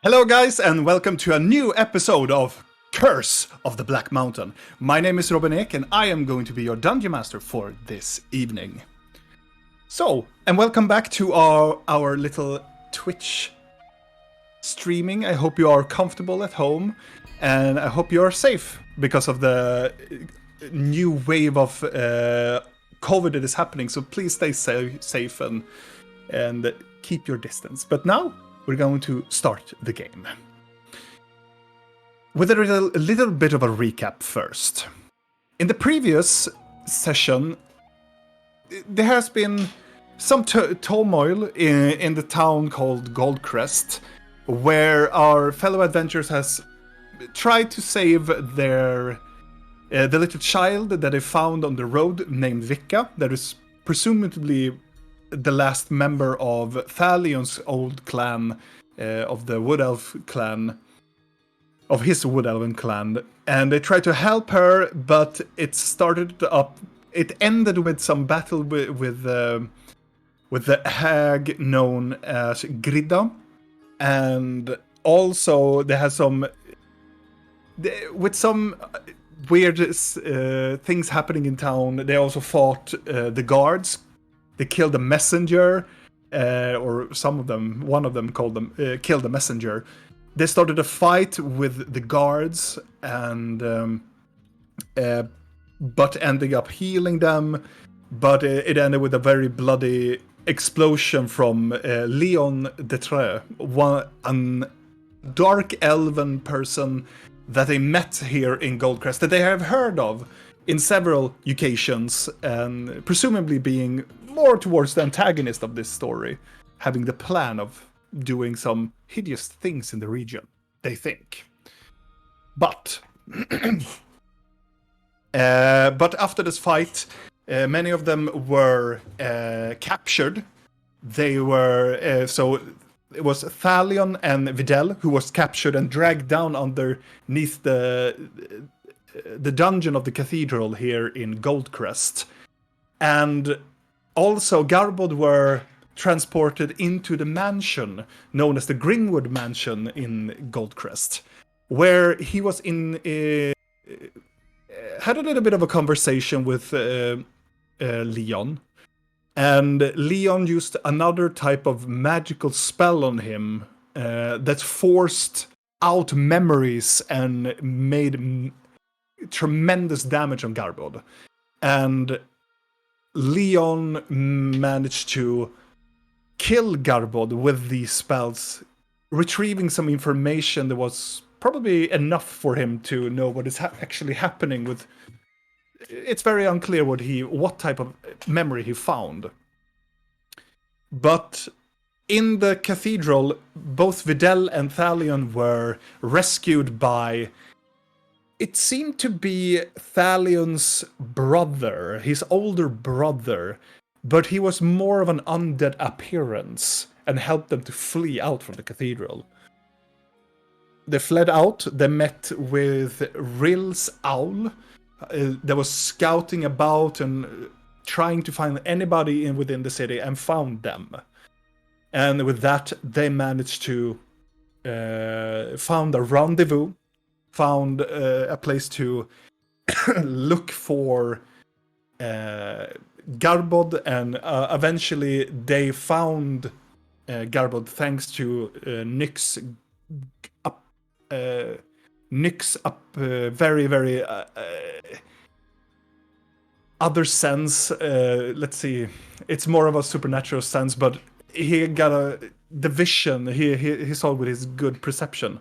Hello guys and welcome to a new episode of Curse of the Black Mountain. My name is Robin Ek and I am going to be your Dungeon Master for this evening. So, and welcome back to our little Twitch streaming. I hope you are comfortable at home and I hope you are safe because of the new wave of COVID that is happening. So please stay safe and keep your distance. But now, we're going to start the game. With a little bit of a recap first. In the previous session, there has been some turmoil in the town called Goldcrest, where our fellow adventurers has tried to save the little child that they found on the road named Vika, that is presumably the last member of Thalion's old clan, of the Wood Elf clan, of his Wood Elven clan, and they tried to help her, but it ended with some battle with the hag known as Grida, and also they had some weird things happening in town. They also fought the guards. They killed a messenger, or some of them, one of them killed the messenger. They started a fight with the guards, and but ending up healing them. But it ended with a very bloody explosion from Leon Detre, a dark elven person that they met here in Goldcrest, that they have heard of in several occasions, and presumably being more towards the antagonist of this story, having the plan of doing some hideous things in the region, they think. But but after this fight, many of them were captured. They were so it was Thalion and Videl who was captured and dragged down underneath the dungeon of the cathedral here in Goldcrest. And also Garbod were transported into the mansion known as the Greenwood Mansion in Goldcrest, where he was had a little bit of a conversation with Leon. And Leon used another type of magical spell on him that forced out memories and made tremendous damage on Garbod. And Leon managed to kill Garbod with these spells, retrieving some information that was probably enough for him to know what is actually happening with. It's very unclear what type of memory he found. But in the cathedral, both Videl and Thalion were rescued by, it seemed to be Thalion's brother, his older brother, but he was more of an undead appearance and helped them to flee out from the cathedral. They fled out, they met with Rill's owl that was scouting about and trying to find anybody within the city, and found them. And with that, they managed to found a rendezvous, found a place to look for Garbod, and eventually they found Garbod thanks to Nyx very, very other sense. Let's see, it's more of a supernatural sense, but he got the vision. He saw with his good perception,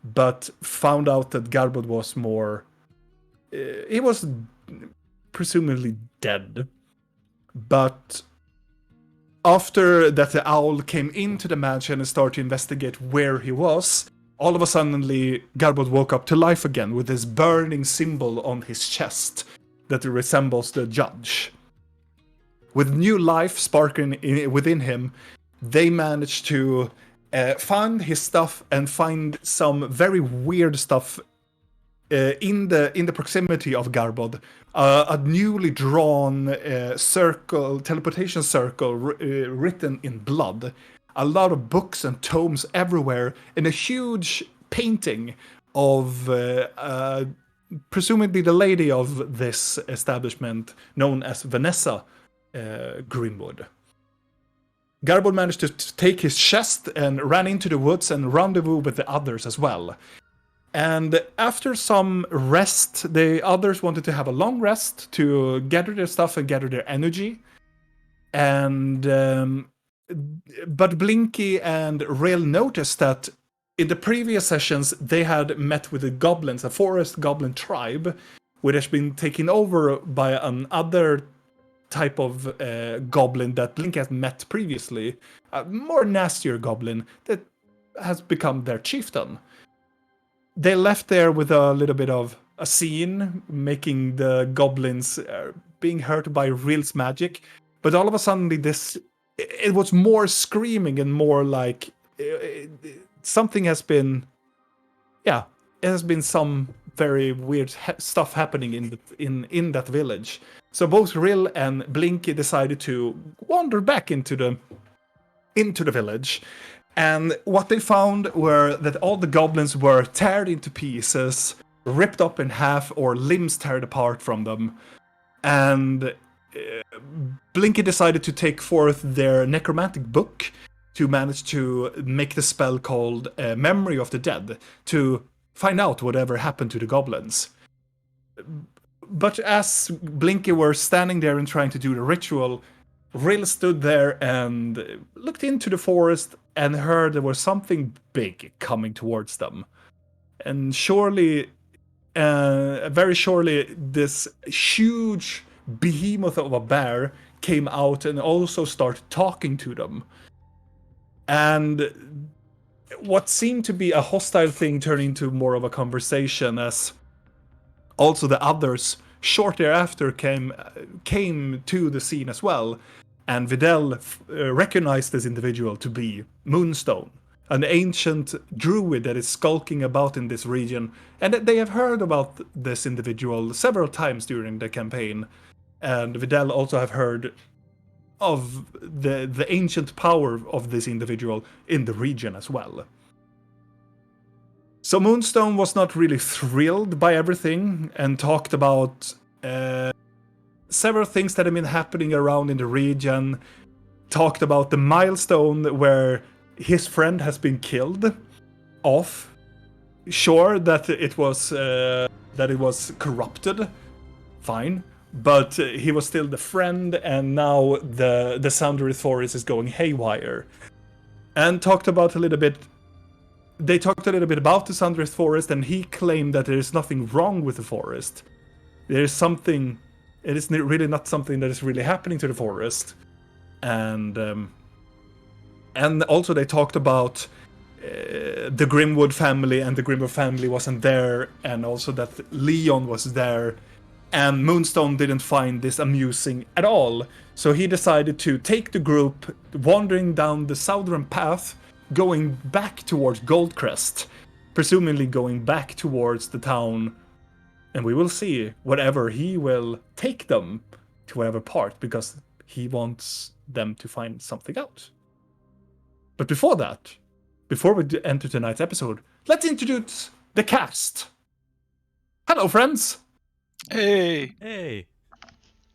but found out that Garbod was more. He was presumably dead, but after that, the owl came into the mansion and started to investigate where he was. All of a sudden, Garbod woke up to life again with this burning symbol on his chest that resembles the judge. With new life sparking within him, they managed to find his stuff and find some very weird stuff in the proximity of Garbod. A newly drawn teleportation circle written in blood, a lot of books and tomes everywhere, and a huge painting of presumably the lady of this establishment, known as Vanessa Grimwood. Garbo managed to take his chest and ran into the woods and rendezvous with the others as well. And after some rest, the others wanted to have a long rest to gather their stuff and gather their energy. And but Blinky and Rail noticed that in the previous sessions they had met with the goblins, a forest goblin tribe, which has been taken over by another type of goblin that Blink has met previously, a more nastier goblin that has become their chieftain. They left there with a little bit of a scene, making the goblins being hurt by Ril's magic, but all of a sudden it was more screaming and more like something has been, it has been some very weird stuff happening in that village. So both Ril and Blinky decided to wander back into the village, and what they found were that all the goblins were teared into pieces, ripped up in half, or limbs teared apart from them. And Blinky decided to take forth their necromantic book to manage to make the spell called Memory of the Dead, to find out whatever happened to the goblins. But as Blinky were standing there and trying to do the ritual, Rill stood there and looked into the forest and heard there was something big coming towards them. And very surely, this huge behemoth of a bear came out and also started talking to them. And what seemed to be a hostile thing turned into more of a conversation, as also the others short thereafter came to the scene as well. And Videl recognized this individual to be Moonstone, an ancient druid that is skulking about in this region, and they have heard about this individual several times during the campaign. And Videl also have heard of the ancient power of this individual in the region as well. So Moonstone was not really thrilled by everything and talked about several things that have been happening around in the region. Talked about the milestone where his friend has been killed off. Sure that it was corrupted, fine, but he was still the friend, and now the Soundry Forest is going haywire. And talked about a little bit. They talked a little bit about the Soundry Forest, and he claimed that there is nothing wrong with the forest. There is something. It is really not something that is really happening to the forest. And also they talked about the Grimwood family, and the Grimwood family wasn't there, and also that Leon was there. And Moonstone didn't find this amusing at all. So he decided to take the group wandering down the southern path, going back towards Goldcrest, presumably going back towards the town. And we will see whatever he will take them to whatever part, because he wants them to find something out. But before that, before we enter tonight's episode, let's introduce the cast. Hello, friends. Hey. Hey.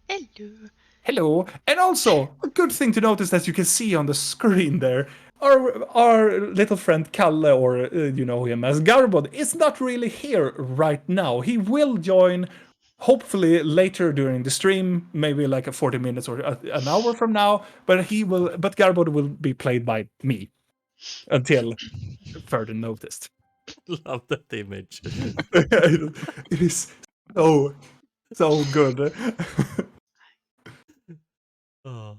Hello. Hello. And also, a good thing to notice that you can see on the screen there, our little friend Kalle, or you know him as Garbod, is not really here right now. He will join, hopefully later during the stream, maybe like a 40 minutes or an hour from now. But Garbod will be played by me until further noticed. Love that image. It is so good. Oh.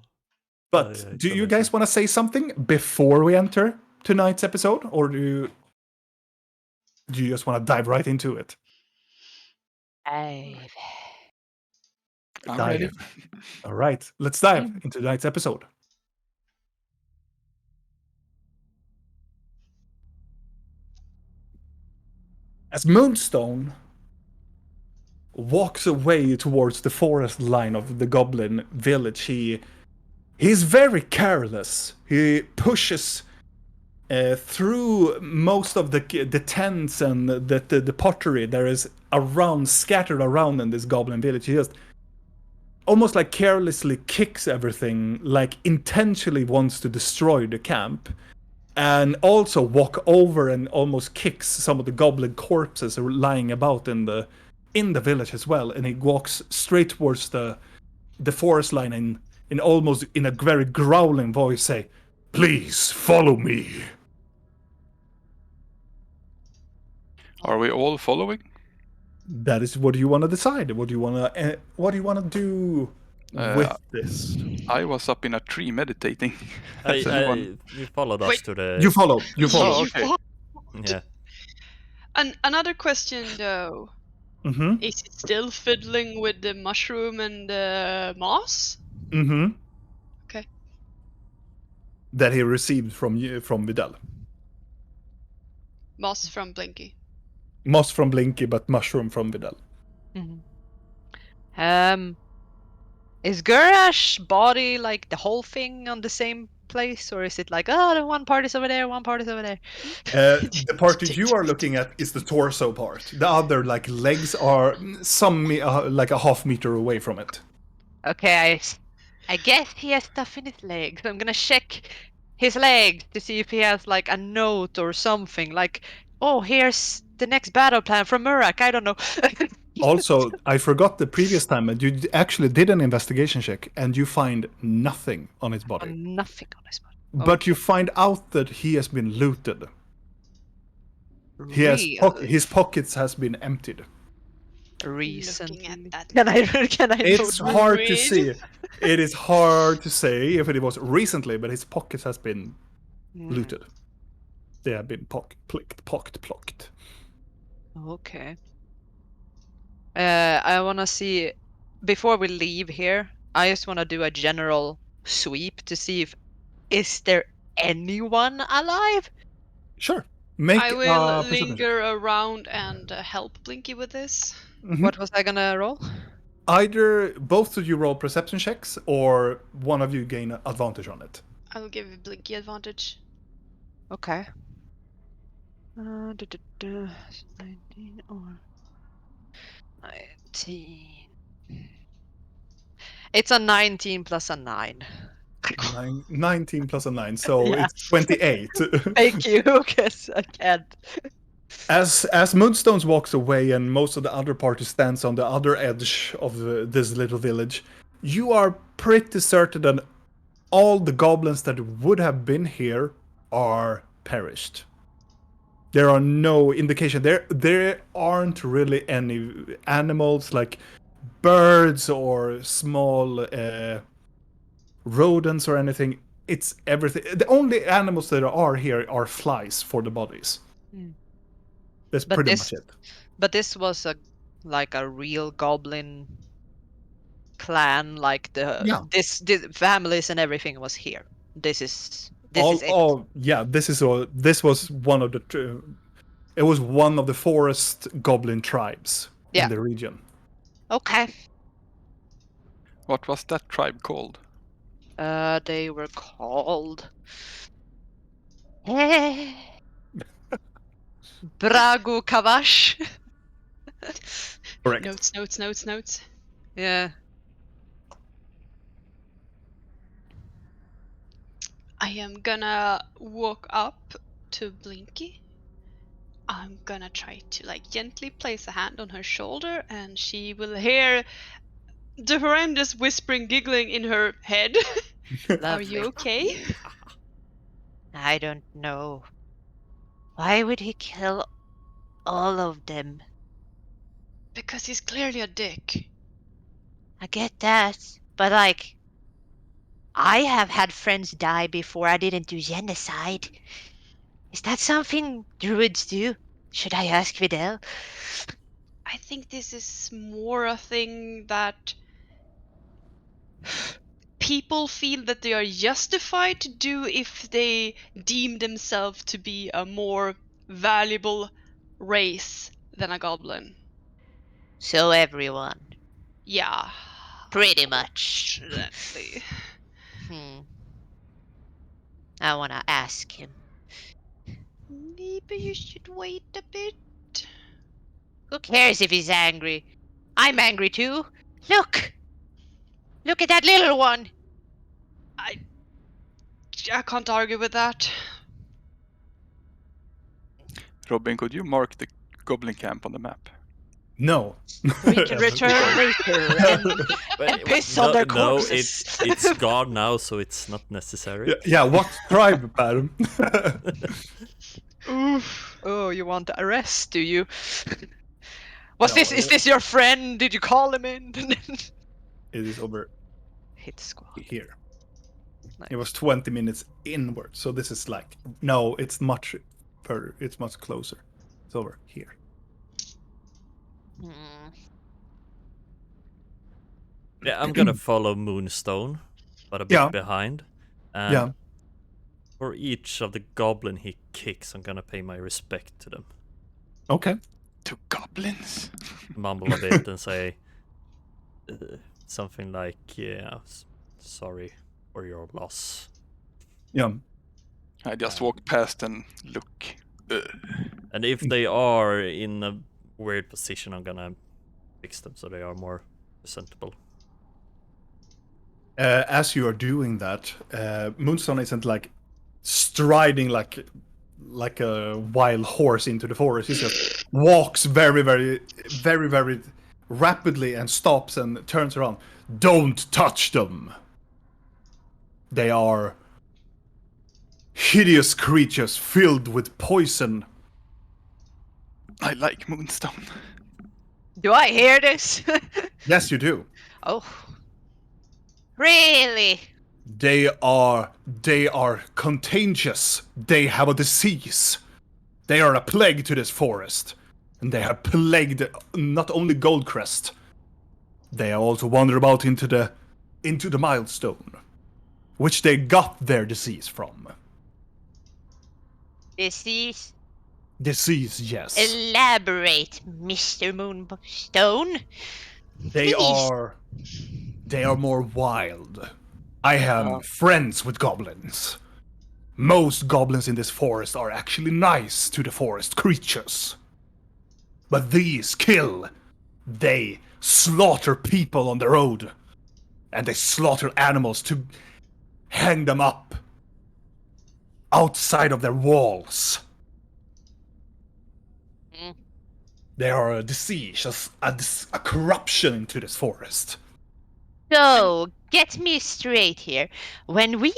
But do you guys want to say something before we enter tonight's episode, or do you just want to dive right into it? I'm ready. All right, let's dive into tonight's episode. As Moonstone walks away towards the forest line of the goblin village, he He's very careless. He pushes through most of the tents and the pottery there is scattered around in this goblin village. He just almost like carelessly kicks everything, like intentionally wants to destroy the camp, and also walk over and almost kicks some of the goblin corpses lying about in the village as well. And he walks straight towards the forest line and in almost in a very growling voice say, "Please follow me." Are we all following? That is what you want to decide. What do you want to do with this? I was up in a tree meditating. You followed us Wait. to the. You follow. Oh, okay. Yeah. Another question though. Mm-hmm. Is it still fiddling with the mushroom and the moss? Mm-hmm. Okay. That he received from Vidal. Moss from Blinky. Moss from Blinky, but mushroom from Vidal. Is Gurash's body like the whole thing on the same place, or is it like, oh, the one part is over there, one part is over there? The part that you are looking at is the torso part. The other like legs are like a half meter away from it. Okay, I guess he has stuff in his legs. I'm gonna check his legs to see if he has like a note or something. Like, oh, here's the next battle plan from Murak. I don't know. Also, I forgot the previous time, and you actually did an investigation check, and you find nothing on his body. Nothing on his body. But you find out that he has been looted. His pockets has been emptied. Recently. Looking at that. Can I It's note? hard to see. It is hard to say if it was recently, but his pockets has been looted. They have been pocked. Okay. I want to see, before we leave here, I just want to do a general sweep to see if is there anyone alive? Sure. I will linger around and help Blinky with this. Mm-hmm. What was I gonna roll? Either both of you roll perception checks, or one of you gain advantage on it. I will give Blinky advantage. Okay. 19 or 19. It's a 19 plus a 9. 19 plus a 9, so Yeah. it's 28. Thank you, because I can't. As Moonstone walks away and most of the other party stands on the other edge of this little village, you are pretty certain that all the goblins that would have been here are perished. There are no indication. There aren't really any animals like birds or small rodents or anything. It's everything. The only animals that are here are flies for the bodies. That's pretty much it. But this was a real goblin clan, like this families and everything was here. This is it. Yeah, this was one of the it was one of the forest goblin tribes in the region. Okay. What was that tribe called? They were called Bragu Kavash. Correct. Notes. Yeah. I am gonna walk up to Blinky. I'm gonna try to gently place a hand on her shoulder, and she will hear the horrendous whispering giggling in her head. Are you okay? I don't know. Why would he kill all of them? Because he's clearly a dick. I get that, but I have had friends die before. I didn't do genocide. Is that something druids do? Should I ask Vidal? I think this is more a thing that people feel that they are justified to do if they deem themselves to be a more valuable race than a goblin. So everyone. Yeah. Pretty much. Exactly. I want to ask him. Maybe you should wait a bit. Who cares if he's angry? I'm angry too. Look! Look at that little one! I can't argue with that. Robin, could you mark the goblin camp on the map? No. We can return later and piss on their corpses. No, it's gone now, so it's not necessary. Yeah, what tribe, Per? Oof. Oh, you want to arrest, do you? What's No, this? Is this your friend? Did you call him in? It is over Hit squad. here. Nice. It was 20 minutes inward, so this is like no, it's much further. It's much closer. It's over here. Yeah, I'm gonna follow Moonstone, but a bit behind. And for each of the goblin he kicks, I'm gonna pay my respect to them. Okay. To goblins? Mumble a bit and say something like, sorry for your loss. Yeah. I just walk past and look. And if they are in a weird position, I'm gonna fix them so they are more presentable. As you are doing that, Moonstone isn't like striding like a wild horse into the forest. He just walks very, very, very, very rapidly and stops and turns around. Don't touch them. They are hideous creatures filled with poison. I like Moonstone. Do I hear this? Yes, you do. Oh. Really? They are contagious. They have a disease. They are a plague to this forest. And they have plagued not only Goldcrest. They have also wandered about into the Milestone, which they got their disease from. Disease? Disease, yes. Elaborate, Mr. Moonstone. They are more wild. I have friends with goblins. Most goblins in this forest are actually nice to the forest creatures. But these kill. They slaughter people on the road. And they slaughter animals to hang them up outside of their walls. They are a disease, a corruption into this forest. So, get me straight here. When we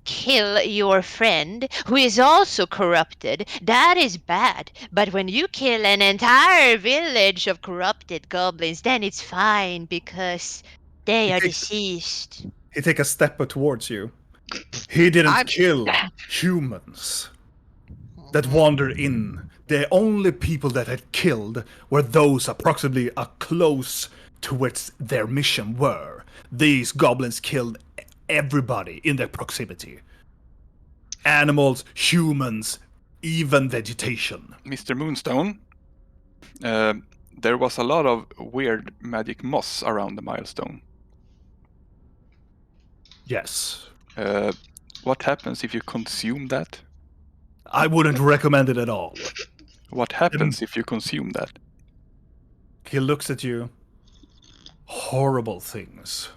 kill your friend, who is also corrupted, that is bad. But when you kill an entire village of corrupted goblins, then it's fine because they are deceased. He takes a step towards you. He didn't kill humans that wandered in. The only people that had killed were those approximately close to which their mission were. These goblins killed everybody in their proximity. Animals, humans, even vegetation. Mr. Moonstone, there was a lot of weird magic moss around the milestone. Yes. What happens if you consume that? I wouldn't recommend it at all. What happens if you consume that? He looks at you. Horrible things.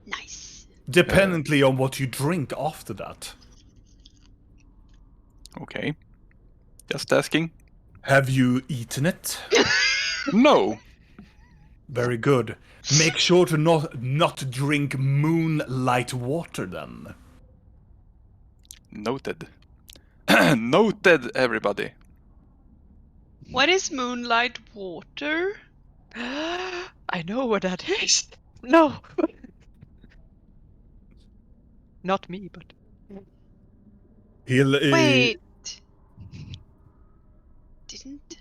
Nice. Dependently on what you drink after that. Okay. Just asking. Have you eaten it? No. Very good. Make sure to not drink moonlight water then. Noted. Noted, everybody. What is moonlight water? I know what that is. No. Not me, but... Wait. Didn't...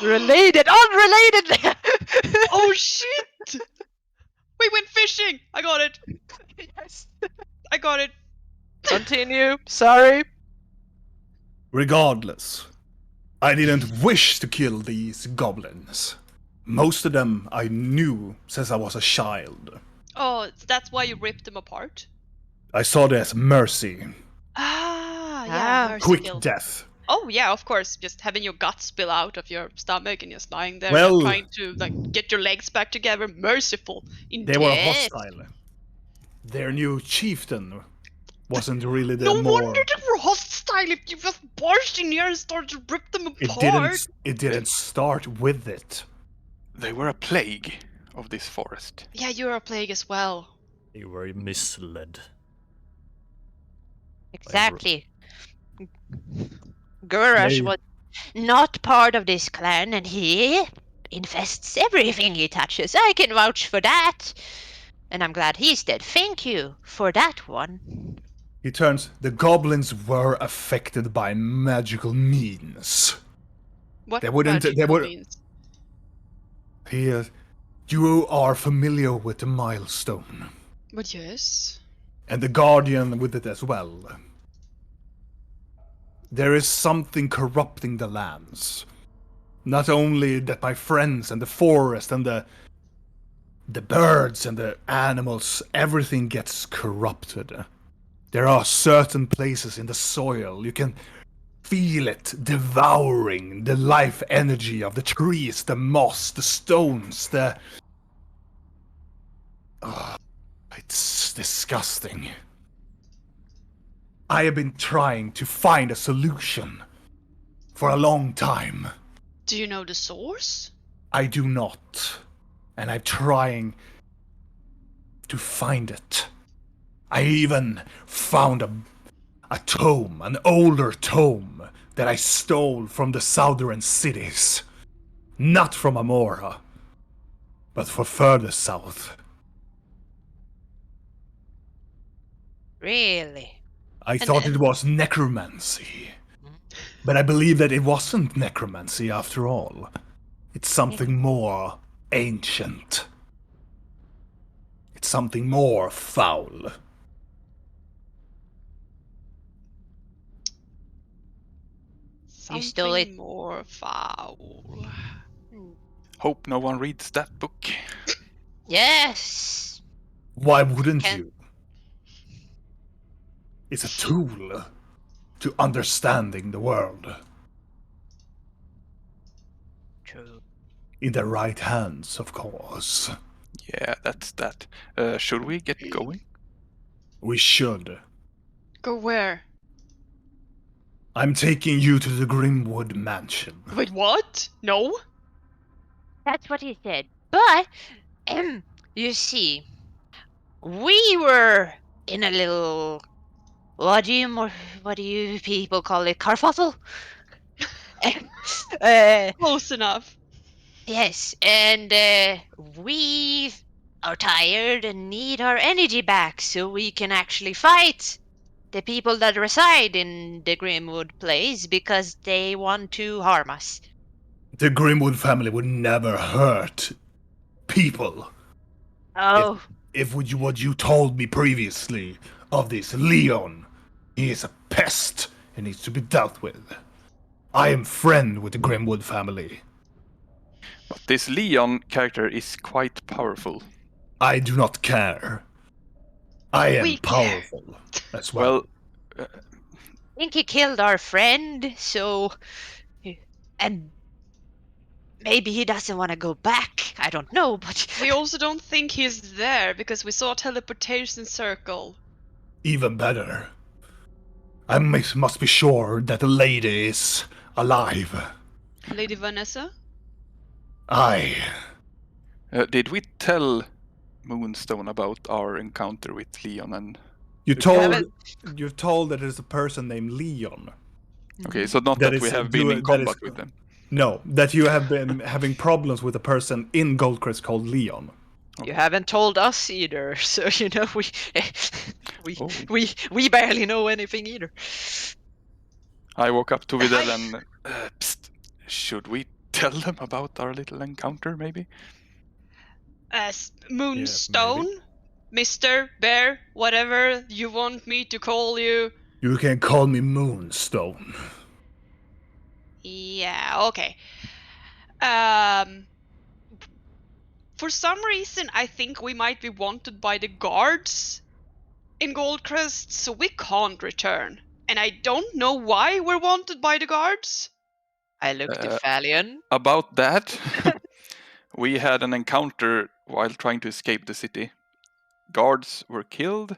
Related! Unrelated! Oh shit! We went fishing! I got it! Yes. I got it! Continue. Sorry. Regardless, I didn't wish to kill these goblins. Most of them I knew since I was a child. Oh, that's why you ripped them apart? I saw it as mercy. Yeah, mercy Quick kill. death. Oh yeah, of course. Just having your guts spill out of your stomach and just lying there Well- trying to like get your legs back together. Merciful. They were Yes. hostile. Their new chieftain wasn't really the No more... wonder they were hostile if you just barged in here and started to rip them apart. It didn't start with it. They were a plague of this forest. Yeah, you're a plague as well. They were misled. Exactly. Gurash They- was not part of this clan, and he infests everything he touches. I can vouch for that. And I'm glad he's dead. Thank you for that one. He turns, the goblins were affected by magical means. What They wouldn't- they magical would- means? Here, you are familiar with the milestone, But yes. and the guardian with it as well. There is something corrupting the lands. Not only that my friends and the forest and the birds and the animals, everything gets corrupted. There are certain places in the soil you can feel it devouring the life energy of the trees, the moss, the stones, it's disgusting. I have been trying to find a solution for a long time. Do you know the source? I do not. And I'm trying to find it. I even found a tome, an older tome, that I stole from the southern cities. Not from Amora, but for further south. Really? I thought it was necromancy. But I believe that it wasn't necromancy after all. It's something more ancient. It's something more foul. Something stole it. more foul. Hope no one reads that book. Yes. Why wouldn't Can- you? It's a tool to understanding the world. True. In the right hands, of course. Yeah, that's that. Should we get going? We should. Go where? I'm taking you to the Grimwood Mansion. Wait, what? No? That's what he said. But, you see, we were in a little lodging, or what do you people call it, carfuffle? Close enough. Yes, and we are tired and need our energy back so we can actually fight the people that reside in the Grimwood place because they want to harm us. The Grimwood family would never hurt people. Oh, If what you told me previously of this Leon, he is a pest and needs to be dealt with. I am friend with the Grimwood family. But this Leon character is quite powerful. I do not care. I am We care. powerful as well. Well, I think he killed our friend, so... And maybe he doesn't want to go back. I don't know, but... We also don't think he's there because we saw a teleportation circle. Even better. I must be sure that the lady is alive. Lady Vanessa? Aye. did we tell Moonstone about our encounter with Leon and... You've told that there's a person named Leon. Okay, so not That that, we is- have been in that combat is- with them. No, that you have been having problems with a person in Goldcrest called Leon. You haven't told us either, so you know Oh. we barely know anything either. I woke up to Videl and... psst, should we tell them about our little encounter, maybe? Moonstone? Mr. Bear? Whatever you want me to call you. You can call me Moonstone. Yeah, okay. For some reason, I think we might be wanted by the guards in Goldcrest, so we can't return. And I don't know why we're wanted by the guards. I looked at Falion. About that, we had an encounter while trying to escape the city. Guards were killed,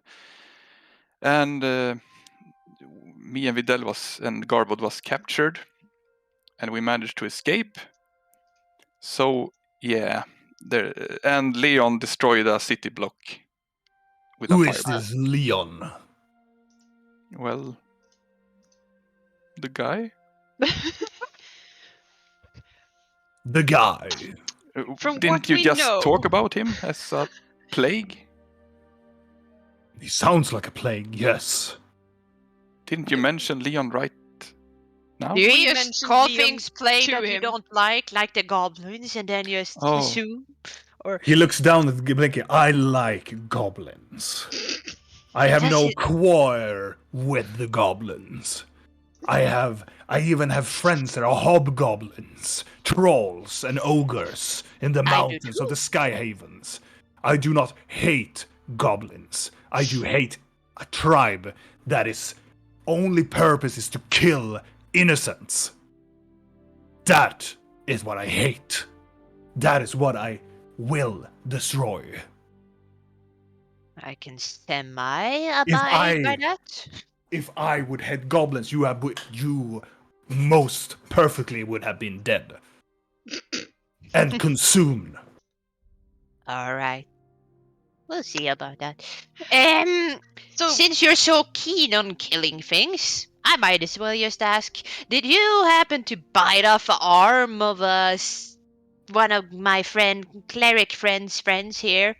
and me and Videl and Garbod was captured, and we managed to escape. So yeah, and Leon destroyed a city block with Who a is fireball. this Leon? Well, the guy. The guy. From Didn't what you we just know. talk about him as a plague? He sounds like a plague, yes. Didn't you mention Leon right now? Do you We just mentioned call Leon things play to that you him. don't like the goblins, and then just Oh. assume? Or He looks down at Blinky. I like goblins. I have Does no it- quarrel with the goblins. I even have friends that are hobgoblins, trolls, and ogres in the I do mountains of too. the Sky Havens. I do not hate goblins. I do hate a tribe that is only purpose is to kill innocents. That is what I hate. That is what I will destroy. I can semi-abide by that. If I would head goblins, you most perfectly would have been dead and consumed. All right. We'll see about that. So Since you're so keen on killing things, I might as well just ask, did you happen to bite off an arm of one of my cleric friends here?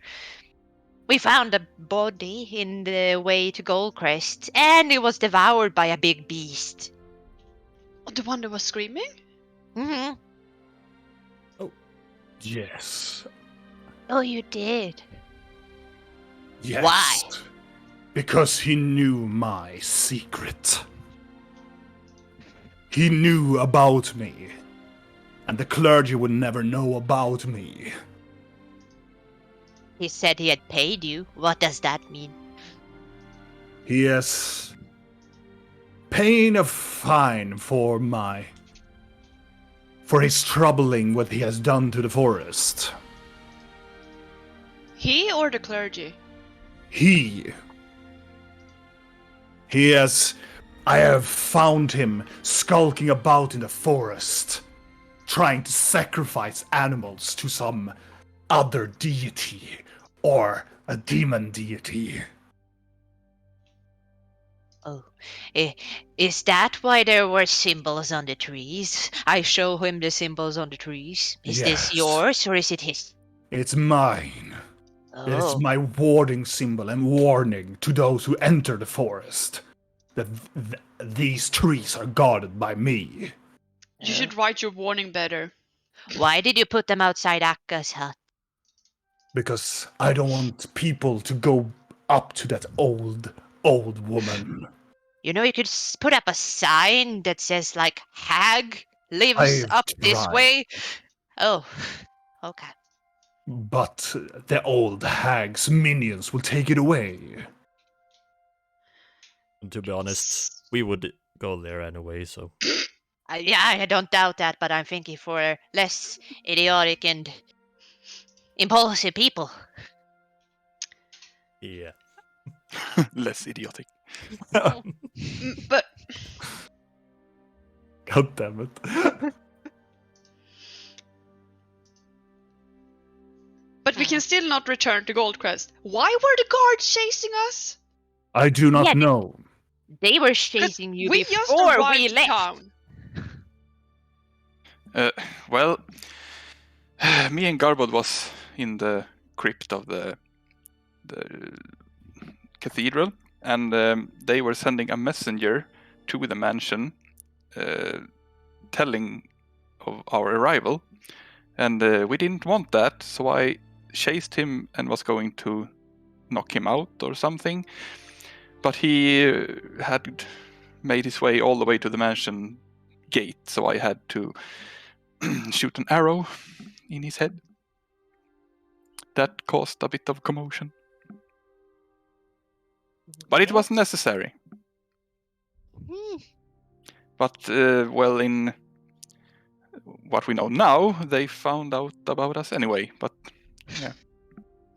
We found a body in the way to Goldcrest, and it was devoured by a big beast. the one that was screaming? Mm-hmm. Yes. Oh, you did? Yes. Why? Because he knew my secret. He knew about me. And the clergy would never know about me. He said he had paid you. What does that mean? He has paying a fine for his troubling what he has done to the forest. He or the clergy? I have found him skulking about in the forest, trying to sacrifice animals to some other deity or a demon deity. Oh, is that why there were symbols on the trees? I show him the symbols on the trees. Is this Yes. yours or is it his? It's mine. It is Oh, my warding symbol and warning to those who enter the forest that these trees are guarded by me. You should write your warning better. why did you put them outside Akka's hut? Because I don't want people to go up to that old woman. You know, you could put up a sign that says, like, hag lives I've up this tried. way. Oh, okay. But the old hag's minions will take it away. And to be honest, we would go there anyway, so. Yeah, I don't doubt that, but I'm thinking for less idiotic and impulsive people. Yeah. Less idiotic. But God damn it. we can still not return to Goldcrest. Why were the guards chasing us? I do not Yeah, know. They were 'Cause chasing you we just before arrived we to left. town. Well, me and Garbod was in the crypt of the cathedral, and they were sending a messenger to the mansion, telling of our arrival, and we didn't want that, so I chased him and was going to knock him out or something, but he had made his way all the way to the mansion gate, so I had to shoot an arrow in his head. that caused a bit of commotion. But it was necessary. But, well, in what we know now, they found out about us anyway. But, yeah.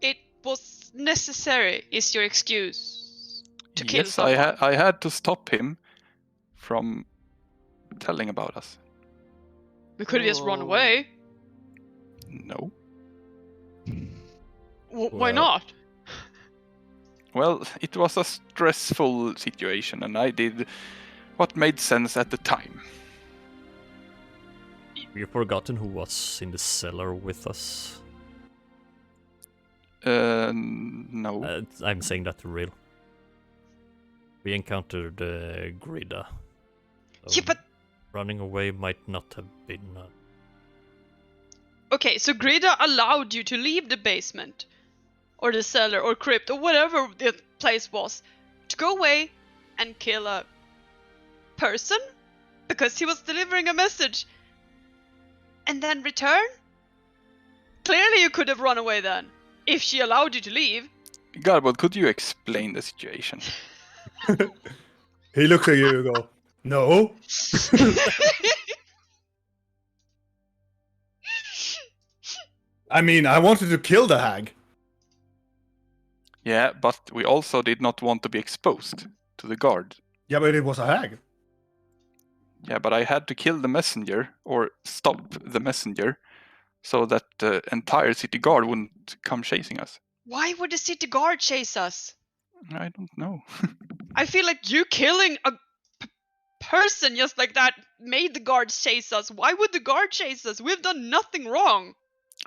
It was necessary, is your excuse to kill Yes, someone. I had to stop him from telling about us. We could have just run away. No. Why Well- not? Well, it was a stressful situation, and I did what made sense at the time. We've forgotten who was in the cellar with us. No. I'm saying that real. We encountered Grida. So Yeah, but running away might not have been. okay, so Grida allowed you to leave the basement, or the cellar, or crypt, or whatever the place was, to go away and kill a person because he was delivering a message, and then return? Clearly, you could have run away then, if she allowed you to leave. Garbo, could you explain the situation? He looks at you and go, no. I mean, I wanted to kill the hag. Yeah, but we also did not want to be exposed to the guard. Yeah, but it was a hag. Yeah, but I had to kill the messenger, or stop the messenger, so that the entire city guard wouldn't come chasing us. Why would the city guard chase us? I don't know. I feel like you killing a person just like that made the guards chase us. Why would the guard chase us? We've done nothing wrong.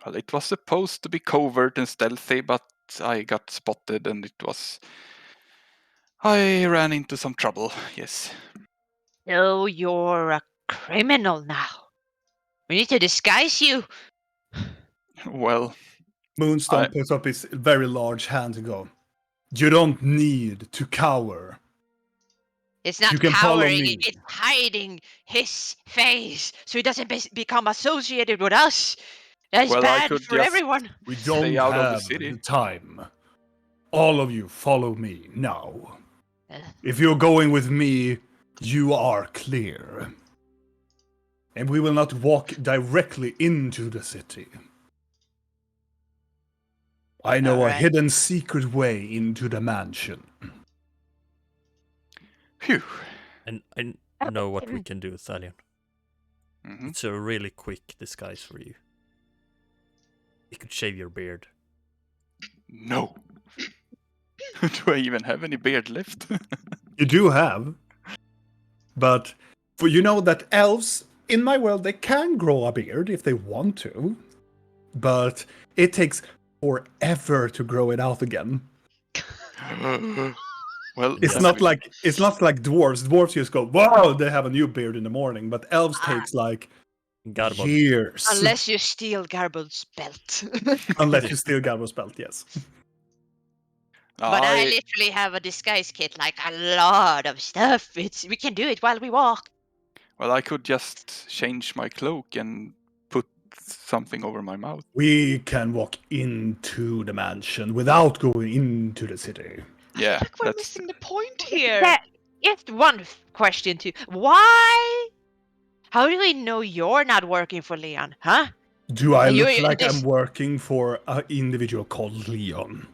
Well, it was supposed to be covert and stealthy, but I got spotted and I ran into some trouble, yes. So you're a criminal now. We need to disguise you. Well, Moonstone puts up his very large hand and go, you don't need to cower. It's not You can follow cowering, me. it's hiding his face so he doesn't become associated with us. That's Well, I bad could for just- everyone. We don't Stay out of the have city. the time. All of you follow me now. Uh. If you're going with me, you are clear. And we will not walk directly into the city. I know a Alright. hidden secret way into the mansion. phew. And I know what we can do, Thalion. Mhm. It's a really quick disguise for you. You could shave your beard. No. Do I even have any beard left? You do have. But for you know that elves, in my world, they can grow a beard if they want to. But it takes forever to grow it out again. Well, It's yes, not we- like dwarves. Dwarves just go, wow, they have a new beard in the morning. But elves takes like Garbo, years. Unless you steal Garble's belt. Unless you steal Galro's belt, yes. But I literally have a disguise kit, like a lot of stuff. We can do it while we walk. Well, I could just change my cloak and put something over my mouth. We can walk into the mansion without going into the city. Yeah, Like we're that's missing the point here. Yeah, just one question too. Why? How do we know you're not working for Leon, huh? Do I You- look like this- I'm working for an individual called Leon?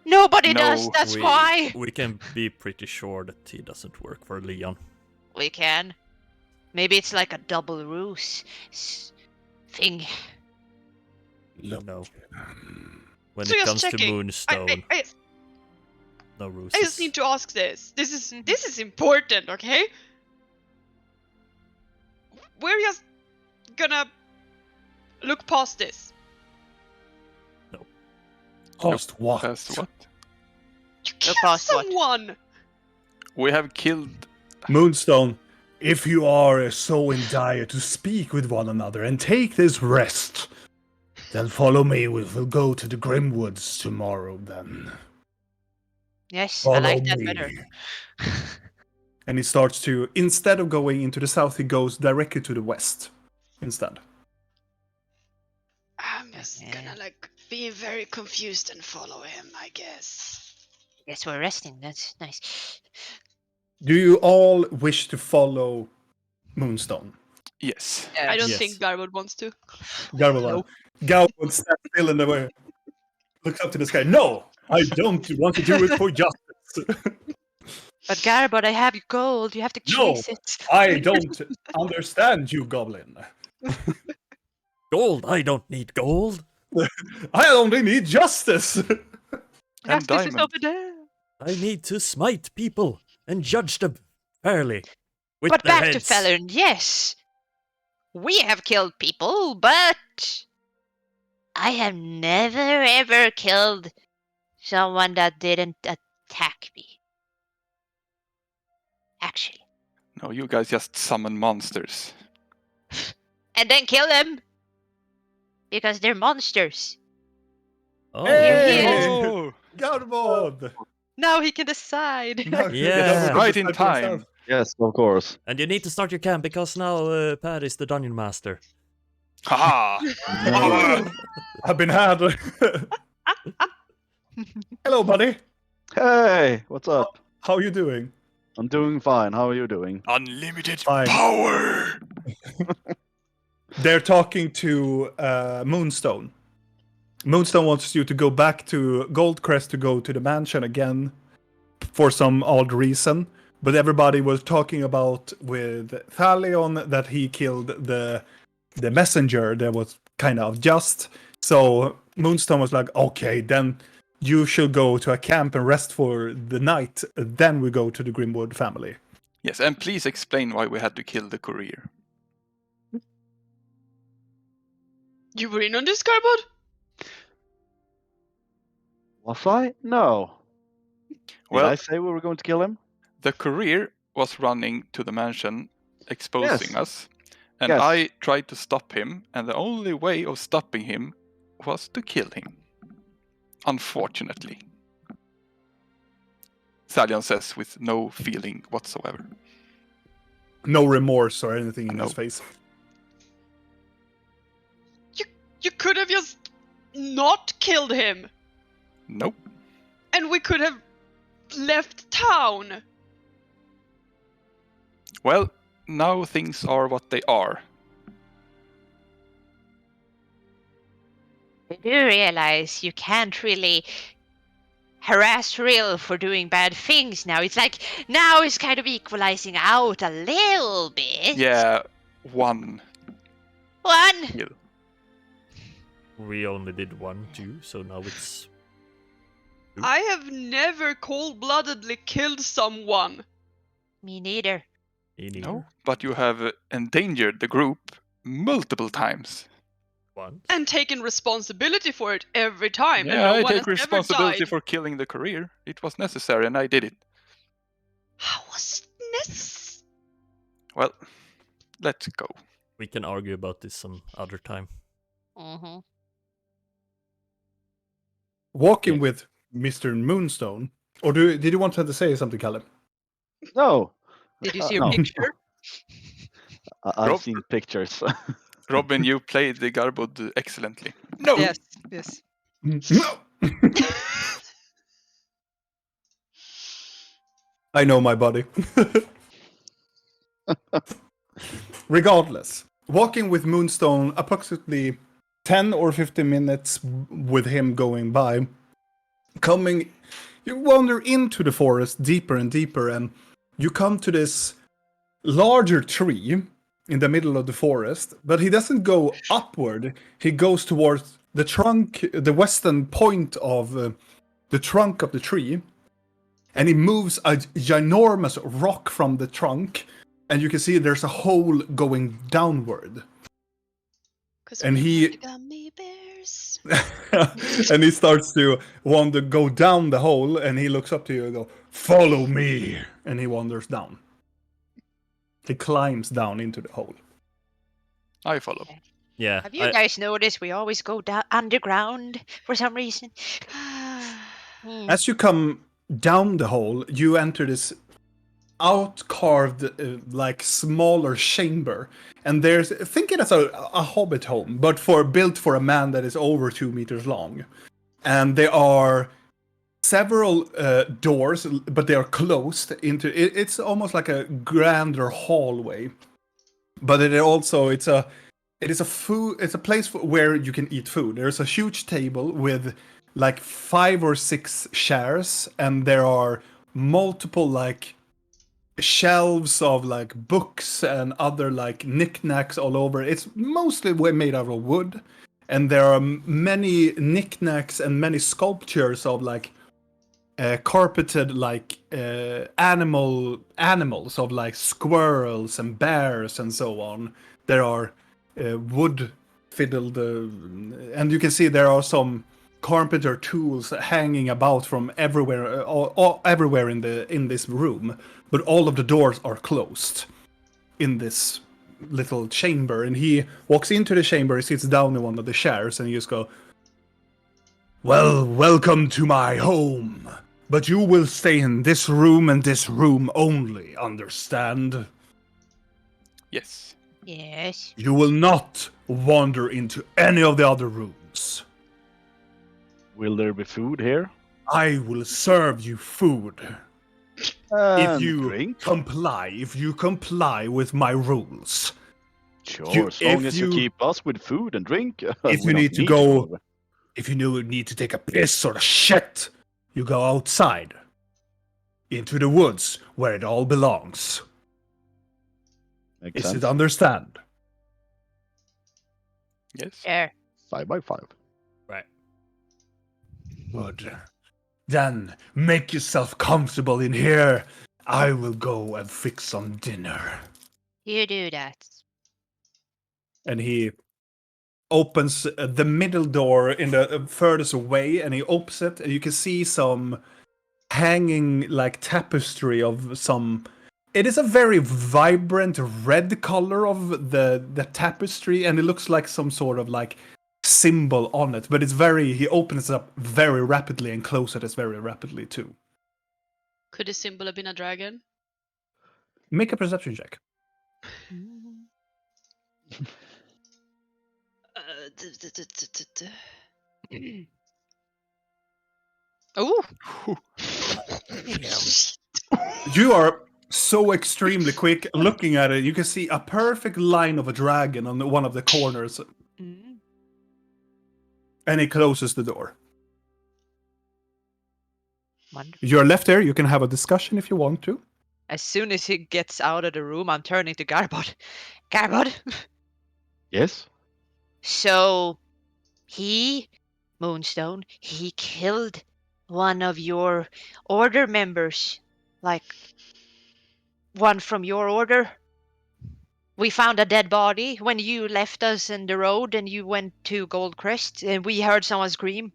Nobody No, does, that's why. we can be pretty sure that he doesn't work for Leon. We can. Maybe it's like a double ruse thing. No. When So it just comes to checking. Moonstone, I no rules. I just need to ask this. This is important, okay? We're just gonna look past this. Past what? That's what? You Look killed past what? someone. We have killed. Moonstone, if you are so in dire to speak with one another and take this rest, then follow me. We'll go to the Grimwoods tomorrow then. Yes, Follow I like that me. better. And he starts to, instead of going into the south, he goes directly to the west instead. Yes, Yeah. gonna like be very confused and follow him, I guess. Guess we're resting. That's nice. Do you all wish to follow Moonstone? Yes. I don't Yes. think Garwood wants to. Garwood stands still in the way, looks up to the sky. No, I don't want to do it for justice. But Garbod, I have gold. You have to No, chase it. I don't understand you, Goblin. Gold? I don't need gold. I only need justice. And Justice is diamond. over there. I need to smite people and judge them fairly. With But their back to heads. Felon, yes. We have killed people, but I have never ever killed someone that didn't attack me. Actually. No, you guys just summon monsters. And then kill them. Because they're monsters. Oh, Hey! Oh, Garwood. Now he can decide. Now you Yeah. can right in decide for time. yourself. Yes, of course. and you need to start your camp because now Per is the dungeon master. Haha! No. I've been had. Hello, buddy. Hey, what's up? How are you doing? I'm doing fine. How are you doing? Unlimited Fine. power! They're talking to Moonstone. Moonstone wants you to go back to Goldcrest to go to the mansion again for some odd reason. But everybody was talking about with Thalion that he killed the messenger that was kind of just. So Moonstone was like, okay, then you should go to a camp and rest for the night. Then we go to the Grimwood family. Yes, and please explain why we had to kill the courier. You were in on this, Garwood? Was I? No. Did Well, I say we were going to kill him? the courier was running to the mansion, exposing Yes. us, and Yes. I tried to stop him, and the only way of stopping him was to kill him. Unfortunately. Thalion says with no feeling whatsoever. No remorse or anything in No. his face. You could have just not killed him, Nope. and we could have left town. Well, now things are what they are. You do realize you can't really harass Rill for doing bad things now. It's like now it's kind of equalizing out a little bit. Yeah, one. One. We only did 1, 2, so now it's... I have never cold-bloodedly killed someone. Me neither. Me neither. No, but you have endangered the group multiple times. One. And taken responsibility for it every time. and Yeah, no I one take has ever responsibility died. for killing the courier. It was necessary, and I did it. How was it necessary? Well, let's go. We can argue about this some other time. Mm-hmm. Walking with Mr. Moonstone. Or did you want to say something, Callum? No. Did you see a no. picture? I've Rob- seen pictures. Robin, you played the Garbod excellently. No! Yes. Yes. No! I know my body. Regardless, walking with Moonstone approximately 10 or 15 minutes with him going by, you wander into the forest deeper and deeper, and you come to this larger tree in the middle of the forest, but he doesn't go upward, he goes towards the trunk, the western point of the trunk of the tree, and he moves a ginormous rock from the trunk, and you can see there's a hole going downward. And he Gummy bears. and he starts to go down the hole, and he looks up to you and go, "Follow me," and he wanders down. He climbs down into the hole. I follow. Yeah. Have you guys noticed we always go down underground for some reason? As you come down the hole, you enter this out-carved, like smaller chamber, and think it as a hobbit home, but built for a man that is over 2 meters long, and there are several doors, but they are closed into it. It's almost like a grander hallway, but it's a place where you can eat food. There's a huge table with like 5 or 6 chairs, and there are multiple like shelves of like books and other like knickknacks all over. It's mostly made out of wood, and there are many knickknacks and many sculptures of like carpeted like animals of like squirrels and bears and so on. There are wood fiddled, and you can see there are some carpenter tools hanging about from everywhere, everywhere in this room. But all of the doors are closed in this little chamber. And he walks into the chamber, he sits down in one of the chairs, and he just go, "Well, welcome to my home. But you will stay in this room and this room only, understand? Yes. Yes. You will not wander into any of the other rooms. Will there be food here? I will serve you food And if you drink? comply with my rules. Sure, as long as you keep us with food and drink. If we you don't need to go, food. if you need to take a piss or a shit, you go outside into the woods where it all belongs. Makes Is sense. it understand? Yes. Sure. 5 by 5. Right. Good. Then make yourself comfortable in here. I will go and fix some dinner." You do that. And he opens the middle door in the furthest away, and he opens it, and you can see some hanging like tapestry of some. It is a very vibrant red color of the tapestry, and it looks like some sort of like symbol on it. But he opens it up very rapidly and closes it very rapidly too. Could the symbol have been a dragon? Make a perception check. Oh! You are so extremely quick looking at it. You can see a perfect line of a dragon on one of the corners, and he closes the door. Wonderful. You're left there. You can have a discussion if you want to. As soon as he gets out of the room, I'm turning to Garbod. Garbod? Yes? So, Moonstone, he killed one of your order members. Like, one from your order. We found a dead body when you left us in the road and you went to Goldcrest, and we heard someone scream.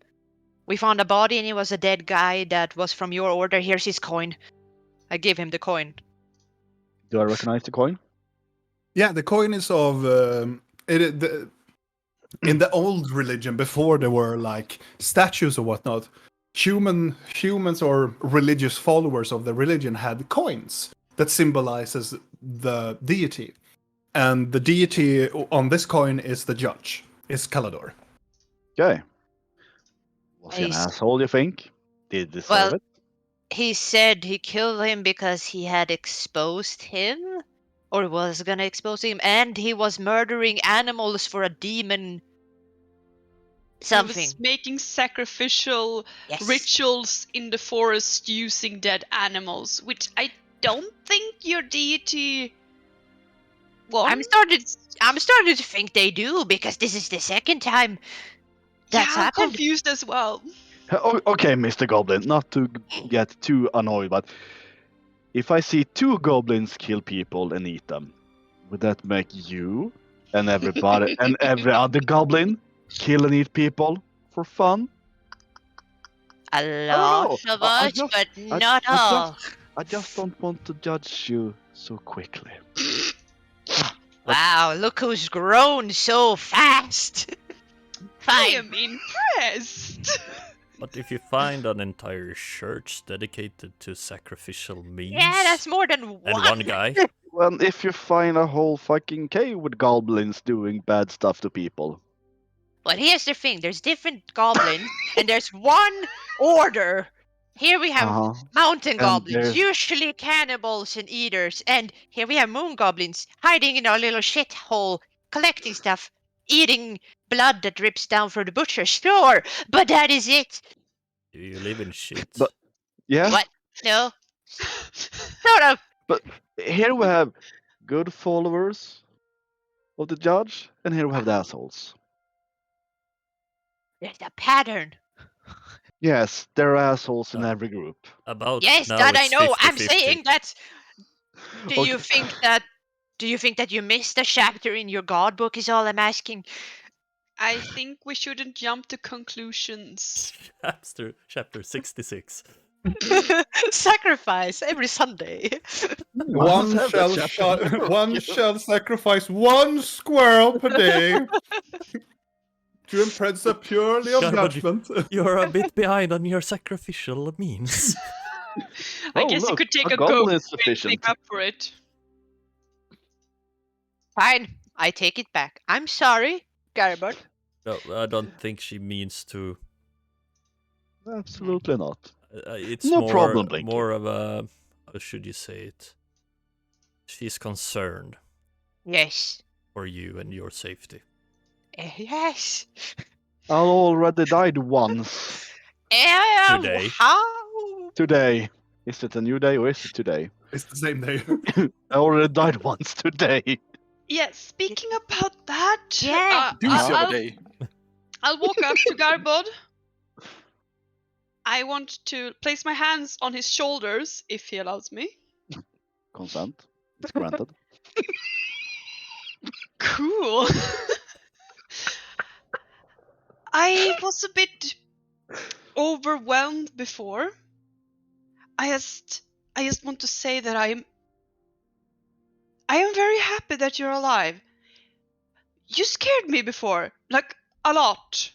We found a body and it was a dead guy that was from your order. Here's his coin. I give him the coin. Do I recognize the coin? Yeah, the coin is of in the old religion, before there were like statues or whatnot. Humans or religious followers of the religion had coins that symbolizes the deity, and the deity on this coin is the judge. Is Calador. Okay. Was he an Nice. asshole, you think? Did he deserve Well, it? he said he killed him because he had exposed him, or was gonna expose him, and he was murdering animals for a demon. Something. He was making sacrificial Yes. rituals in the forest using dead animals, which I don't think your deity wants. I'm starting to think they do, because this is the second time that's I'm happened. confused as well. Okay, Mr. Goblin, not to get too annoyed, but if I see 2 goblins kill people and eat them, would that make you and everybody and every other goblin kill and eat people for fun? A don't lot know. of I us, just- but I- not I all. I just don't want to judge you so quickly. Wow, look who's grown so fast. I Fine. am impressed. But if you find an entire church dedicated to sacrificial means, Yeah, that's more than one. and one guy, Well, if you find a whole fucking cave with goblins doing bad stuff to people. But here's the thing: there's different goblins, and there's one order. Here we have Uh-huh. mountain And goblins, there's- usually cannibals and eaters, and here we have moon goblins hiding in our little shithole, collecting stuff, eating blood that drips down from the butcher. Sure, but that is it. do you live in shit? But- Yeah, What? No. Sort of. but here we have good followers of the judge, and here we have the assholes. There's a pattern. Yes, there are assholes in every group. About Yes, now that I it's know. I'm 50-50. saying that. Do Okay. you think that? Do you think that you missed a chapter in your god book? Is all I'm asking. I think we shouldn't jump to conclusions. Chapter 66. Sacrifice every Sunday. One have that chapter. one shall sacrifice one squirrel per day to impress the purely of God, but judgment. You're a bit behind on your sacrificial means. I Oh, guess you look, could take a a goblin goat is and sufficient. make up for it. Fine, I take it back. I'm sorry, Garbot. No, I don't think she means to. Absolutely not. It's No more, problem, Blinky. more of a. How should you say it? She's concerned Yes. for you and your safety. Yes. I already died once Today. How? today. Is it a new day or is it today? It's the same day. I already died once today. Yeah, speaking about that, Yeah. Deuce of a I'll, day. I'll walk up to Garbod. I want to place my hands on his shoulders, if he allows me. Consent is granted. Cool. I was a bit overwhelmed before. I just want to say that I am very happy that you're alive. You scared me before, like a lot.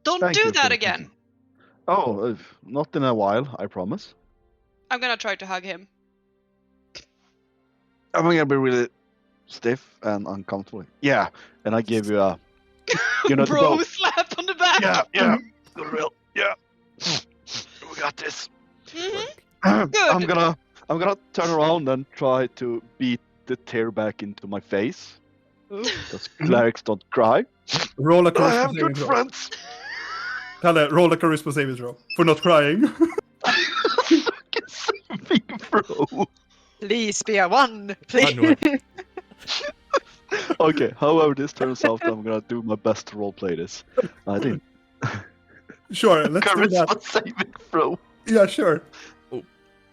Don't Thank do you for that the again. compliment. Oh, not in a while, I promise. I'm gonna try to hug him. I'm gonna be really stiff and uncomfortable. Yeah, and I give you a, you know, the Bro bow. slap on the back. Yeah, good real, yeah. We got this. Mhm. I'm gonna turn around and try to beat the tear back into my face. Because clerics don't cry. Roll a I charisma have saving good throw. friends. Kalle, roll a charisma saving throw for not crying. Fucking saving throw. Please be a one. Please. Onward. Okay, however this turns out, I'm gonna do my best to roleplay this. I didn't. Sure, let's do that. Charisma saving throw. Yeah, sure.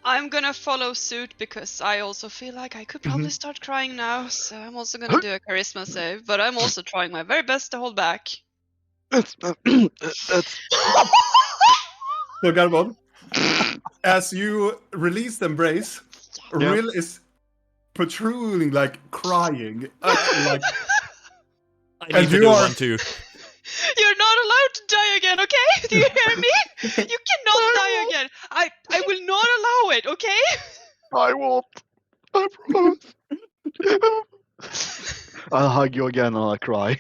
I'm gonna follow suit because I also feel like I could probably start crying now, so I'm also gonna do a charisma save, but I'm also trying my very best to hold back. That's So, Garbod, as you release the embrace, Yeah. Rill is protruding, like crying. Like, I And need to you do are- one too. You're not allowed to die again, okay? Do you hear me? You cannot die again. I will not allow it, okay? I won't. I promise. I'll hug you again and I'll cry.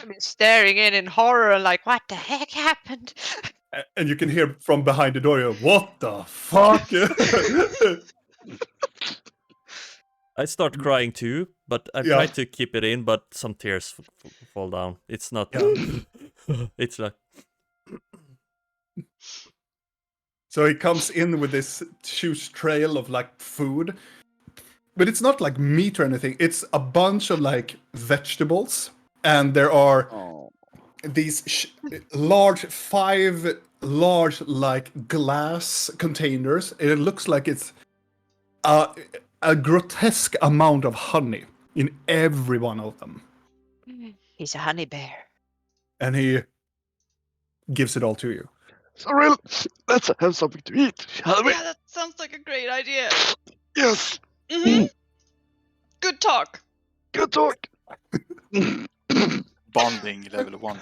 I've been staring in horror and like, what the heck happened? and you can hear from behind the door, you go, what the fuck? I start crying too, but I Yeah. try to keep it in, but some tears fall down. It's not. It's like. So he comes in with this huge trail of like food, but it's not like meat or anything. It's a bunch of like vegetables, and there are Oh. these five large like glass containers. And it looks like it's a grotesque amount of honey in every one of them, He's a honey bear. and he gives it all to you. Sorrel, let's have something to eat, shall we? Yeah, that sounds like a great idea. Yes, hmm Good talk. good talk. Bonding level 1.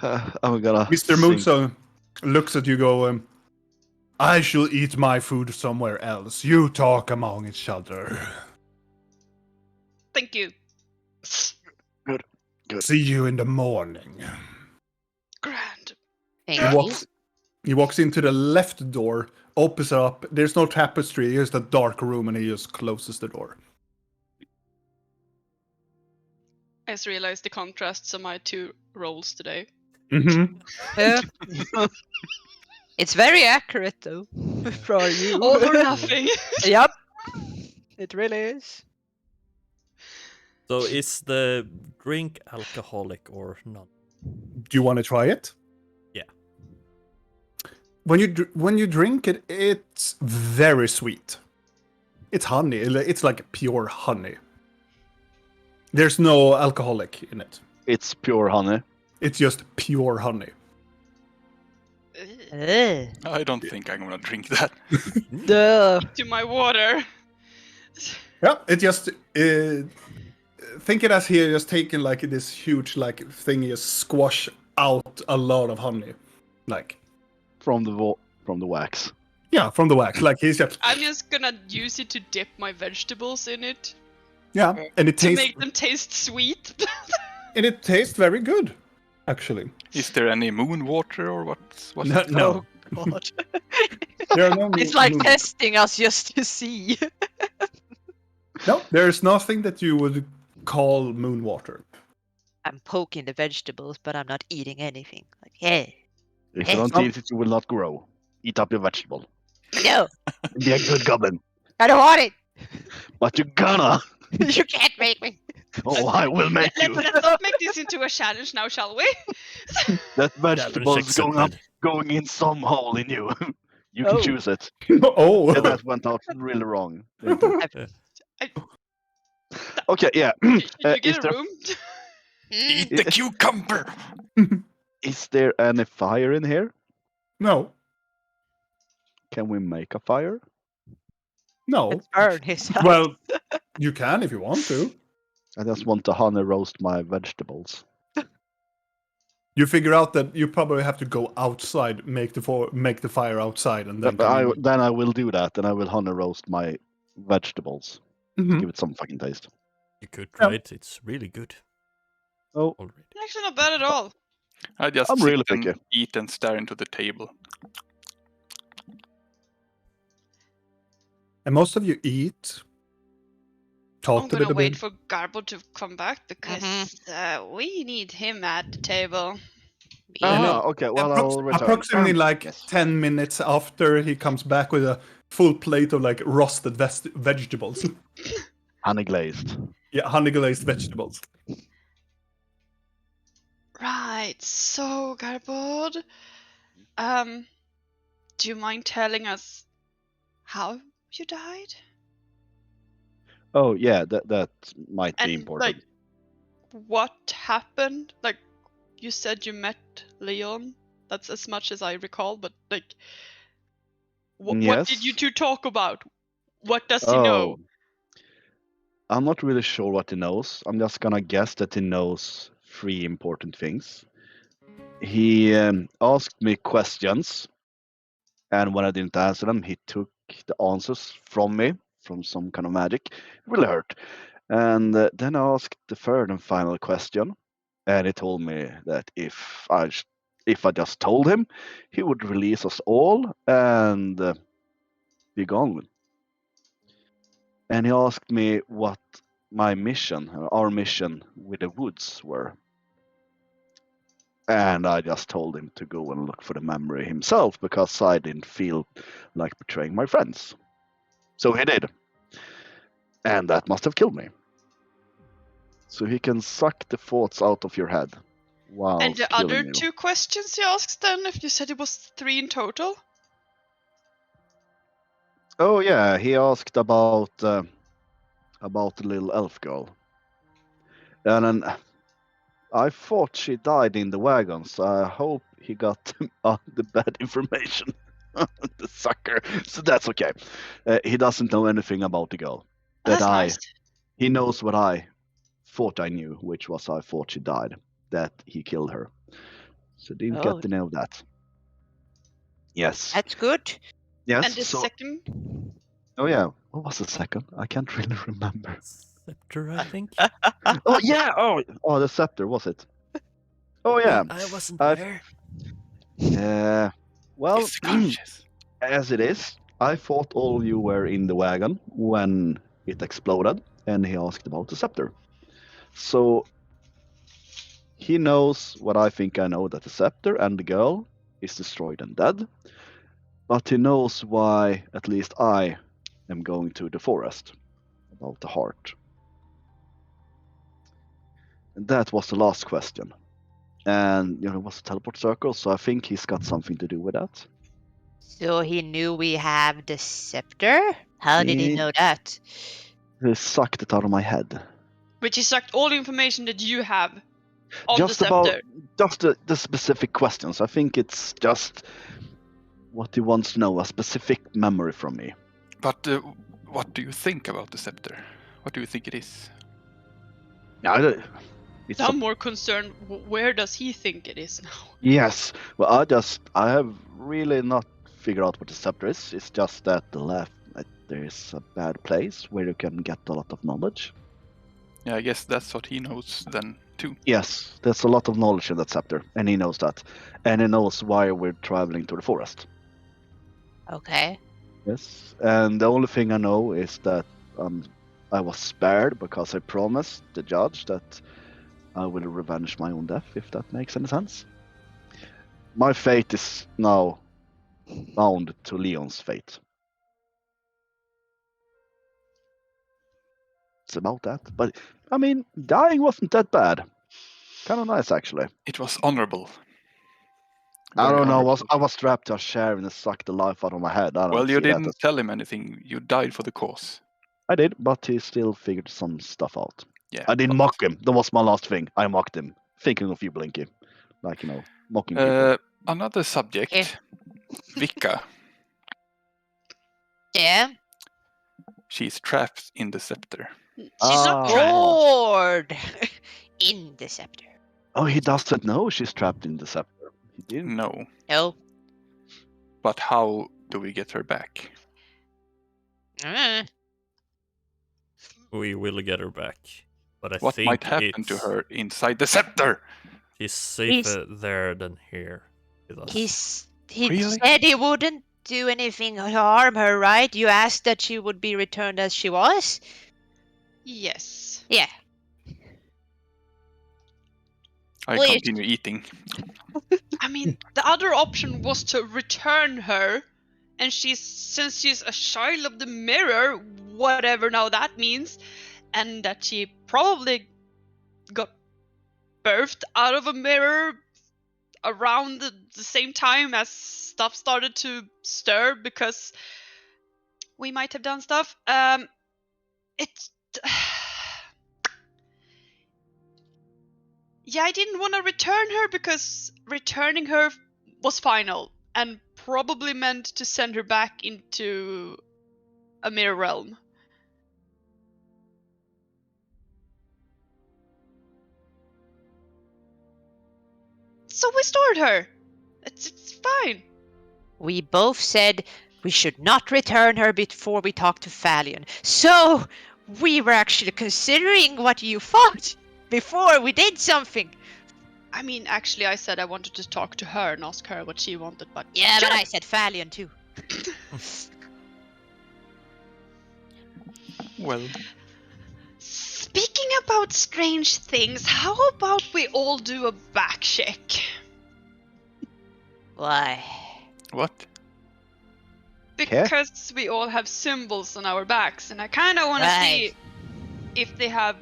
I'm gonna. Mr. Moonstone looks at you, go, I shall eat my food somewhere else. You talk among each other. Thank you. Good. See you in the morning. Grand. Thank He walks into the left door, opens it up. There's no tapestry, just a dark room, and he just closes the door. I just realized the contrasts of my 2 roles today. Mm-hmm. Yeah. It's very accurate though for you. All or nothing. Yep. It really is. So is the drink alcoholic or not? Do you want to try it? Yeah. When you drink it, it's very sweet. It's honey. It's like pure honey. There's no alcoholic in it. It's pure honey. It's just pure honey. Ugh. I don't think I'm gonna drink that. Duh. To my water. Yeah, it just think it as he just taken like this huge like thing, he just squash out a lot of honey, like From the wax. yeah, from the wax. Like he's just I'm just gonna use it to dip my vegetables in it yeah, and it to tastes make them taste sweet. and it tastes very good, actually. Is there any moon water or what's No, it? no. Oh god. There are no It's like no- testing us just to see. No, there's nothing that you would call moon water. I'm poking the vegetables, but I'm not eating anything. Like, hey, If you don't eat it, you will not grow. Eat up your vegetable. no, Be a good goblin. I don't want it. But you're gonna. You can't make me. Oh, I will make you. Let's not make this into a challenge now, shall we? That vegetable Challenge is going accepted. going in some hole in you. You can Oh. choose it. Oh, And that went out really wrong. I- Okay, yeah. You is get a there- room. Eat the cucumber! Is there any fire in here? no, Can we make a fire? no. Let's burn his house. Well, you can if you want to. I just want to honey roast my vegetables. You figure out that you probably have to go outside, make the fire outside, and then come in. Then I will do that, and I will honey roast my vegetables. Mhm. Give it some fucking taste. You could try it. It's really good. Oh, Already. Actually, not bad at all. I just I'm sit really and picky. eat and stare into the table. And most of you eat. I'm Talk a gonna bit. wait for Garbo to come back because we need him at the table. Okay. Well, I'll return. Approximately like Yes. 10 minutes after he comes back with a full plate of like roasted vegetables. Honey glazed. Yeah, honey glazed vegetables. Right, so Garbod, do you mind telling us how you died? Oh yeah, that might be And important. like, what happened? Like, you said you met Leon. That's as much as I recall. But like, what did you Yes. two talk about? What does he know? I'm not really sure what he knows. I'm just gonna guess that he knows 3 important things. He asked me questions, and when I didn't answer them, he took the answers from me, from some kind of magic. It really hurt. And then I asked the third and final question, and he told me that if I just told him, he would release us all and be gone with. And he asked me what our mission with the woods were. And I just told him to go and look for the memory himself because I didn't feel like betraying my friends. So he did. And that must have killed me. So he can suck the thoughts out of your head while And the killing other you. 2 questions he asked then, if you said it was 3 in total? Oh yeah, he asked about the little elf girl. And then I thought she died in the wagon, so I hope he got the bad information. The sucker. So that's okay. He doesn't know anything about the girl. That's nice. He knows what I thought I knew, which was I thought she died. That he killed her. So didn't get to know that. Yes. That's good. Yes. And the second? Oh yeah. What was the second? I can't really remember. Scepter, I think. Oh yeah. Oh, the scepter was it? Oh yeah. I wasn't there. Well, It's conscious. as it is, I thought all you were in the wagon when it exploded, and he asked about the scepter. So he knows what I think I know, that the scepter and the girl is destroyed and dead. But he knows why at least I am going to the forest, about the heart. And that was the last question. And it was a teleport circle, so I think he's got something to do with that. So he knew we have the scepter? How did he know that? He sucked it out of my head. Which he sucked all the information that you have on Just the scepter. just the specific questions. I think it's just what he wants to know, a specific memory from me. But what do you think about the scepter? What do you think it is? Yeah, I'm more concerned, where does he think it is now? Yes. Well, I have really not figured out what the scepter is. It's just that there is a bad place where you can get a lot of knowledge. Yeah, I guess that's what he knows then too. Yes, there's a lot of knowledge in that scepter, and he knows that. And he knows why we're traveling to the forest. Okay. Yes, and the only thing I know is that I was spared because I promised the judge that I will revenge my own death, if that makes any sense. My fate is now bound to Leon's fate. It's about that. But, I mean, dying wasn't that bad. Kind of nice, actually. It was honorable. I don't know, honorable. I was strapped to a chair and it sucked the life out of my head. Well, you didn't tell him anything. You died for the cause. I did, but he still figured some stuff out. Yeah. I didn't mock him. That was my last thing. I mocked him. Thinking of you, Blinky. Like, mocking people. Another subject. Yeah. Vika. Yeah. She's trapped in the scepter. She's not Ah. trapped. Bored in the scepter. Oh, he doesn't know she's trapped in the scepter. He didn't. No. No. But how do we get her back? We will get her back. But I What think might happen to her inside the scepter? She's safer there than here with us. He Really? said he wouldn't do anything to harm her, right? You asked that she would be returned as she was? Yes. Yeah. I Please. continue eating. I mean, the other option was to return her, and since she's a child of the mirror, whatever now that means, and that she probably got birthed out of a mirror around the same time as stuff started to stir, because we might have done stuff. Yeah, I didn't want to return her because returning her was final and probably meant to send her back into a mirror realm. So we stored her. It's fine. We both said we should not return her before we talked to Falion. So we were actually considering what you thought before we did something. I mean, actually, I said I wanted to talk to her and ask her what she wanted, but Yeah, sure. but I said Falion too. Well, Speaking about strange things, how about we all do a back check? Why? what? Because we all have symbols on our backs, and I kind of want to see if they have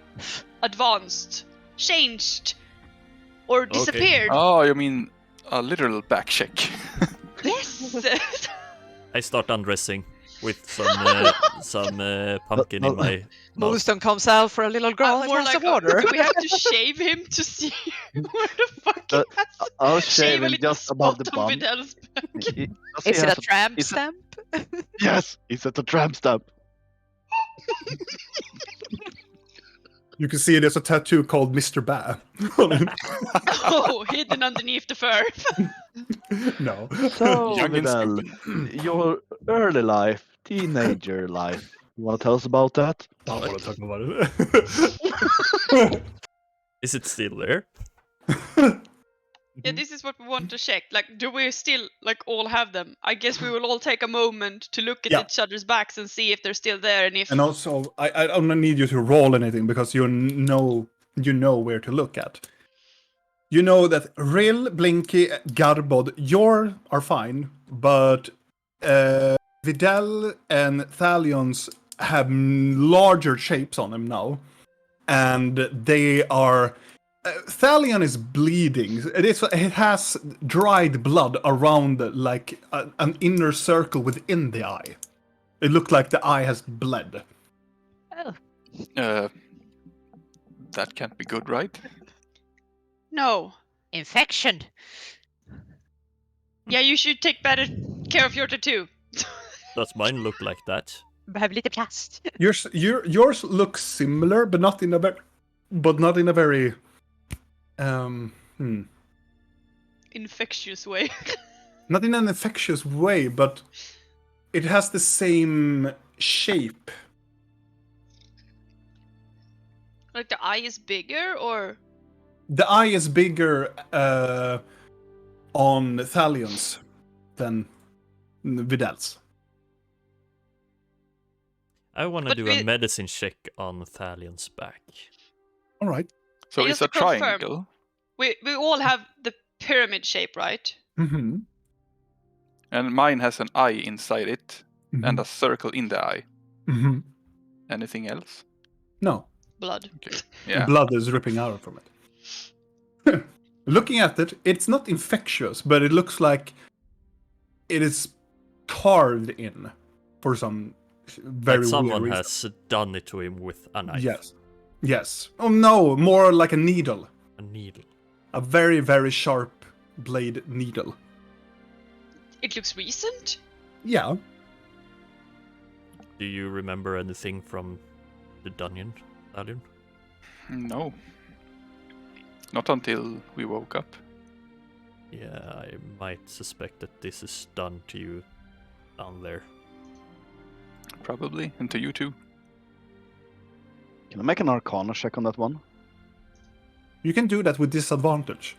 advanced, changed, or disappeared. Oh, you mean a literal back check? Yes! I start undressing with some pumpkin in my mouth. Moonstone comes out for a little girl and More wants like, some water. do we have to shave him to see where the fuck he has I'll shave shave a him little just above the spot on bum. Vidal's back? he Is it has a tramp is it- stamp? Yes, it's a tramp stamp. You can see there's a tattoo called Mr. Ba on it. Oh, hidden underneath the fur. No. So, Young and Vidal, your early life, teenager life. You want to tell us about that? I don't want to talk about it. Is it still there? Yeah, this is what we want to check. Like, do we still like all have them? I guess we will all take a moment to look at Yeah. each other's backs and see if they're still there, and if And also, I don't need you to roll anything because you know where to look at. You know that Rill, Blinky, Garbod, your are fine, but Vidal and Thalion's have larger shapes on them now, and they are. Thalion is bleeding. It has dried blood around like an inner circle within the eye. It looked like the eye has bled. Oh, That can't be good, right? no. infection. Yeah, you should take better care of your tattoo. Does mine look like that? Behöver lite plast. Yours look similar, but not in a very Infectious way. not in an infectious way, but it has the same shape. Like the eye is bigger, or The eye is bigger on Thalion's than Vidal's. I want to But do a medicine check on Thalion's back. All right. So Just it's a to confirm. triangle, we all have the pyramid shape, right? Mm-hmm. and mine has an eye inside it and a circle in the eye. Mm-hmm. Anything else? No. Blood. Okay. Yeah. Blood is dripping out from it. Looking at it, it's not infectious, but it looks like it is carved in for some very Like someone weird has done it to him with a knife. reason. Yes. Oh no, more like a needle. A needle. A very, very sharp blade needle. It looks recent. Yeah. Do you remember anything from the dungeon, Thalion? No. Not until we woke up. Yeah, I might suspect that this is done to you down there. Probably. And to you too. Can I make an Arcana check on that one? You can do that with disadvantage.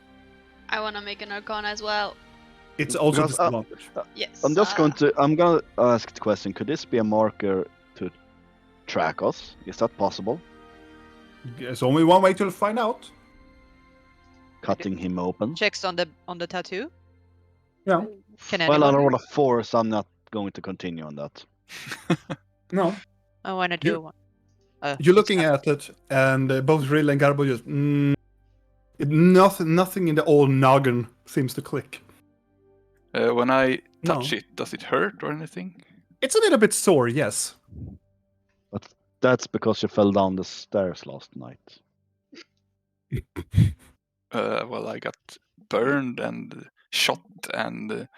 I want to make an Arcana as well. It's also Because, disadvantage. Yes. I'm gonna ask the question. Could this be a marker to track us? Is that possible? There's only one way to find out. Cutting him open. Checks on the tattoo. Yeah. Can Well, I anyone? rolled a 4, so I'm not going to continue on that. No. I want to do You- one. You're looking at it, and both Rill and Garbo just. Nothing in the old noggin seems to click. When I touch No. it, does it hurt or anything? It's a little bit sore, yes. But that's because you fell down the stairs last night. Well, I got burned and shot and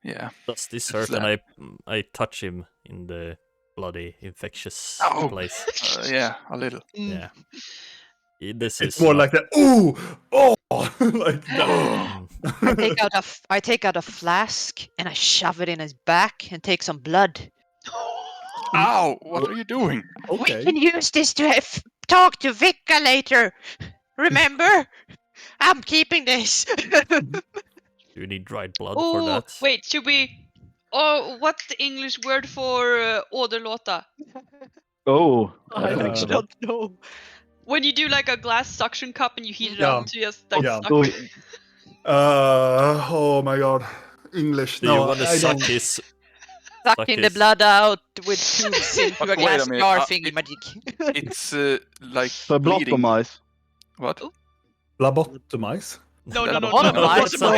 yeah. Does this hurt? And I touch him in the bloody infectious Ow. place. Yeah, a little. Yeah. This It's is more not- like that. Ooh! Oh! Like that. Mm. I take out a flask and I shove it in his back and take some blood. Ow! What are you doing? We Okay. can use this to talk to Vika later. Remember? I'm keeping this. Do you need dried blood for Oh, that? wait, should we? Oh, what's the English word for åderlåta? Oh, I Uh, actually don't know. When you do like a glass suction cup and you heat it Yeah. up to just like Yeah. suck. Oh my god. English. Do you No, want to I suck don't. his... Sucking the his- blood out with tubes into a Wait a glass minute, jar it- thingy magic. It's like so bleeding. blotomize. What? Blabotomize? No. Lobotomize? No.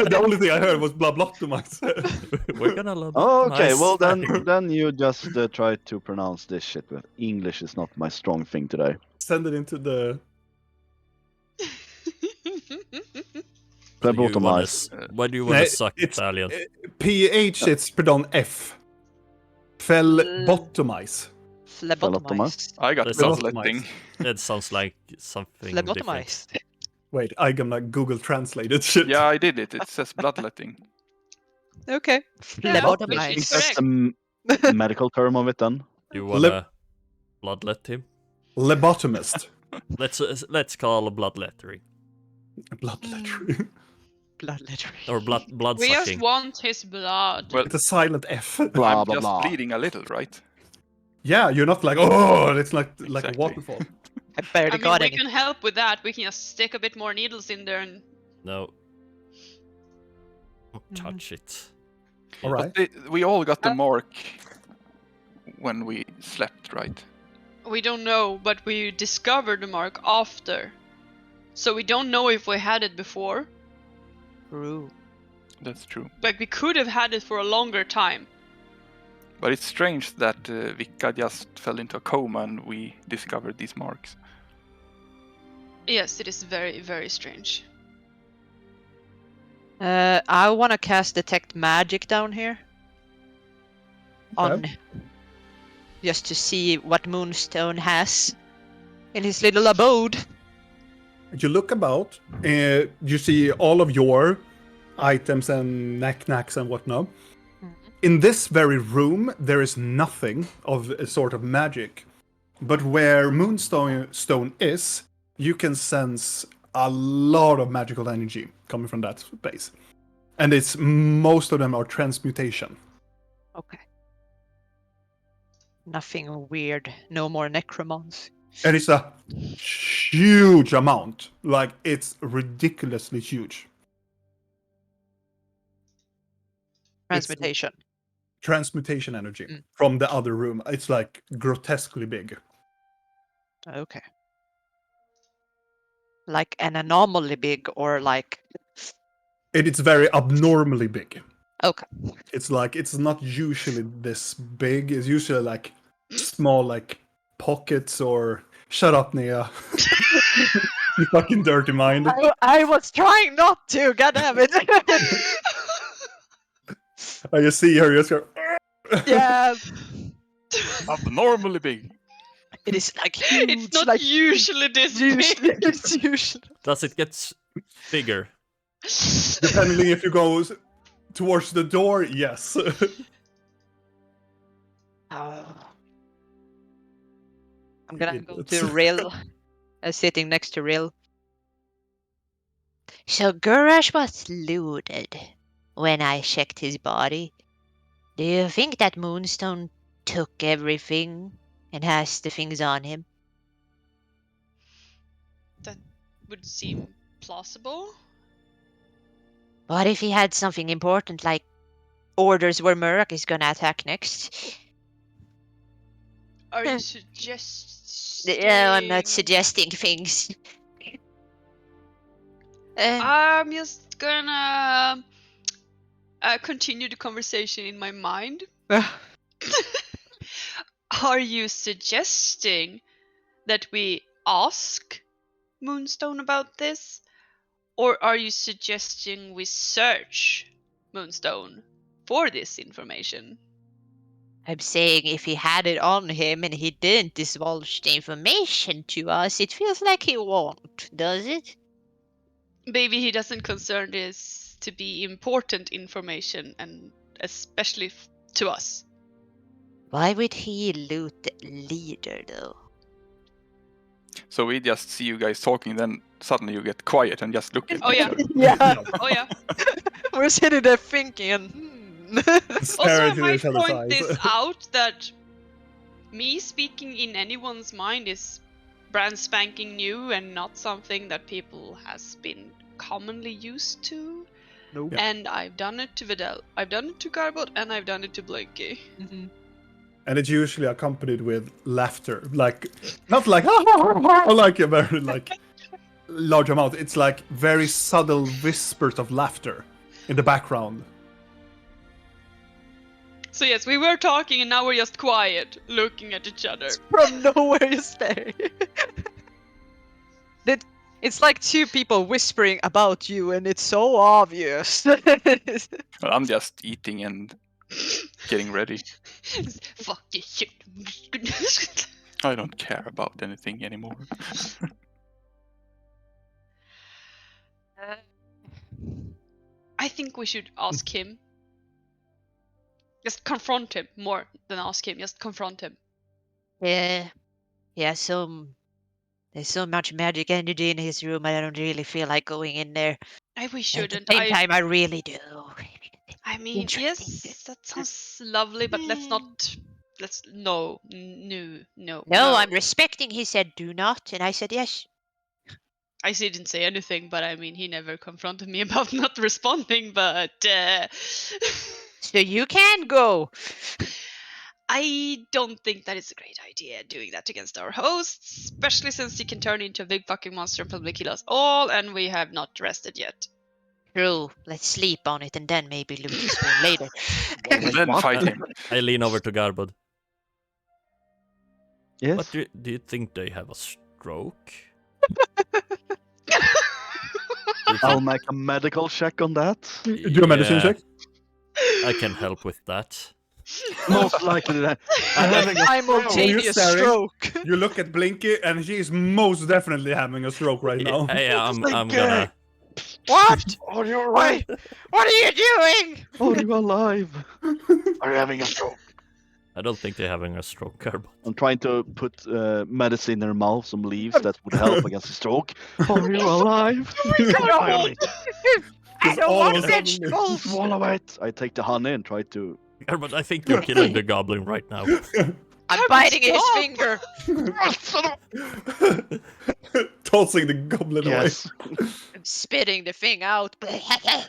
The only thing I heard was blabotomize. We're gonna love Oh, okay. nice. Well, then you just try to pronounce this shit. But English is not my strong thing today. Send it into the. Phlebotomized. Why do you want to Nej, suck it's- Valiant? PH, it's spread on F. Phlebotomize. Phlebotomized. I got That sounds- bloodletting. That sounds like something different. Phlebotomized. Wait, I'm gonna Google translated shit. Yeah, I did it. It says bloodletting. Okay. Yeah, Phlebotomized. which is That's correct. the medical term of it then. You wanna bloodlet him? Lobotomist. Let's call bloodlettering Bloodletter. Bloodletting. or blood We just sucking. want his blood. Well, It's a silent F. Blah I'm blah just blah. bleeding a little, right? Yeah, you're not like, oh, it's like a Exactly. waterfall. I barely I mean, got we any. can help with that. We can just stick a bit more needles in there and No. Don't touch it. All right. We all got the mark when we slept, right? we don't know, but we discovered the mark after. So we don't know if we had it before. True. That's true. Like we could have had it for a longer time. But it's strange that Vika just fell into a coma and we discovered these marks. Yes, it is very, very strange. I want to cast Detect Magic down here. On. Just to see what Moonstone has in his little abode. You look about, you see all of your items and knickknacks and whatnot. In this very room, there is nothing of a sort of magic. But where Moonstone is, you can sense a lot of magical energy coming from that space. And it's most of them are transmutation. Okay. Nothing weird. No more necromons. And it's a huge amount. Like, it's ridiculously huge. Transmutation. Transmutation energy from the other room. It's like grotesquely big. Okay. Like an anomaly big or like... It's very abnormally big. Okay. It's like, it's not usually this big. It's usually like small, like pockets or... Shut up, Nia. You fucking dirty mind. I was trying not to, goddammit! You see her, you just go... Yeah. Abnormally big. It is like huge. It's not like, usually this usually, big. it's usually. Does it get bigger? Depending if you go towards the door, yes. I'm gonna go Idiots. to Rill. Sitting next to Rill. So Gurash was looted when I checked his body. Do you think that Moonstone took everything and has the things on him? That would seem plausible. What if he had something important like orders where Murok is gonna attack next? Are you suggesting? No, I'm not suggesting things. I'm just gonna continue the conversation in my mind. Are you suggesting that we ask Moonstone about this? Or are you suggesting we search Moonstone for this information? I'm saying if he had it on him and he didn't divulge the information to us, it feels like he won't, does it? Maybe he doesn't consider this to be important information, and especially to us. Why would he loot the leader, though? So we just see you guys talking, then suddenly you get quiet and just look at Oh each yeah. other. Yeah. Oh yeah. We're sitting there thinking. Also, Stare I into might each other's point eyes. this out that me speaking in anyone's mind is brand spanking new and not something that people has been commonly used to. Nope. And I've done it to Videl, I've done it to Garbot, and I've done it to Blinky. Mhm. And it's usually accompanied with laughter. Like, not like, like a very, like, large amount. It's like very subtle whispers of laughter in the background. So yes, we were talking and now we're just quiet, looking at each other. From nowhere you stay. It's like two people whispering about you, and it's so obvious. Well, I'm just eating and getting ready. Fuck you, shit. I don't care about anything anymore. I think we should ask him. Just confront him more than ask him. Just confront him. Yeah. Yeah, there's so much magic energy in his room, I don't really feel like going in there. We At shouldn't. the same time, I really do. I mean, Interesting. yes, that sounds lovely, but let's not. No. No, I'm respecting. He said, do not. And I said, yes. I didn't say anything, but I mean, he never confronted me about not responding, but. So you can go. I don't think that is a great idea doing that against our hosts, especially since he can turn into a big fucking monster and probably kill us all, and we have not rested yet. True. Let's sleep on it and then maybe loot his room later. Then fight him. I lean over to Garbod. Yes. What do you think they have a stroke? I'll make a medical check on that. Do a medicine check. I can help with that. Most likely that. Having a Simultaneous Staring. stroke. You look at Blinky, and she is most definitely having a stroke right now. Yeah, I'm gonna. What? Are you Wait, what are you doing? Are you alive? Are you having a stroke? I don't think they're having a stroke, Garbod. I'm trying to put medicine in her mouth, some leaves that would help against the stroke. Are you alive? I don't all want of a sudden- vegetables. Swallow it. I take the honey and try to. Garbod, I think you're killing the goblin right now. I'm biting his finger. Tossing the goblin Yes. I'm spitting the thing out. I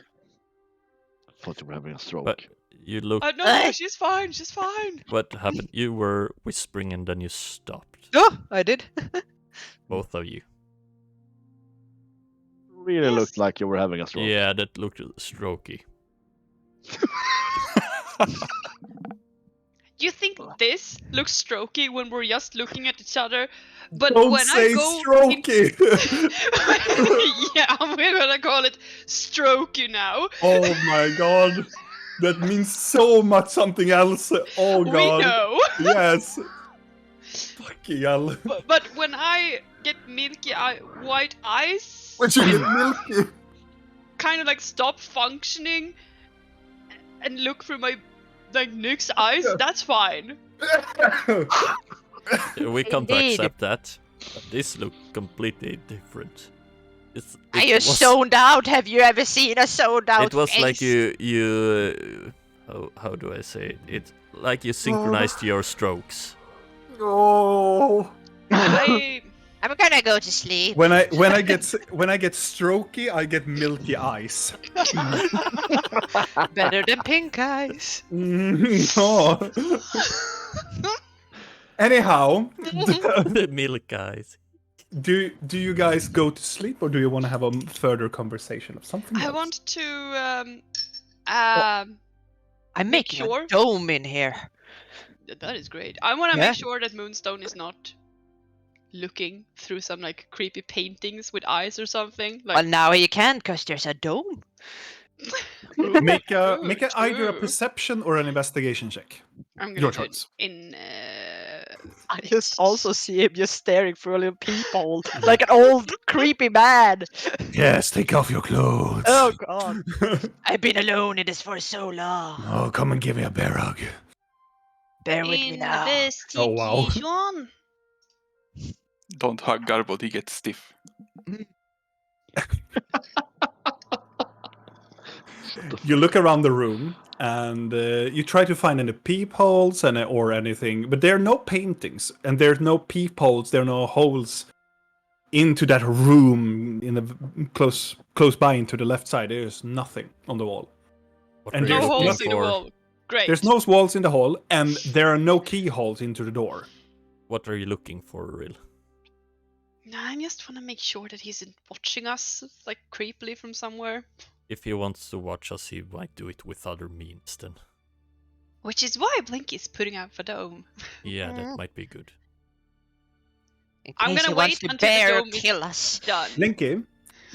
thought you were having a stroke. But you look. No, she's fine, she's fine. What happened? You were whispering and then you stopped. Oh, I did. Both of you. Really looked like you were having a stroke. Yeah, that looked strokey. You think this looks strokey when we're just looking at each other? But Don't when say I go strokey! yeah, we're gonna call it strokey now. Oh my god. That means so much something else. Oh god. We know. Yes. Fucking hell. But when I get white eyes, When you get milky. kind of like stop functioning and look through my Nick's eyes, that's fine. We can't Indeed. accept that. But this looked completely different. Are you zoned out? Have you ever seen a zoned out It was face? like you how do I say it? It's like you synchronized your strokes. Oh. I'm gonna go to sleep. When I get strokey, I get milky eyes. Better than pink eyes. No. Anyhow, The milk eyes. do you guys go to sleep, or do you want to have a further conversation of something else? I want to I'm making sure. a dome in here. that is great. I want to Yeah. make sure that Moonstone is not looking through some like creepy paintings with eyes or something. Like Well, now you can, because there's a dome. Make either a True. perception or an investigation check. I'm Your gonna do it choice. in I just also see him just staring through a little peephole, like an old creepy man. Yes, take off your clothes. Oh god. I've been alone in this for so long. Oh, come and give me a bear hug. Bear with me now. Oh, wow. investigation. Don't hug Garbod, he gets stiff. You look around the room and you try to find any peepholes or anything, but there are no paintings and there's no peepholes. There are no holes into that room in the close by into the left side. There's nothing on the wall. What And were you No there's looking holes in the for? wall. Great. There's no walls in the hall, and there are no keyholes into the door. What are you looking for, Rill? I just want to make sure that he's isn't watching us like creepily from somewhere. If he wants to watch us, he might do it with other means then. Which is why Blinky's putting out the dome. Yeah, that might be good. In I'm case gonna he wants wait to until the bear dome is kill us. done. Blinky,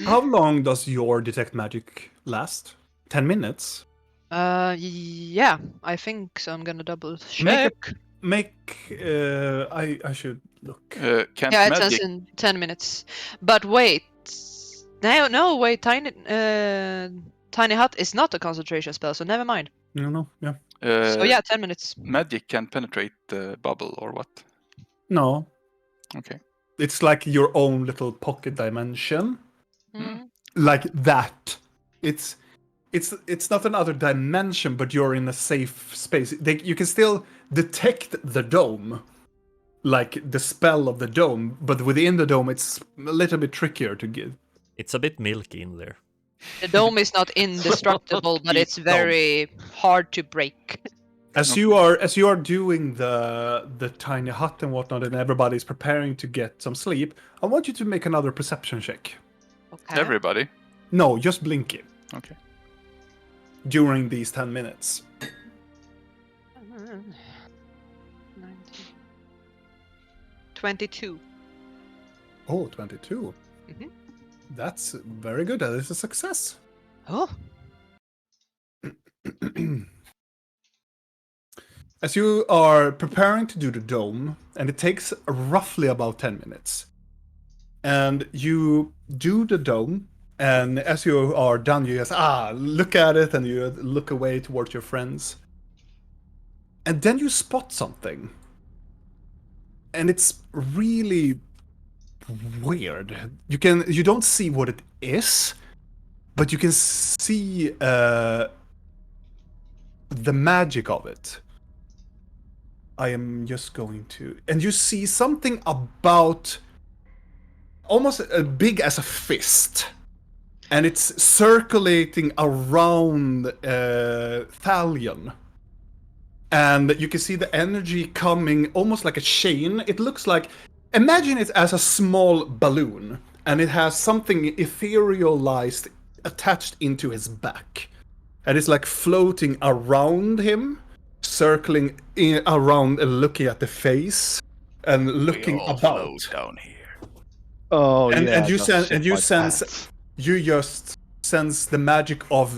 how long does your detect magic last? 10 minutes? Yeah, I think so. I'm gonna double Make check. I should look. Can't Yeah, it says magic? in 10 minutes. But wait. No, wait. Tiny Hut is not a concentration spell, so never mind. No, yeah. So yeah, 10 minutes. Magic can penetrate the bubble or what? No. Okay. It's like your own little pocket dimension. Mm. Like that. It's not another dimension, but you're in a safe space. You can still detect the dome, like the spell of the dome, but within the dome, it's a little bit trickier to get. It's a bit milky in there. The dome is not indestructible, but it's very hard to break. As you are doing the tiny hut and whatnot, and everybody's preparing to get some sleep, I want you to make another perception check. Okay. Everybody? No, just Blinky. Okay. During these 10 minutes. 19. 22. Oh, 22. Mhm. That's very good. That is a success. Oh. As you are preparing to do the dome, and it takes roughly about 10 minutes, and you do the dome, and as you are done, you just look at it, and you look away towards your friends, and then you spot something, and it's really weird. You don't see what it is, but you can see the magic of it. I am just going to... And you see something about... almost as big as a fist. And it's circulating around Thalion. And you can see the energy coming almost like a chain. It looks like... Imagine it as a small balloon. And it has something etherealized attached into his back. And it's like floating around him. Circling around and looking at the face and looking about down here. Oh, and, yeah. and you just sense shit and you like sense that. you just sense the magic of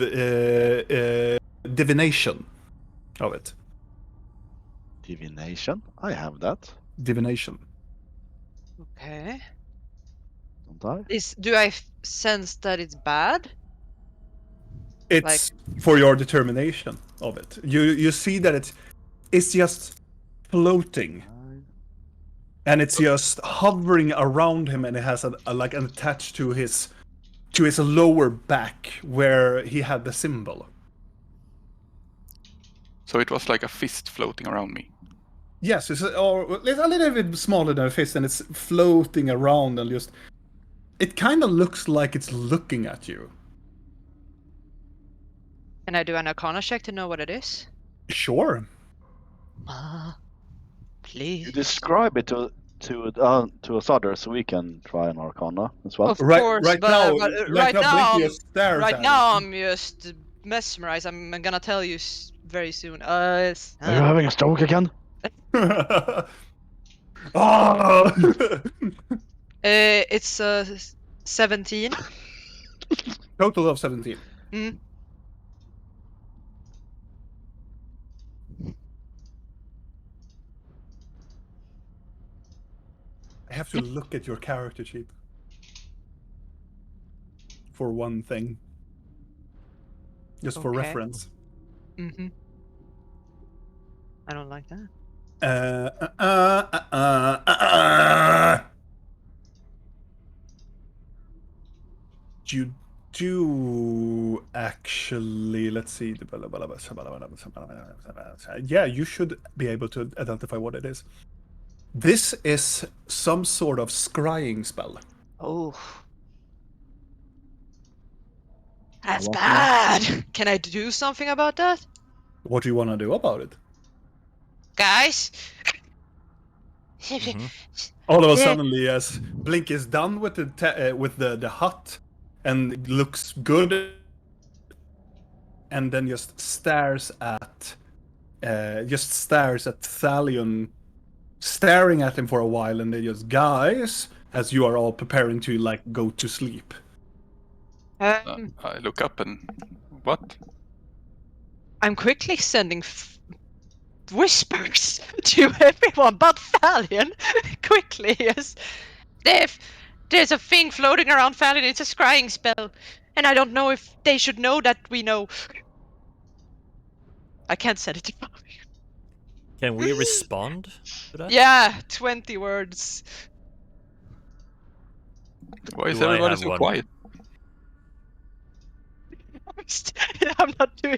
divination of it. Divination? I have that. Divination. Okay. Don't I? Do I sense that it's bad? It's for your determination of it. You see that it's just floating. And it's just hovering around him, and it has like an attached to his lower back where he had the symbol. So it was like a fist floating around me. Yes, it's a little bit smaller than a fist, and it's floating around, and just it kind of looks like it's looking at you. Can I do an Arcana check to know what it is? Sure. Please. You describe it to us others, so we can try an Arcana as well. Of course, right but now, right now, Blinky just stares right at now it. I'm just mesmerized. I'm gonna tell you very soon. Are you having a stroke again? Oh! It's 17. Total of 17. Mm. I have to look at your character sheet for one thing, just for Okay. reference. Mm-hmm. I don't like that. You do actually. Let's see. Yeah, you should be able to identify what it is. This is some sort of scrying spell. Oh. That's What? bad. Can I do something about that? What do you want to do about it? Guys? All of a Yeah. sudden, as Blink is done with the hut and looks good, and then just stares at Thalion staring at him for a while, and they just, guys, as you are all preparing to like go to sleep. I look up and what? I'm quickly sending whispers to everyone but Thalion. Quickly, yes. There's a thing floating around Thalion. It's a scrying spell, and I don't know if they should know that we know. I can't send it to Thalion. Can we respond to that? Yeah, 20 words. Why is Do I everybody have so one? quiet? I'm not doing.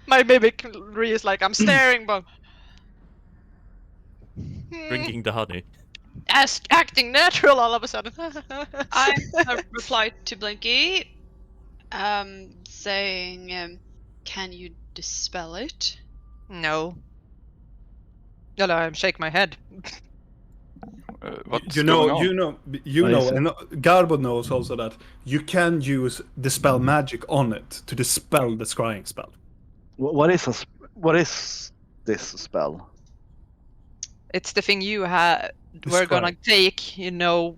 My mimicry is like I'm staring, but Drinking the honey. acting natural all of a sudden. I replied to Blinky, saying, "Can you dispel it?" No. No, I'm shaking my head. What's You going on? know, What is and Garbo knows also that you can use Dispel Magic on it to dispel the Scrying Spell. What is this spell? It's the thing you were gonna take,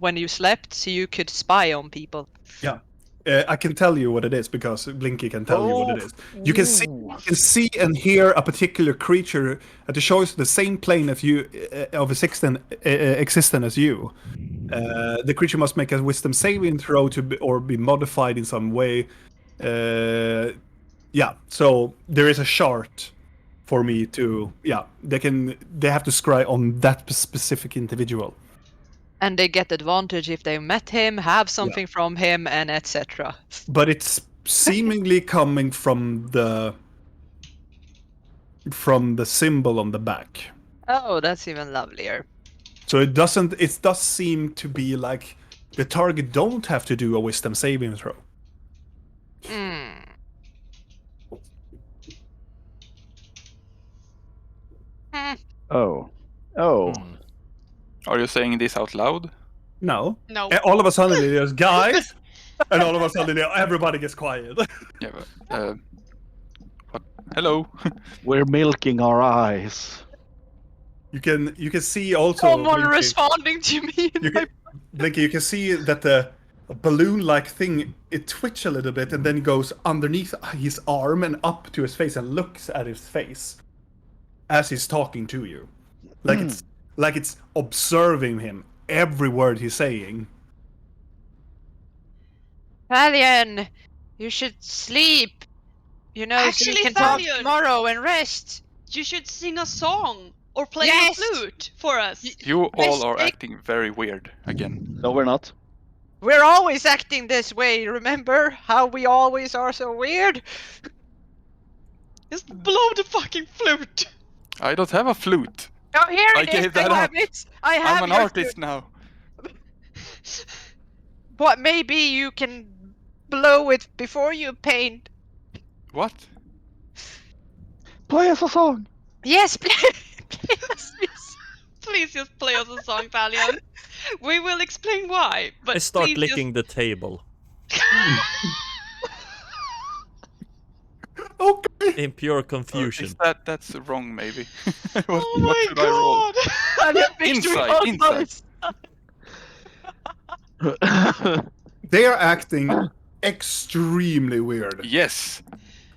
when you slept, so you could spy on people. Yeah. I can tell you what it is because Blinky can tell you what it is. You can see and hear a particular creature that shows the same plane as you of existence as you. The creature must make a Wisdom saving throw or be modified in some way. Yeah, so there is a chart for me to. Yeah, they have to scry on that specific individual. And they get advantage if they met him, have something from him, and etc. But it's seemingly coming from the symbol on the back. Oh, that's even lovelier. So it does seem to be like the target don't have to do a Wisdom saving throw. Oh. Are you saying this out loud? No. No. And all of a sudden there's guys, and all of a sudden everybody gets quiet. Yeah, but, what? Hello. We're milking our eyes. You can see also. Someone Blinky, responding to me. Blinky, you can see that the balloon-like thing, it twitches a little bit and then goes underneath his arm and up to his face and looks at his face as he's talking to you, like it's observing him, every word he's saying. Thalion, you should sleep. So you Actually, can talk Thalion, tomorrow and rest. you should sing a song or play Yes! a flute for us. You all are Mistake. acting very weird again. No, we're not. We're always acting this way, remember? How we always are so weird? Just blow the fucking flute. I don't have a flute. Oh, here I it is. gave that I have up. it. I have I'm an your artist now. What? Maybe you can blow it before you paint. What? Play us a song. Yes, please. Please just play us a song, Thalion. We will explain why, but I start please licking the table Okay. in pure confusion. Is that's wrong? Maybe. What, Oh what my should I roll? god! Inside. They are acting extremely weird. Yes.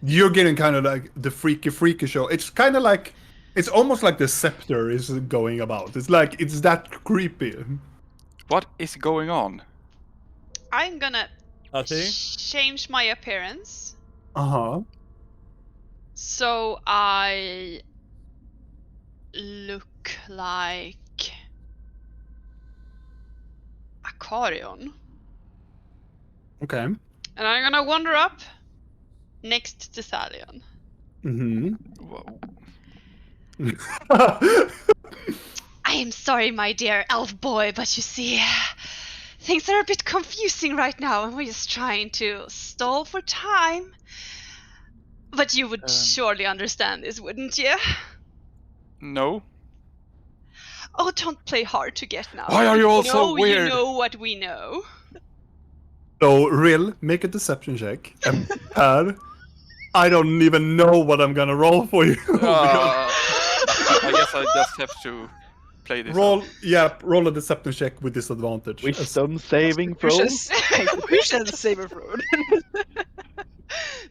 You're getting kind of like the freaky show. It's kind of like, it's almost like the scepter is going about. It's like, it's that creepy. What is going on? I'm gonna Okay. change my appearance Uh-huh. so I look like a Carion. Okay. And I'm gonna wander up next to Thalion. Mm-hmm. Whoa. I am sorry, my dear elf boy, but you see, things are a bit confusing right now, and we're just trying to stall for time. But you would surely understand this, wouldn't you? No. Oh, don't play hard to get now. Why are you all so weird? You know what we know. So, Rill, make a deception check. And Per, I don't even know what I'm gonna roll for you. I guess I just have to play this Roll, out. roll a deception check with disadvantage. Wisdom saving throw. Constitution saving throw.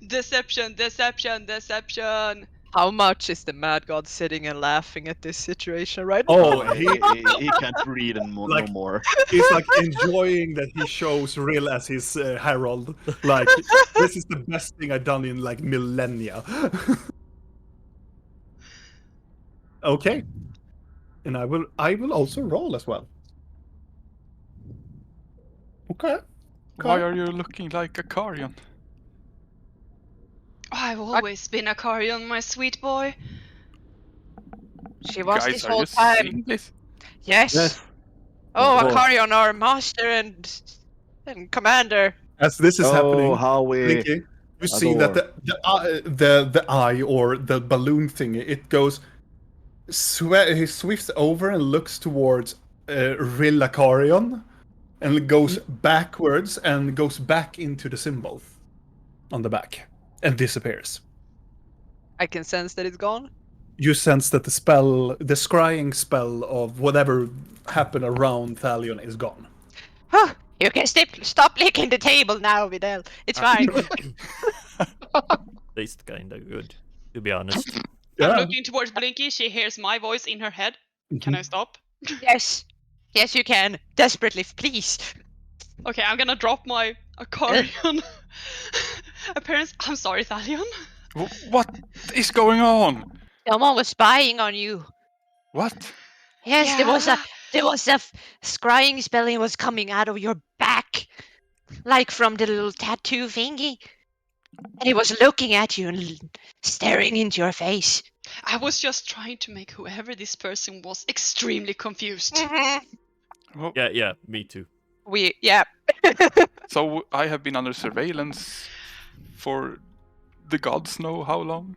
Deception, deception, deception. How much is the mad god sitting and laughing at this situation right now? Oh, He can't breathe no Like- more. he's like enjoying that he shows Rill as his herald. Like, this is the best thing I've done in like millennia. Okay. And I will also roll as well. Okay. Why are you looking like a Carion? I've always been a Carion, my sweet boy. She was Guys, this are whole you time. seeing this? Yes. Yes. Oh, Of course. Akarion, our master and commander. As this is happening, how we Blinky, you see that the eye or the balloon thing, it goes, he swifts over and looks towards Rillacarion and goes backwards and goes back into the symbol on the back and disappears. I can sense that it's gone. You sense that the scrying spell of whatever happened around Thalion is gone. Huh, you can stop licking the table now, Vidal. It's fine. Tastes kinda good, to be honest. I'm looking towards Blinky. She hears my voice in her head. Can I stop? Yes. Yes, you can. Desperately, please. Okay, I'm gonna drop my Akarion appearance. I'm sorry, Thalion. What is going on? Someone was spying on you. What? Yes, Yeah. there was a scrying spelling was coming out of your back, like from the little tattoo thingy, and it was looking at you and staring into your face. I was just trying to make whoever this person was extremely confused. Well, Yeah, me too. Yeah. so I have been under surveillance for the gods know how long?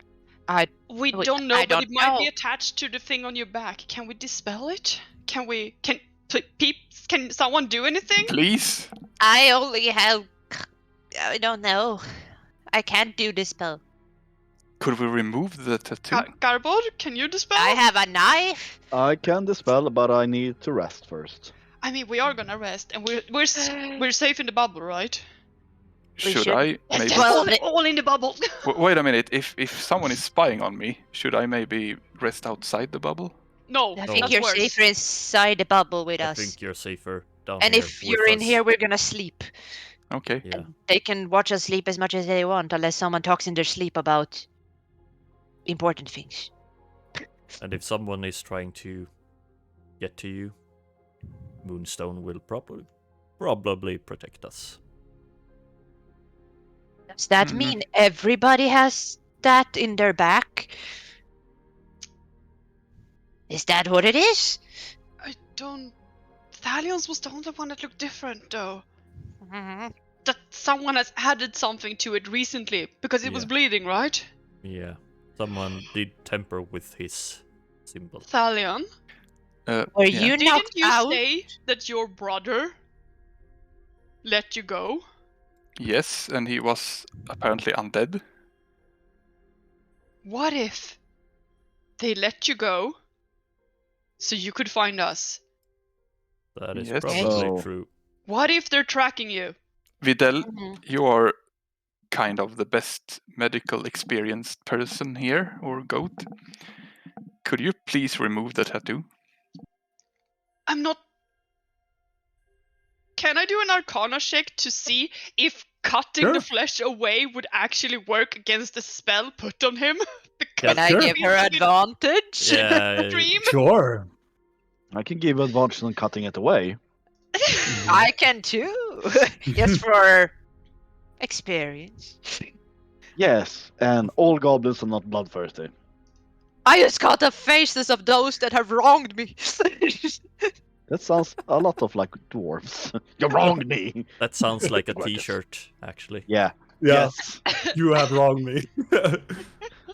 We Wait, don't know, I but don't it might be know. attached to the thing on your back. Can we dispel it? Can someone do anything? Please? I only have. I don't know. I can't do dispel. Could we remove the tattoo? Garbod, can you dispel? I have a knife. I can dispel, but I need to rest first. I mean, we are gonna rest, and we're safe in the bubble, right? Should I maybe... Well, all in the bubble. Wait a minute, if someone is spying on me, should I maybe rest outside the bubble? No, I think that's you're worse. safer inside the bubble with I us. think you're safer down And here if with you're in us. here, we're gonna sleep. Okay. Yeah. They can watch us sleep as much as they want, unless someone talks in their sleep about important things. And if someone is trying to get to you, Moonstone will probably protect us. Does that mean everybody has that in their back? Is that what it is? I don't. Thalion's was the only one that looked different, though. Mm-hmm. That someone has added something to it recently because it was Yeah. bleeding, right? Yeah. Someone did tamper with his symbol. Thalion, Were you didn't knocked you out? say that your brother let you go? Yes, and he was apparently undead. What if they let you go so you could find us? That is Yes. probably Oh. true. What if they're tracking you? Videl, Mhm. you are kind of the best medical experienced person here, or goat. Could you please remove the tattoo? I'm not. Can I do an Arcana check to see if cutting the Sure. flesh away would actually work against the spell put on him? Can I sure. give her advantage? Yeah, Dream. Sure. I can give advantage on cutting it away. I can too. Just for experience. Yes, and all goblins are not bloodthirsty. I just got the faces of those that have wronged me. That sounds a lot of like dwarves. You wronged me. that sounds like a Gorgeous. t-shirt, actually. Yeah. Yeah, Yes. you have wronged me.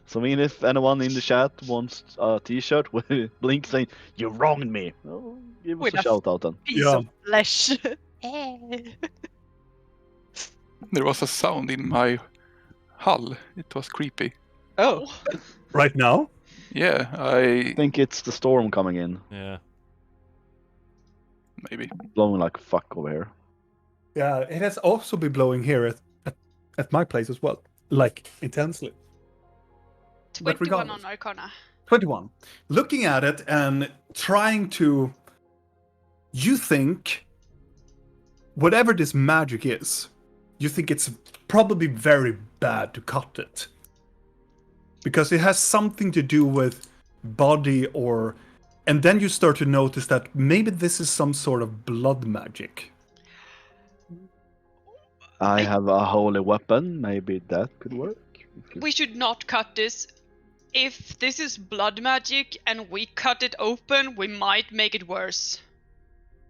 So I mean, if anyone in the chat wants a T-shirt with Blink saying "You wronged me," well, give us With a a shout out then. Piece Yeah. of flesh. There was a sound in my hull. It was creepy. Oh. Right now? Yeah, I think it's the storm coming in. Yeah. maybe. Blowing like fuck over here. Yeah, it has also been blowing here at my place as well, like intensely. 21 regardless. on Arcana. 21. Looking at it and trying to... You think, whatever this magic is, you think it's probably very bad to cut it. Because it has something to do with body or... And then you start to notice that maybe this is some sort of blood magic. I have a holy weapon. Maybe that could work. We should not cut this. If this is blood magic and we cut it open, we might make it worse.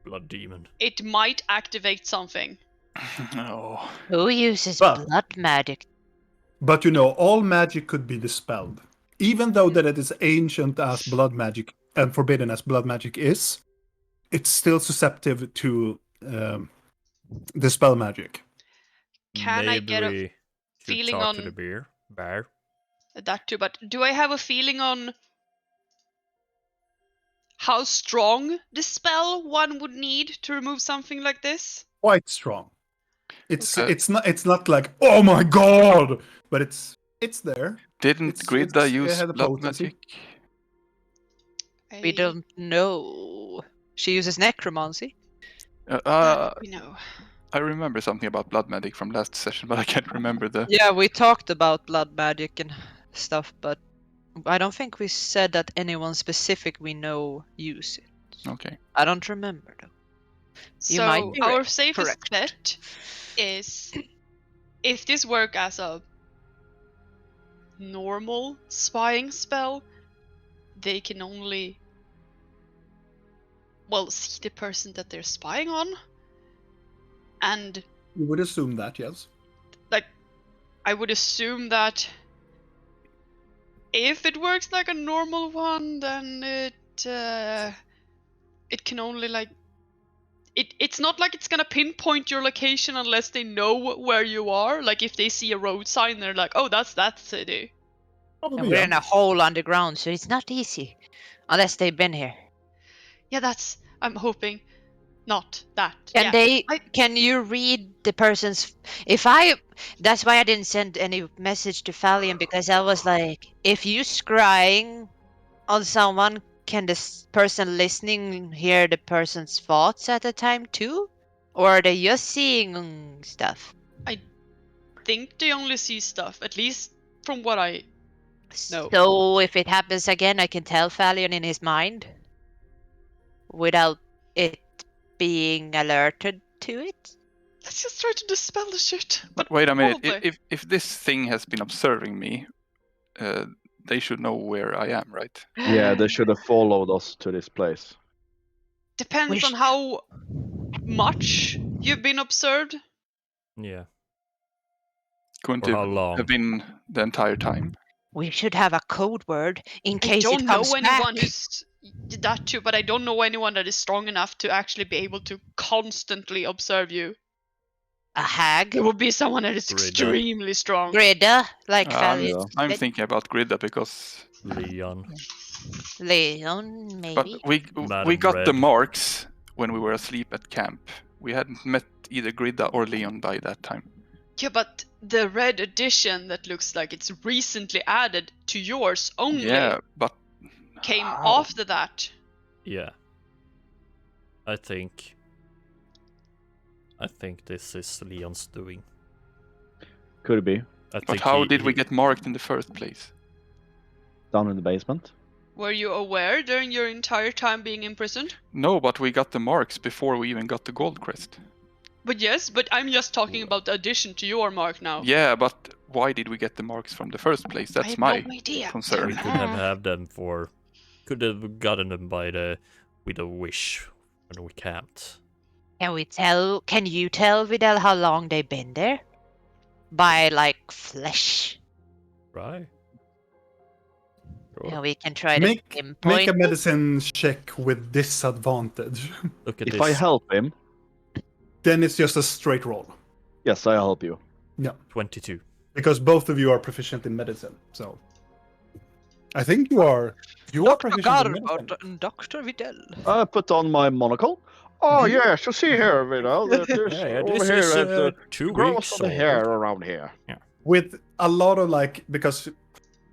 Blood demon. It might activate something. No. Who uses But- blood magic? But all magic could be dispelled. Even though that it is ancient as blood magic and forbidden as blood magic is, it's still susceptible to dispel magic. Can I get a Maybe we should feeling talk to on- the bear? that too, but do I have a feeling on how strong the spell one would need to remove something like this? Quite strong. It's Okay. it's not like, oh my god, but it's there. Didn't It's- Grida it use had a blood potency. magic? We don't know. She uses necromancy. We know. I remember something about blood magic from last session, but I can't remember the... Yeah, we talked about blood magic and stuff, but I don't think we said that anyone specific we know use it. Okay. I don't remember though. You So might be our right. safest Correct. bet is if this work as a normal spying spell, they can only see the person that they're spying on. And You would assume that, yes. I would assume that if it works like a normal one, then it can only it's not like it's gonna pinpoint your location unless they know where you are. Like if they see a road sign, they're like, oh, that's that city. Probably, And we're in a hole underground, so it's not easy. Unless they've been here. Yeah, I'm hoping not that. Can can you read the person's that's why I didn't send any message to Fallion, because I was like, if you scrying on someone, can this person listening hear the person's thoughts at the time too? Or are they just seeing stuff? think they only see stuff, at least from what I know. So if it happens again, I can tell Fallion in his mind without it being alerted to it. Let's just try to dispel the shit. But wait a minute, probably. if this thing has been observing me, they should know where I am, right? Yeah, they should have followed us to this place. Depends on how much you've been observed. Yeah. Couldn't For how long? have been the entire time. We should have a code word in I case don't it know comes anyone back. who's did that too, but I don't know anyone that is strong enough to actually be able to constantly observe you. A hag? It would be someone that is Grida. extremely strong. Grida, like Fallion. yeah. I'm said. thinking about Grida because... Leon. Leon, maybe. But we Madam got the Red. marks when we were asleep at camp. We hadn't met either Grida or Leon by that time. Yeah, but the red edition that looks like it's recently added to yours only Yeah, but... came how? after that. Yeah. I think this is Leon's doing. Could be. I But think how did we get marked in the first place? Down in the basement. Were you aware during your entire time being imprisoned? No, but we got the marks before we even got the gold crest. But yes, but I'm just talking about the addition to your mark now. Yeah, but why did we get the marks from the first place? I That's have my no idea. concern. We could have them for. Could have gotten them with a wish when we camped. Can you tell Vidal how long they've been there? By like flesh. Right? Sure. Yeah, we can try to Make pinpoint a it. medicine check with disadvantage. Look at If this. I help him, Then it's just a straight roll. yes, I help you. 22. Because both of you are proficient in medicine. So I think you are proficient in medicine. Dr. Vidal. I put on my monocle. Oh yes, you see here, there's Yeah, over this here is it 2 grows weeks on the old. hair around here. With a lot of because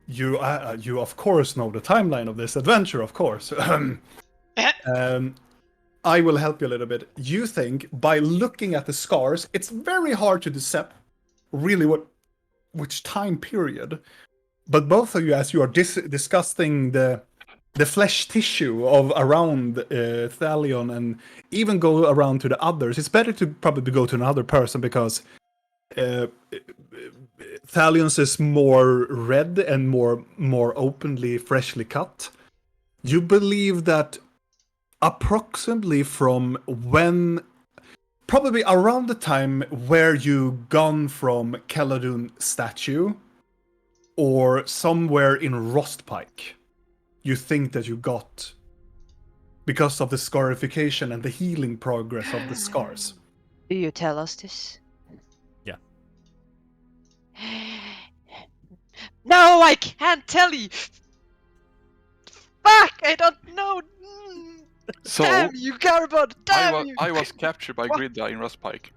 you of course know the timeline of this adventure, of course. I will help you a little bit. You think by looking at the scars, it's very hard to decipher really which time period. But both of you, as you are discussing the flesh tissue of around Thalion and even go around to the others, it's better to probably go to another person because Thalion's is more red and more openly, freshly cut. You believe that approximately from when, probably around the time where you gone from Caladun statue, or somewhere in Rostpike, you think that you got because of the scarification and the healing progress of the scars. Do you tell us this? Yeah. No, I can't tell you. Fuck, I don't know. So Damn you, Garbod! Damn you! I was captured by Gridda in Rustpike.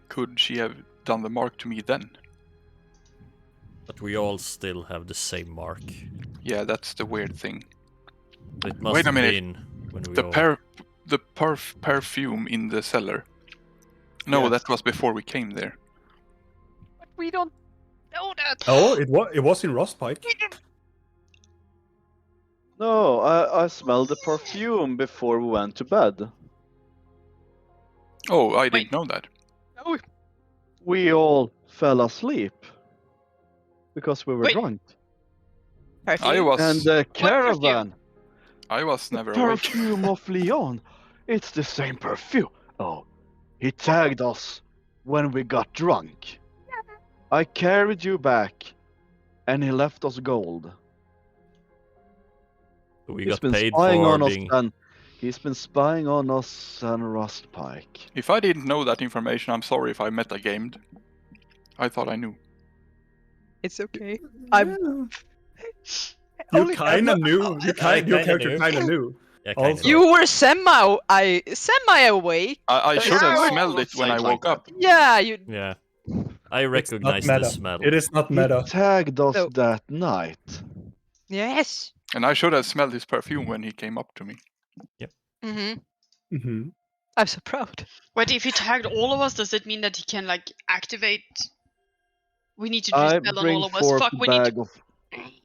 Could she have done the mark to me then? But we all still have the same mark. Yeah, that's the weird thing. So it must Wait a have minute. been when we The all... perfume in the cellar. No, Yes. that was before we came there. We don't know that. Oh, it was in Rostpike. No, I smelled the perfume before we went to bed. Oh, I didn't know that. No. We all fell asleep because we were Wait. drunk. I was And the caravan, I was never the awake. perfume of Leon, it's the same perfume. Oh, he tagged us when we got drunk. I carried you back, and he left us gold. We He's got been paid spying for on us, being... and he's been spying on us and Rustpike. If I didn't know that information, I'm sorry if I metagamed. I thought I knew. It's okay. You kind of knew. Your character knew. kind of knew. Yeah, Also. kind of. You were semi awake. I should have Yeah, smelled it when I like woke that. up. Yeah, you. Yeah. I It's not recognize the meta. smell. It is not He meta. tagged us No. that night. Yes. And I should have smelled his perfume when he came up to me. Mm-hmm. Mm-hmm. I'm so proud. Wait, if he tagged all of us, does it mean that he can activate? We need to do I spell on bring all of us. forth Fuck, the we need to. bag of.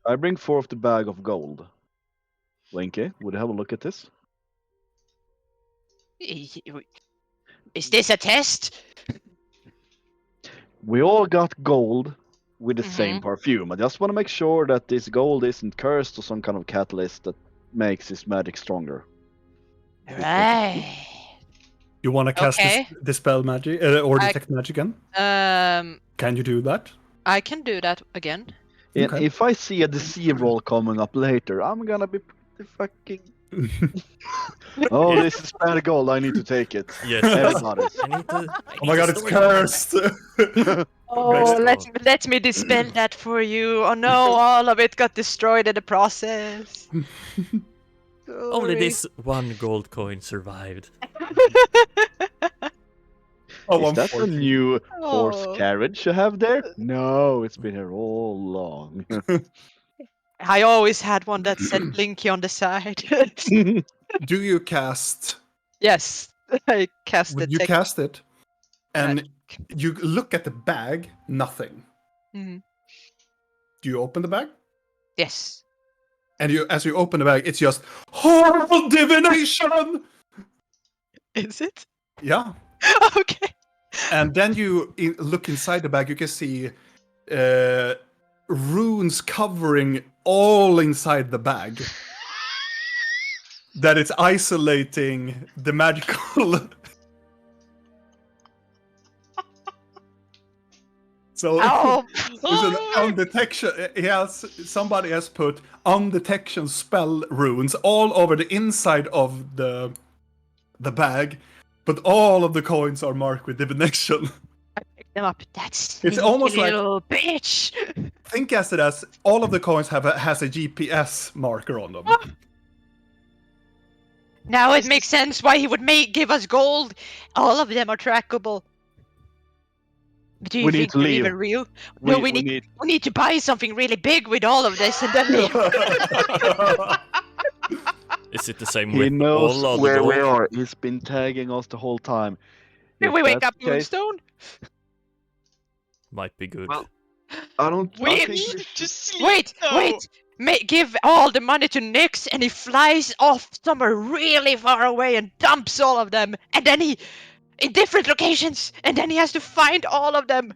I bring forth the bag of gold. Winky, would you have a look at this? Is this a test? We all got gold with the Mm-hmm. same perfume. I just want to make sure that this gold isn't cursed or some kind of catalyst that makes his magic stronger. Right. You want to cast Okay. Dispel Magic or I- Detect Magic again? Um, Can you do that? I can do that again. And Okay. if I see a deceive roll coming up later, I'm gonna be pretty fucking. Oh, this is bad gold. I need to take it. Yes. Everybody. I need to... Oh my god, it's cursed! Oh, Nice. let me dispel that for you. Oh no, all of it got destroyed in the process. Only Sorry. this one gold coin survived. Oh, Is that a unfortunately. new horse Oh. carriage you have there? No, it's been here all along. I always had one that said Blinky on the side. Do you cast? Yes, I cast Would the you tech. cast it, and you look at the bag, nothing. Mhm. Do you open the bag? Yes. And as you open the bag, it's just horrible divination. Is it? Yeah. Okay. And then you look inside the bag, you can see runes covering all inside the bag. That it's isolating the magical. So Oh, there's an undetection. Somebody has put undetection spell runes all over the inside of the bag, but all of the coins are marked with divination. pick them up. That's It's almost like- little bitch. Think as it as all of the coins has a GPS marker on them. Now it makes sense why he would give us gold. All of them are trackable. Do you We need think to they're leave. even real? No, we need to buy something really big with all of this and then leave. Is it the same He with knows all of the where we gold? are. He's been tagging us the whole time. Did If we wake that's up the case, Moonstone? Might be good. Well, I don't. I We think need we to sleep. Wait, though. wait! Give all the money to Nyx and he flies off somewhere really far away and dumps all of them. And then in different locations. And then he has to find all of them.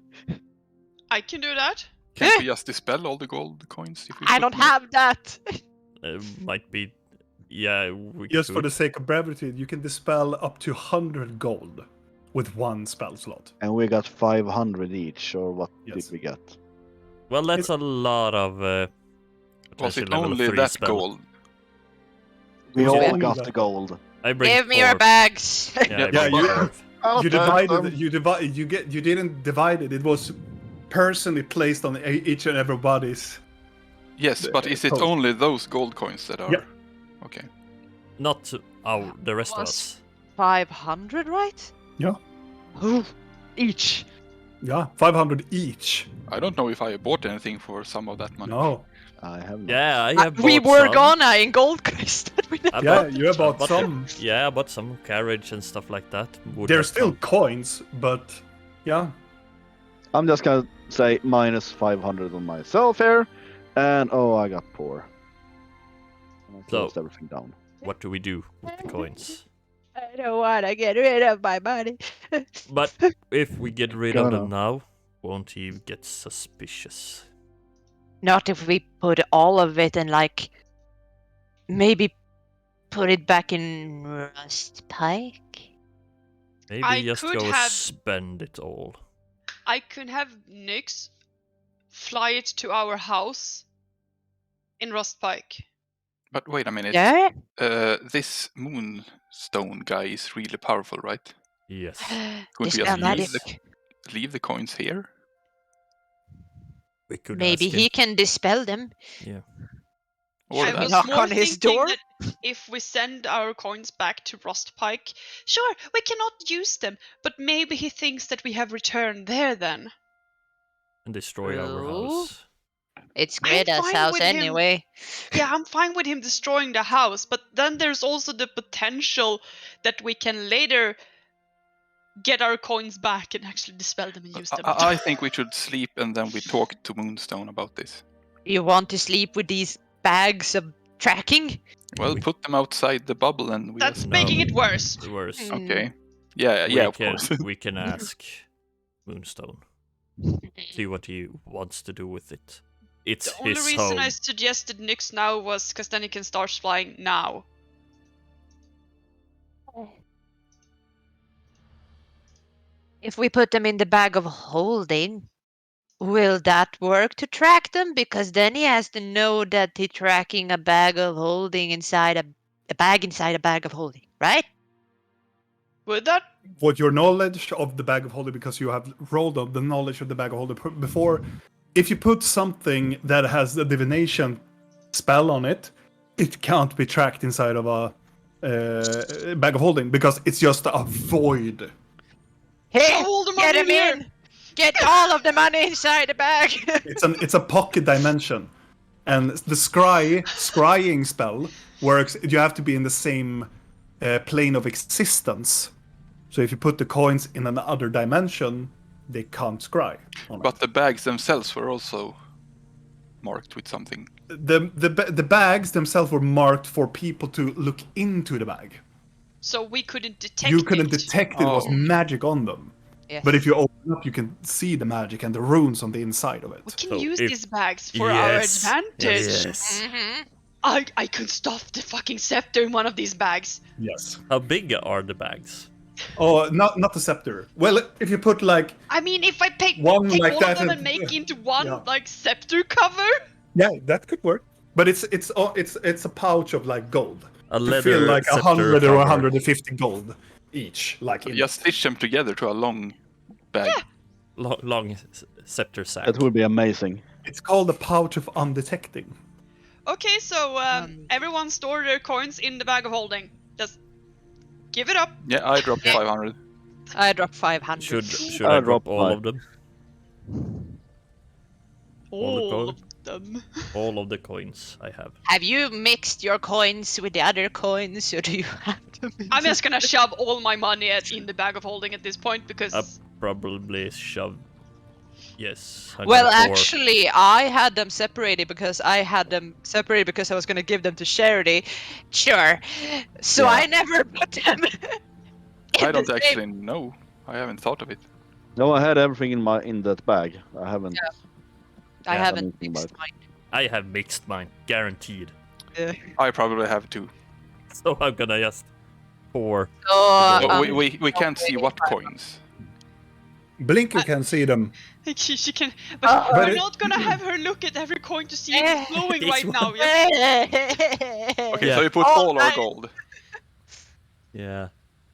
I can do that. Can't we just dispel all the gold coins? If we I put don't them- have that. Might be. Yeah, we Just for could. the sake of brevity, you can dispel up to 100 gold with one spell slot. and we got 500 each, or what Yes. did we get? Well, that's a lot of. Was potential it level only 3 that spell. gold? We Was it all only got that? the gold. I bring Give me your 4. bags. Yeah, I Yeah, bring you- 4. You divided. You didn't divide it. It was personally placed on each and everybody's. Yes, but is it coin. only those gold coins that are? Yeah. Okay. Not the rest of Was- us. 500, right? Yeah. Ooh, each. Yeah, 500 each. I don't know if I bought anything for some of that money. No. I have not. Yeah, I have We bought were some. gonna in Gold Quest, but we never. I Yeah, bought- you have bought bought some. Yeah, I bought some carriage and stuff like that. Would They're have still come. coins, but yeah. I'm just gonna say minus 500 on myself here, and I got poor. And I closed everything down. What do we do with the coins? I don't wanna get rid of my money. But if we get rid of them Gonna. now, won't he get suspicious? Not if we put all of it and maybe put it back in Rust Pike. Maybe I just could go have- spend it all. I could have Nyx fly it to our house in Rust Pike. But wait a minute. Yeah. This Moonstone guy is really powerful, right? Yes. Could we Dispel just Magic. leave the coins here? We could Maybe ask he him. can dispel them. Or I that? was knock more on his thinking door? that if we send our coins back to Rust Pike, sure, we cannot use them, but maybe he thinks that we have returned there then. And destroy our Oh. house. It's I'm Greta's fine house with him. anyway. Yeah, I'm fine with him destroying the house, but then there's also the potential that we can later get our coins back and actually dispel them and use them. I think we should sleep and then we talk to Moonstone about this. You want to sleep with these bags of tracking? Well, put them outside the bubble and we That's just... No. making it worse. Worse. Mm. Okay. Yeah, we of can, course. we can ask Moonstone. See what he wants to do with it. It's The only his reason home. I suggested Nyx now was because then he can start flying now. If we put them in the bag of holding, will that work to track them? Because then he has to know that he's tracking a bag of holding inside a bag inside a bag of holding, right? Would that? What your knowledge of the bag of holding, because you have rolled up the knowledge of the bag of holding before, if you put something that has a divination spell on it, it can't be tracked inside of a bag of holding because it's just a void. Hey, Hold them get on him here. in! Get all of the money inside the bag! It's a pocket dimension, and the scrying spell works. You have to be in the same plane of existence. So if you put the coins in another dimension, they can't scry. on it. But the bags themselves were also marked with something. The bags themselves were marked for people to look into the bag. So we couldn't detect You couldn't it. detect it was Oh. magic on them. Yes. But if you open up, you can see the magic and the runes on the inside of We it. can So use if- these bags for our Yes. advantage. Yes. Mhm. I could stuff the fucking scepter in one of these bags. Yes. How big are the bags? Oh, not the scepter. Well, if you put like I mean, if I take One like all that of them and- and make into one yeah. like scepter cover. yeah, that could work. But it's a pouch of like gold. A To leather feel like scepter 100 or cover. 150 gold each. Like in Just stitch them together to a long bag. Long scepter sack. That would be amazing. It's called a pouch of undetecting. Okay, so everyone store their coins in the bag of holding. Just give it up. Yeah, I dropped 500. I dropped 500. Should I drop all of them? All of them. All of the coins I have. Have you mixed your coins with the other coins, or do you have them? I'm just gonna shove all my money in the bag of holding at this point because I'll probably shove. Yes. I Well, got 4. actually, I had them separated because I was going to give them to charity. Sure. So Yeah. I never put them. I don't actually know. I haven't thought of it. No, I had everything in that bag. I haven't. I Yeah. haven't Anything mixed about mine. I have mixed mine, guaranteed. I probably have 2. So I'm gonna just pour. So, But we can't see what coins. Blinker can see them. she can, but But we're it- not gonna have her look at every coin to see if it's glowing right now. Okay, Yeah. so we put all our gold. Yeah.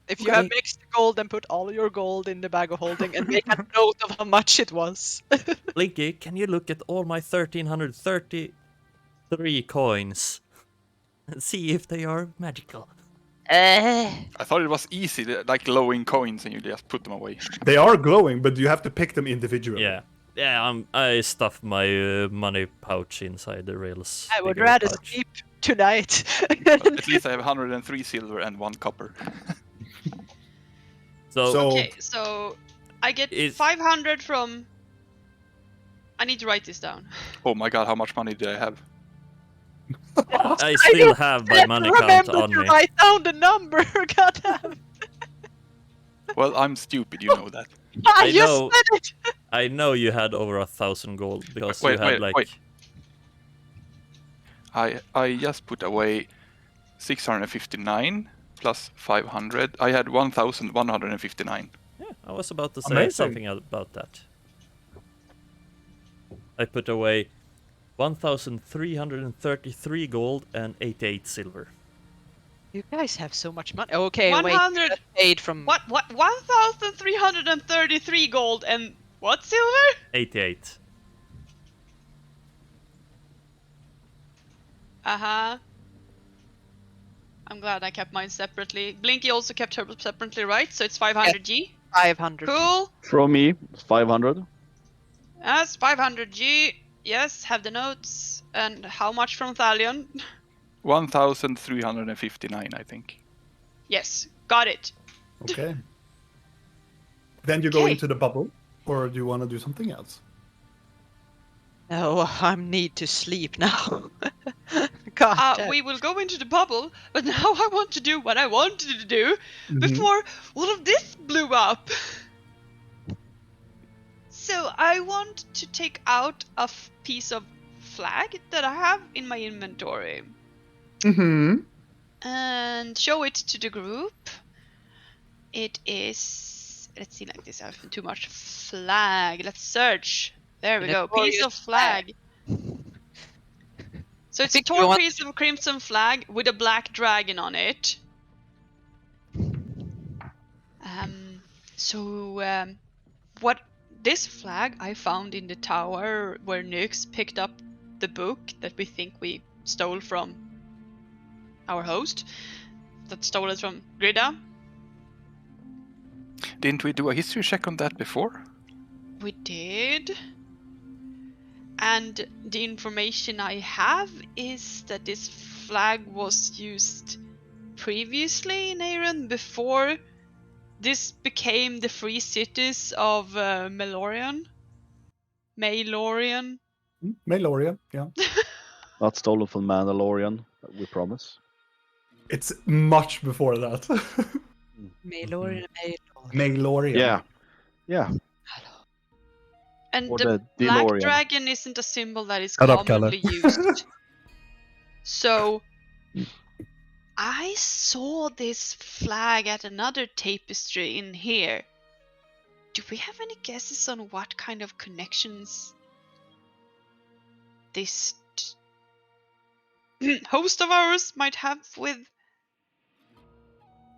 If you have mixed gold, then put all your gold in the bag of holding and make a note of how much it was. Blinky, can you look at all my 1,333 coins and see if they are magical? I thought it was easy, like glowing coins, and you just put them away. They are glowing, but you have to pick them individually. Yeah. Yeah, I stuffed my money pouch inside the rails. I would bigger rather pouch. sleep tonight. But at least I have 103 silver and 1 copper. So, Okay, so I get 500 from. I need to write this down. Oh my god, how much money did I have? I still have my money count Remember on to me. write down the number. Goddamn. Well, I'm stupid, you know that. I just know. said it. I know you had over 1,000 gold because Wait, you had wait, like. wait. I just put away 659 plus 500. I had 1,159. Yeah, I was about to say Amazing. something about that. I put away 1,333 gold and 88 silver. You guys have so much money. Okay, 100. wait. Paid from. What? 1,333 gold and what silver? 88. I'm glad I kept mine separately. Blinky also kept her separately, right? So it's 500G. 500. Cool. From me, 500. Yes, 500G. Yes, have the notes. And how much from Thalion? 1,359, I think. Yes, got it. Okay. Then you go Okay. into the bubble, or do you want to do something else? No, I need to sleep now. God damn. We will go into the bubble, but now I want to do what I wanted to do before all of this blew up. So I want to take out a piece of flag that I have in my inventory and show it to the group. It is, let's see, like this, I have too much flag. Let's search. There we go. Piece of flag. So it's a torn piece of crimson flag with a black dragon on it. What this flag I found in the tower where Nyx picked up the book that we think we stole from our host. That stole it from Grida. Didn't we do a history check on that before? We did. And the information I have is that this flag was used previously in Aeron before this became the free cities of Maelorian. Maelorian. Maelorian, yeah. Not stolen from Mandalorian, we promise. It's much before that. Maelorian. Maelorian. Yeah. Yeah. And Or the the black DeLorean. dragon isn't a symbol that is Shut up, commonly Kalle. used. So I saw this flag at another tapestry in here. Do we have any guesses on what kind of connections this host of ours might have with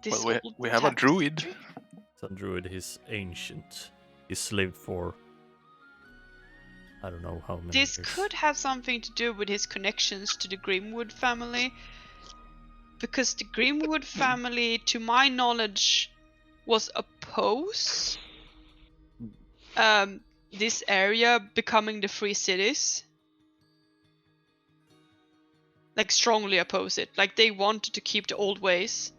this? Well, old we have a druid. tapestry? Some druid, he's ancient. He's lived for I don't know how many This years. could have something to do with his connections to the Grimwood family. because the Grimwood family, to my knowledge, was opposed this area becoming the free cities. Like strongly oppose it. Like they wanted to keep the old ways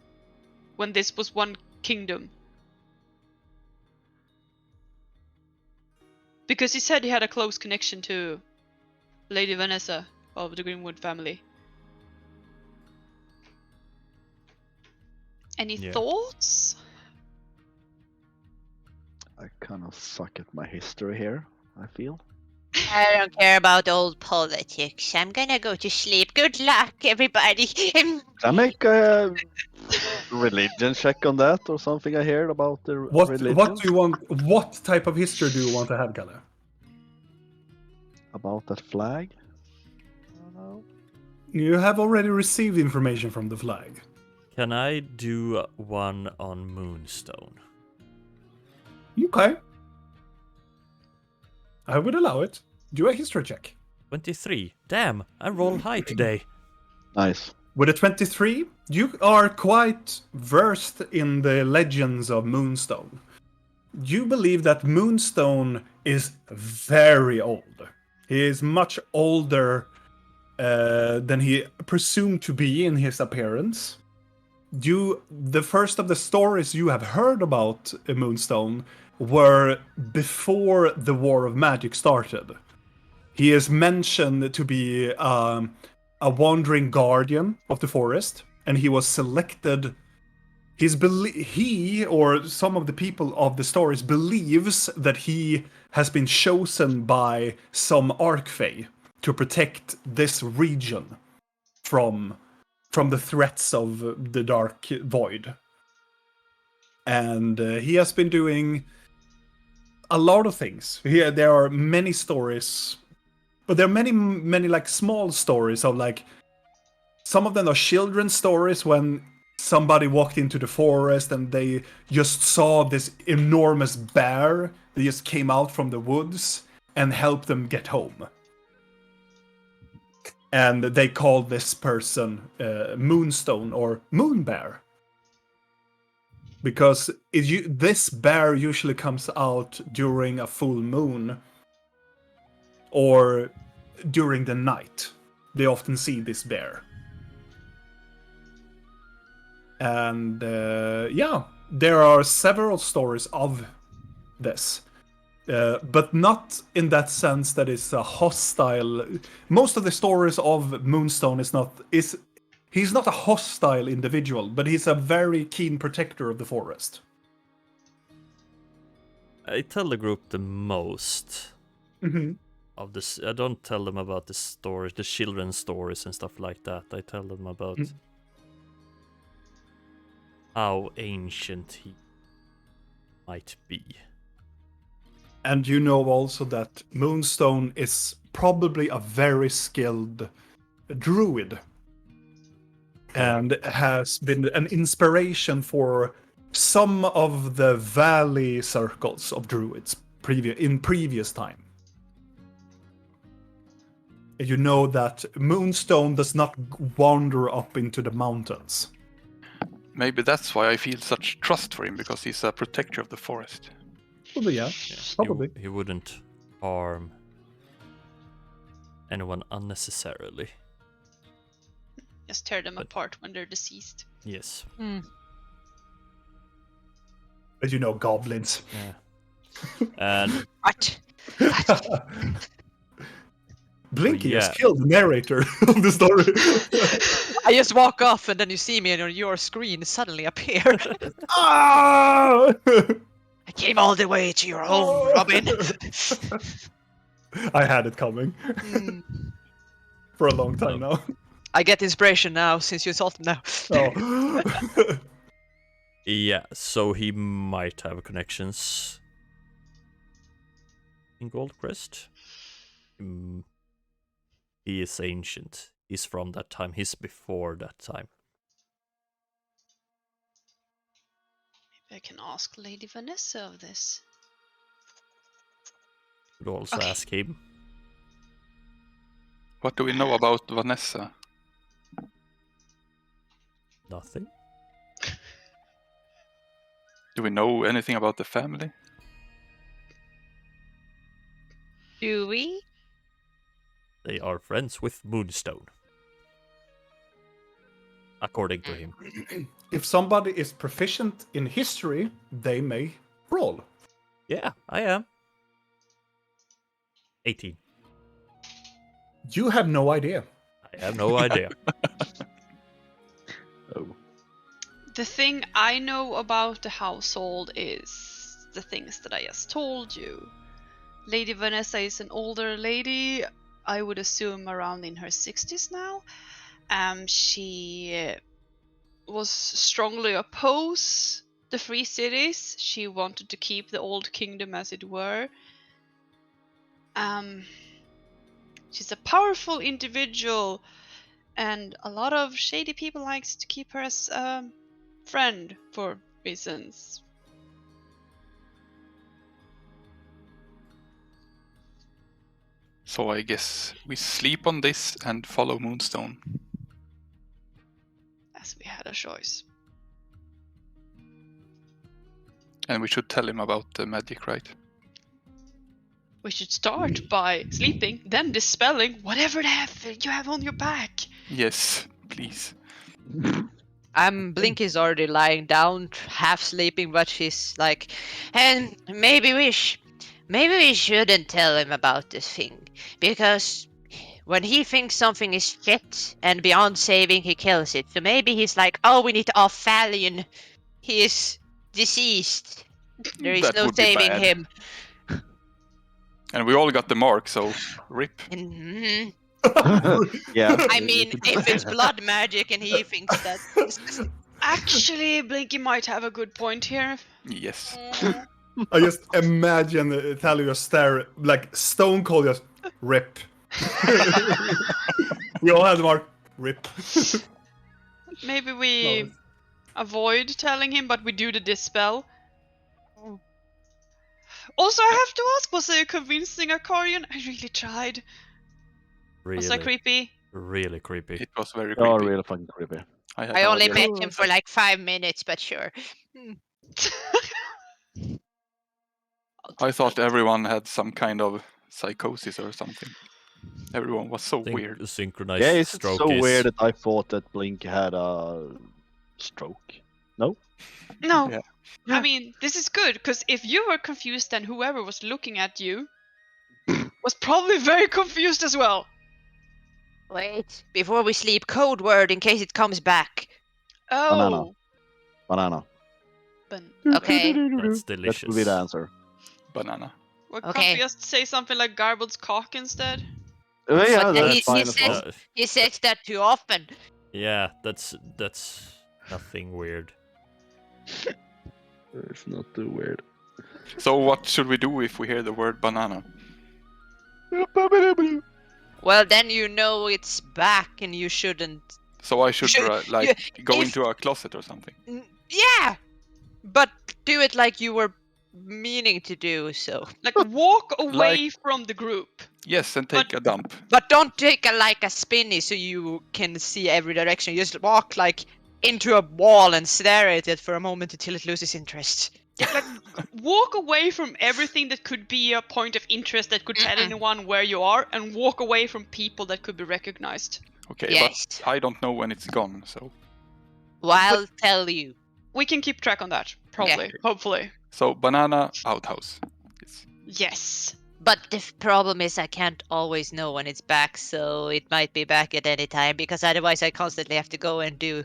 when this was one kingdom. Because he said he had a close connection to Lady Vanessa of the Greenwood family. Any thoughts? I kind of suck at my history here, I feel. I don't care about old politics. I'm gonna go to sleep. Good luck, everybody. Can I make a religion check on that or something I heard about the religion? What do you want? What type of history do you want to have, Galle? About that flag? I don't know. You have already received information from the flag. Can I do one on Moonstone? Okay. I would allow it. Do a history check. 23. Damn, I rolled high today. Nice. With a 23, you are quite versed in the legends of Moonstone. You believe that Moonstone is very old. He is much older than he presumed to be in his appearance. The first of the stories you have heard about Moonstone were before the War of Magic started. He is mentioned to be a wandering guardian of the forest, and he was selected. He or some of the people of the stories believes that he has been chosen by some Archfey to protect this region from the threats of the Dark Void. And he has been doing a lot of things. Here there are many stories, but there are many like small stories of like, some of them are children's stories when somebody walked into the forest and they just saw this enormous bear that just came out from the woods and helped them get home. And they called this person Moonstone or Moon Bear. Because this bear usually comes out during a full moon or during the night. They often see this bear. And there are several stories of this. But not in that sense that it's a hostile. Most of the stories of Moonstone he's not a hostile individual, but he's a very keen protector of the forest. I tell the group the most of this. I don't tell them about the stories, the children's stories and stuff like that. I tell them about how ancient he might be. And you know also that Moonstone is probably a very skilled druid. And has been an inspiration for some of the valley circles of druids in previous time. You know that Moonstone does not wander up into the mountains. Maybe that's why I feel such trust for him, because he's a protector of the forest. Probably, yeah. Probably. He wouldn't harm anyone unnecessarily. Just tear them apart when they're deceased. Yes. But you know, goblins. Yeah. And What? Blinky has killed the narrator of the story. I just walk off and then you see me and on your screen suddenly appear. Ah! I came all the way to your home, Robin. I had it coming. For a long time now. I get inspiration now since you insulted now. Oh. yeah, so he might have connections in Goldcrest. He is ancient. He's from that time. He's before that time. Maybe I can ask Lady Vanessa of this. Could also ask him. What do we know about Vanessa? Nothing. Do we know anything about the family? Do we? They are friends with Moonstone. According to him. If somebody is proficient in history, they may roll. Yeah, I am. 18. You have no idea. I have no idea. Oh. The thing I know about the household is the things that I just told you. Lady Vanessa is an older lady, I would assume around in her 60s now. She was strongly opposed the free cities. She wanted to keep the old kingdom as it were. She's a powerful individual, and a lot of shady people likes to keep her as a friend for reasons. So I guess we sleep on this and follow Moonstone. As we had a choice. And we should tell him about the magic, right? We should start by sleeping, then dispelling whatever you have on your back. Yes, please. Blinky's already lying down, half sleeping, but she's like, and maybe we shouldn't tell him about this thing, because when he thinks something is shit and beyond saving, he kills it. So maybe he's like, oh, we need to off Thalion. He is deceased. There is That no would be saving bad. him. And we all got the mark, so rip. Mhm. Yeah. I mean, if it's blood magic and he thinks that. Actually, Blinky might have a good point here. Yes. I just imagine Thalia stare, like stone cold, just rip. We all had the mark, rip. Maybe we avoid telling him, but we do the dispel. Also, I have to ask, was I a convincing Acarian? I really tried. Was that creepy? Really creepy. It was very creepy. Oh, really fucking creepy. had I no only idea. met him for like 5 minutes, but sure. I thought everyone had some kind of psychosis or something. Everyone was so weird. Synchronized Yeah, it's stroke so is... weird that I thought that Blink had a stroke. No? No. Yeah. I mean, this is good, because if you were confused, then whoever was looking at you was probably very confused as well. Wait, before we sleep, code word in case it comes back. Oh. Banana. Okay. That's That delicious. will be the answer. Banana. Well, Okay. can't we just say something like Garble's cock instead? Yeah, But that's he fine as well. says, he says that too often. Yeah, that's nothing weird. It's not too weird. So what should we do if we hear the word banana? Well, then you know it's back and you shouldn't. So I should go into a closet or something. Yeah! But do it like you were meaning to do, so. Like, walk away from the group. Yes, and take a dump. But don't take a spinny so you can see every direction. Just walk like into a wall and stare at it for a moment until it loses interest. Yeah, like, walk away from everything that could be a point of interest that could tell anyone where you are, and walk away from people that could be recognized. Okay, Yes. but I don't know when it's gone, so... Well, I'll tell you. We can keep track on that, probably, hopefully. So, banana outhouse. Yes. Yes. But the problem is I can't always know when it's back, so it might be back at any time, because otherwise I constantly have to go and do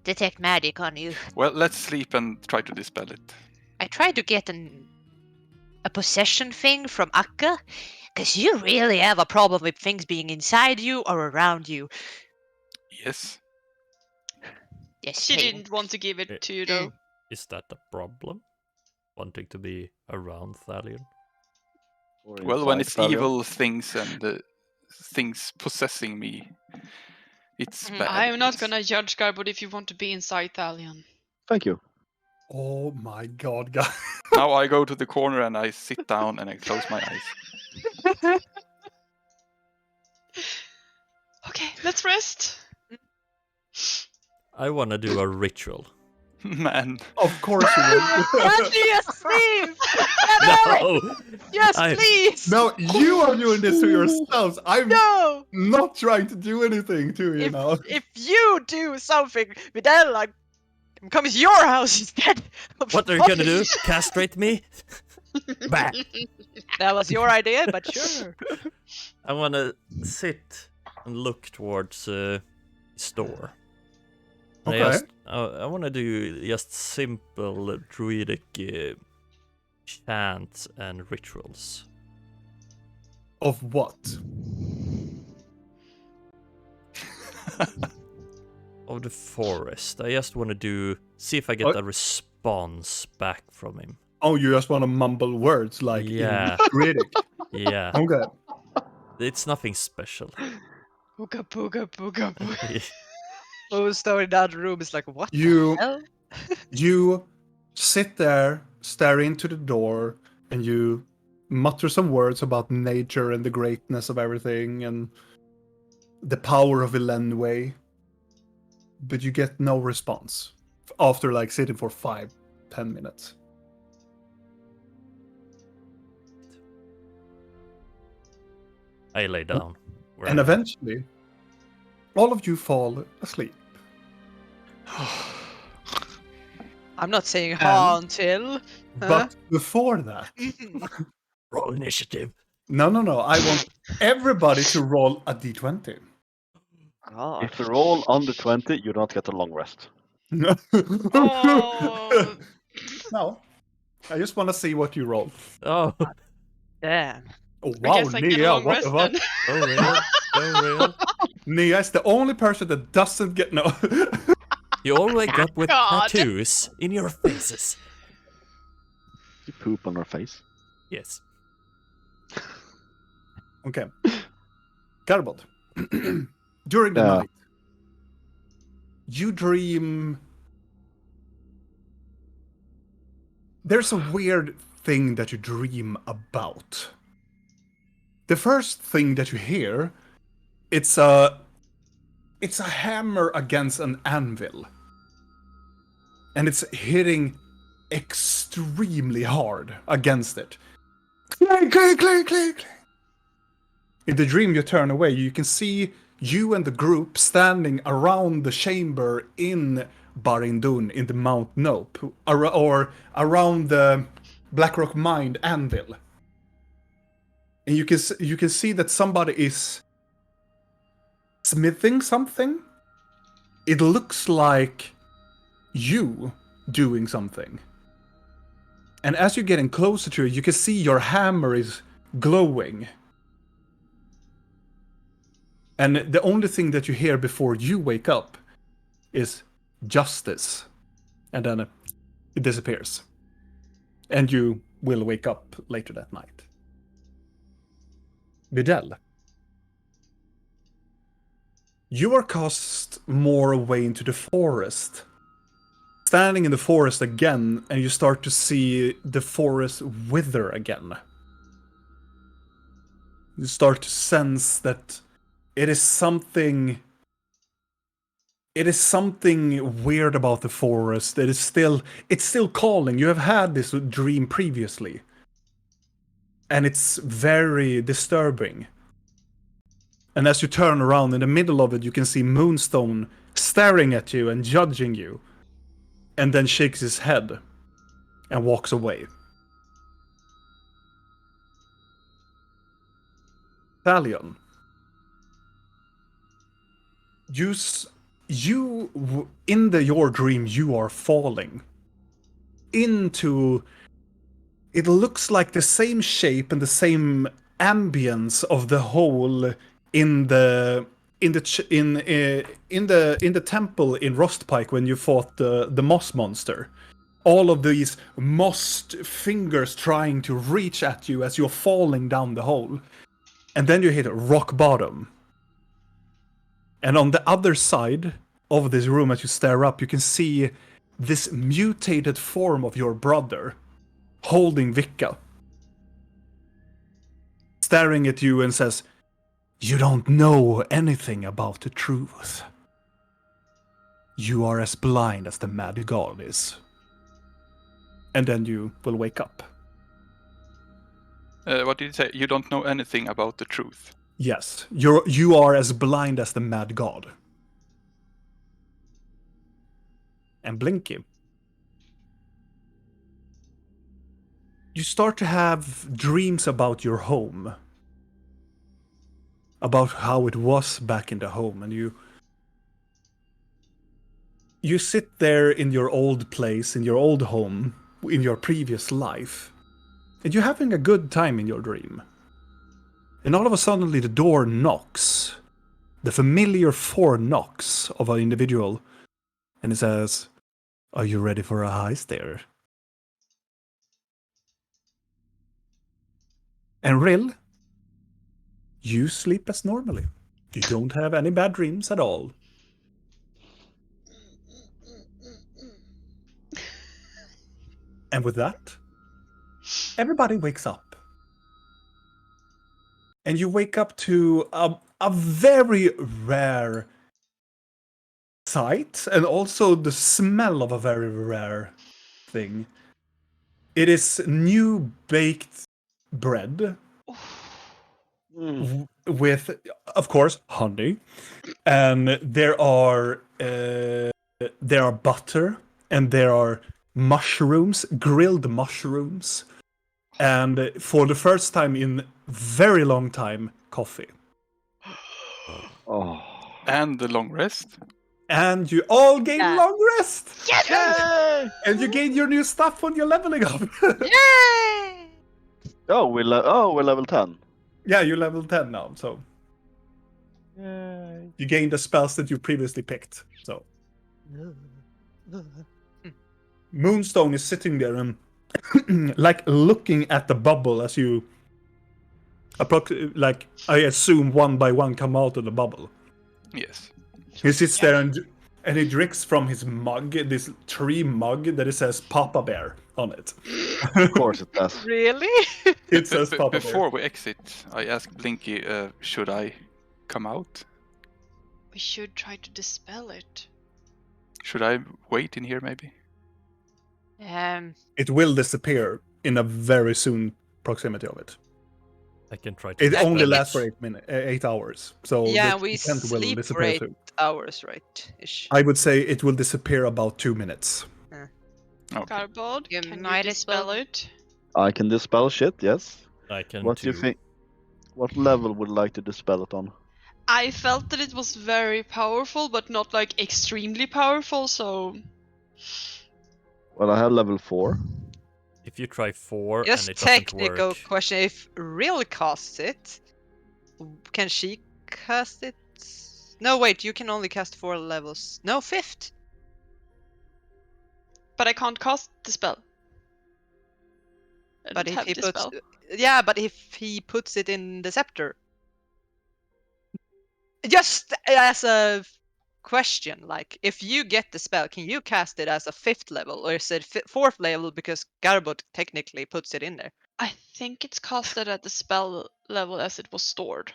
detect magic on you. Well, let's sleep and try to dispel it. I tried to get a possession thing from Akka, because you really have a problem with things being inside you or around you. Yes. Yes, She same. didn't want to give it to you, though. Is that a problem? Wanting to be around Thalion? Well, when it's evil things and things possessing me, it's bad. I'm not gonna judge Garbod if you want to be inside Thalion. Thank you. Oh my god, guys. Now I go to the corner and I sit down and I close my eyes. Okay, let's rest. I want to do a ritual. Man. Of course you will. Yes, please! No! Yes, I- please! No, you are doing this to yourselves. I'm No! not trying to do anything to you now. If you do something, Vidal, I'm coming to your house instead. of What are you gonna do? fucking- Castrate me? Bah. That was your idea, but sure. I wanna sit and look towards store. And Okay. I wanna do just simple druidic chants and rituals. Of what? Of the forest. I just wanna see if I get What? a response back from him. Oh, you just want to mumble words like Yeah. in Druidic. Yeah. Okay. It's nothing special. Booga booga booga booga. Moonstone in that room is like, what You the hell? you sit there, stare into the door, and you mutter some words about nature and the greatness of everything and the power of Elenway. But you get no response after like sitting for 5-10 minutes. I lay down. where And I am. eventually, all of you fall asleep. I'm not saying ha until. But before that, Roll initiative. no. I want everybody to roll a d20. Oh. If you roll under 20, you don't get a long rest. Oh. No. I just want to see what you roll. Oh, Damn. Oh, I wow, guess I get a Nia, long what the rest fuck? then. oh real? Oh real? Nia is the only person that doesn't get no. You all wake up with God. tattoos in your faces. You poop on her face. Yes. Okay. Garbod. During the Yeah. night, you dream. There's a weird thing that you dream about. The first thing that you hear, it's a hammer against an anvil. And it's hitting extremely hard against it. Clang, clang, clang, clang, clang. In the dream you turn away, you can see you and the group standing around the chamber in Barindun, in the Mount Nope, or around the Blackrock Mine anvil. And you can see that somebody is smithing something. It looks like you doing something. And as you're getting closer to it, you can see your hammer is glowing. And the only thing that you hear before you wake up is justice. And then it disappears. And you will wake up later that night. Vidal. You are cast more away into the forest. Standing in the forest again, and you start to see the forest wither again. You start to sense that it is something weird about the forest. It's still calling. You have had this dream previously. And it's very disturbing. And as you turn around in the middle of it, you can see Moonstone staring at you and judging you. And then shakes his head and walks away. Thalion. In your dream, you are falling into. It looks like the same shape and the same ambience of the hole in the temple in Rostpike when you fought the moss monster. All of these mossed fingers trying to reach at you as you're falling down the hole, and then you hit rock bottom. And on the other side of this room, as you stare up, you can see this mutated form of your brother holding Vika, staring at you and says, "You don't know anything about the truth. You are as blind as the mad god is. And then you will wake up. What did you say? You don't know anything about the truth. Yes, you are as blind as the mad god. And Blinky. You start to have dreams about your home. About how it was back in the home, and you sit there in your old place, in your old home, in your previous life, and you're having a good time in your dream. And all of a sudden, the door knocks. The familiar 4 knocks of an individual, and it says, "Are you ready for a heist there?" And Rill, you sleep as normally. You don't have any bad dreams at all. And with that, everybody wakes up. And you wake up to a very rare sight, and also the smell of a very rare thing. It is new baked bread with, of course, honey. And there are butter, and there are mushrooms, grilled mushrooms, and for the first time in very long time, coffee. Oh. And the long rest. And you all gain long rest! Yes! Yay! And you gain your new stuff when you're leveling up. Yay! Oh, we're level 10. Yeah, you're level 10 now, so Yay. you gain the spells that you previously picked. So Moonstone is sitting there and like looking at the bubble as you like I assume one by one come out of the bubble. Yes. He sits there and he drinks from his mug, this tree mug that it says Papa Bear on it. Of course it does. Really? It says Papa Bear. Before we exit, I asked Blinky, should I come out? We should try to dispel it. Should I wait in here maybe? It will disappear in a very soon proximity of it. I can try to. It only dispel lasts for 8 hours. So Yeah, the we tent will sleep for disappear 8 soon. hours, right? Ish. I would say it will disappear about 2 minutes. Okay. Cardboard, You can you might as dispel well- it? I can dispel shit, yes. I can. What do you too. think? What level would you like to dispel it on? I felt that it was very powerful, but not like extremely powerful, so Well, I have level 4. If you try 4 Just and it doesn't technical work, question: if Real casts it, can she cast it? No, wait. You can only cast 4 levels. No, 5th. but I can't cast the spell. I But don't if have he the puts, spell. yeah, but if he puts it in the scepter, just as a question, like if you get the spell, can you cast it as a 5th level, or is it 4th level because Garbot technically puts it in there? I think it's casted at the spell level as it was stored.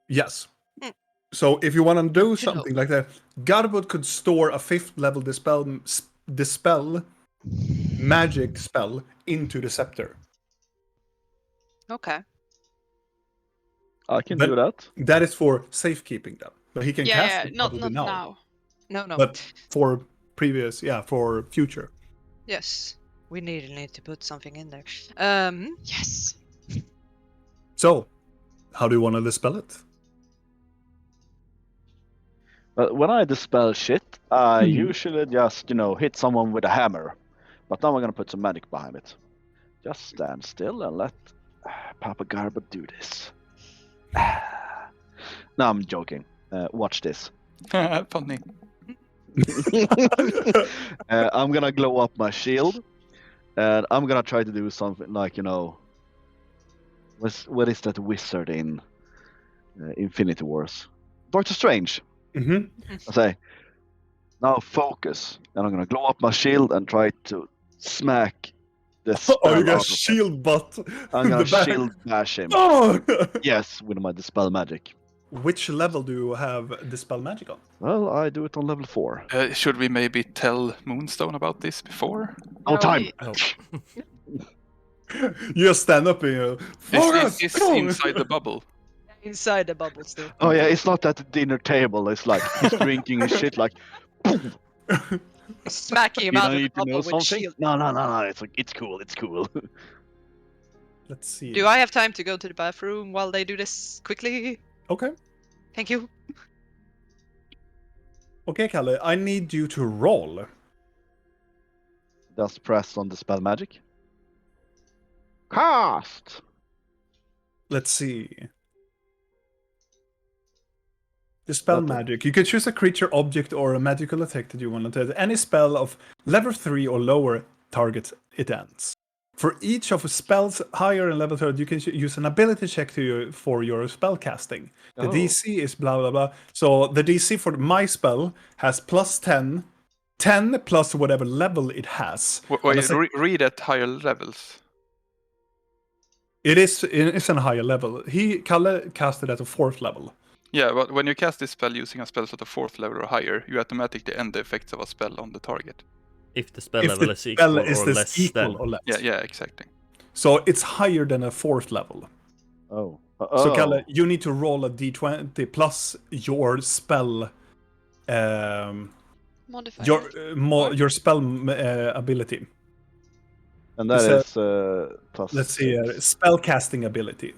Yes. Hmm. So if you want to do Good to know. something like that, Godwood could store a 5th level dispel magic spell into the scepter. Okay. I can But- do that. That is for safekeeping them. But he can cast it not probably now. No. But for previous, for future. Yes. We need to put something in there. Yes. So, how do you want to dispel it? But when I dispel shit, I usually just, hit someone with a hammer. But now I'm gonna put some magic behind it. Just stand still and let Papa Garba do this. No, I'm joking. Watch this. Funny. I'm gonna glow up my shield, and I'm gonna try to do something like, what is that wizard in Infinity Wars? Doctor Strange. Mm-hmm. I say, now focus, and I'm gonna glow up my shield and try to smack the spell Oh, you out got of him. shield butt. I'm gonna the back. shield bash him. Oh! Yes, with my dispel magic. which level do you have Dispel Magic on? Well, I do it on level 4. Should we maybe tell Moonstone about this before? No time. Oh. You just stand up and you focus. Is inside the bubble? Inside the bubble still. Oh yeah, it's not at the dinner table. It's like he's drinking his shit like. Smacking him You out don't of the need to know bubble with something? shield. No. It's like it's cool. It's cool. Let's see. Do I have time to go to the bathroom while they do this quickly? Okay. Thank you. Okay, Kalle. I need you to roll. Just press on the spell magic. Cast. Let's see. Dispel Magic. You can choose a creature, object, or a magical effect that you want to. Any spell of level 3 or lower targets, it ends. For each of the spells higher in level 3, you can use an ability check for your spell casting. The DC is blah blah blah. So the DC for my spell has plus 10, 10 plus whatever level it has. Wait, read at higher levels. It's a higher level. Kalle casted at a 4th level. Yeah, but when you cast this spell using a spell at a 4th level or higher, you automatically end the effects of a spell on the target. If the spell level is equal or less. Yeah, exactly. So it's higher than a 4th level. Oh. So Kalle, you need to roll a d20 plus your spell. Modifier. Your spell ability. And that is plus. Let's see, spell casting ability.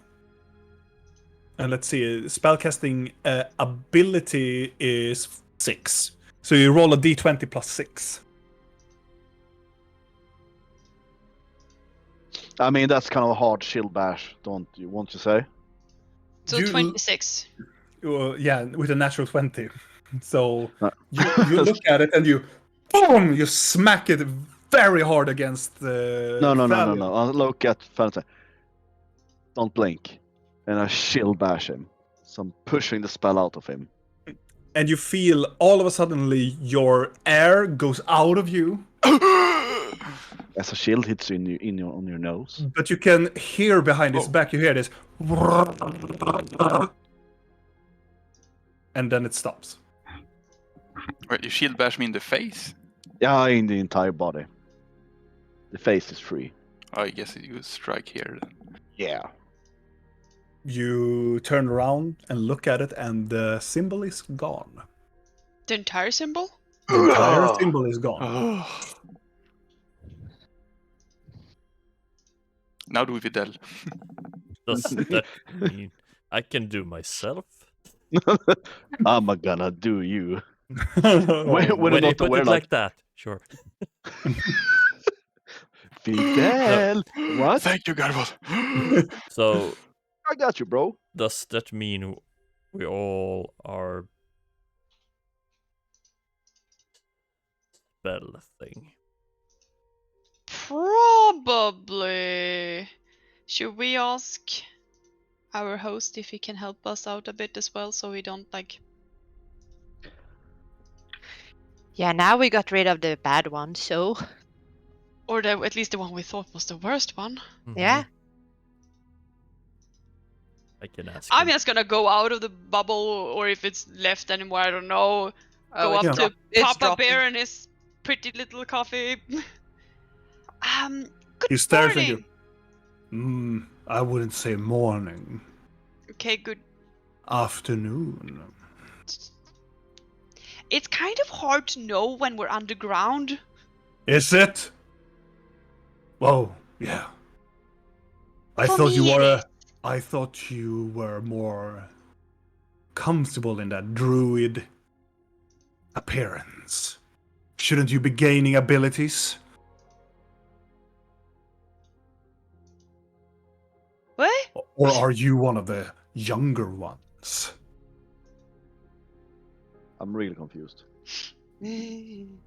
And let's see, spellcasting ability is 6. So you roll a d20 plus 6. I mean, that's kind of a hard shield bash, don't you want to say? So 26. Yeah, with a natural 20. So you look at it and you smack it very hard against the. No. I'll look at Fantasy. Don't blink. And I shield bash him. So I'm pushing the spell out of him. And you feel all of a sudden your air goes out of you. As a shield hits you on your nose. But you can hear behind his back, you hear this. And then it stops. Wait, you shield bash me in the face? Yeah, in the entire body. The face is free. I guess you strike here then. Yeah. You turn around and look at it, and the symbol is gone. The entire symbol? The entire symbol is gone. Now do Videl. Does that mean I can do myself? I'm gonna do you. When you put it like that, sure. Fidel! What? Thank you, Garble. So I got you, bro. does that mean we all are spell thing? Probably. Should we ask our host if he can help us out a bit as well, so we don't Yeah, now we got rid of the bad one, so or at least the one we thought was the worst one. Mhm. yeah. I can ask. I'm him. just gonna go out of the bubble, or if it's left anymore, I don't know. Go up to it's Papa dropping. Bear and his pretty little coffee. Good He stares at morning. you. I wouldn't say morning. Okay, good. Afternoon. It's kind of hard to know when we're underground. Is it? Whoa, yeah. I For thought me, you it were. is. I thought you were more comfortable in that druid appearance. Shouldn't you be gaining abilities? What? Or are you one of the younger ones? I'm really confused. I'm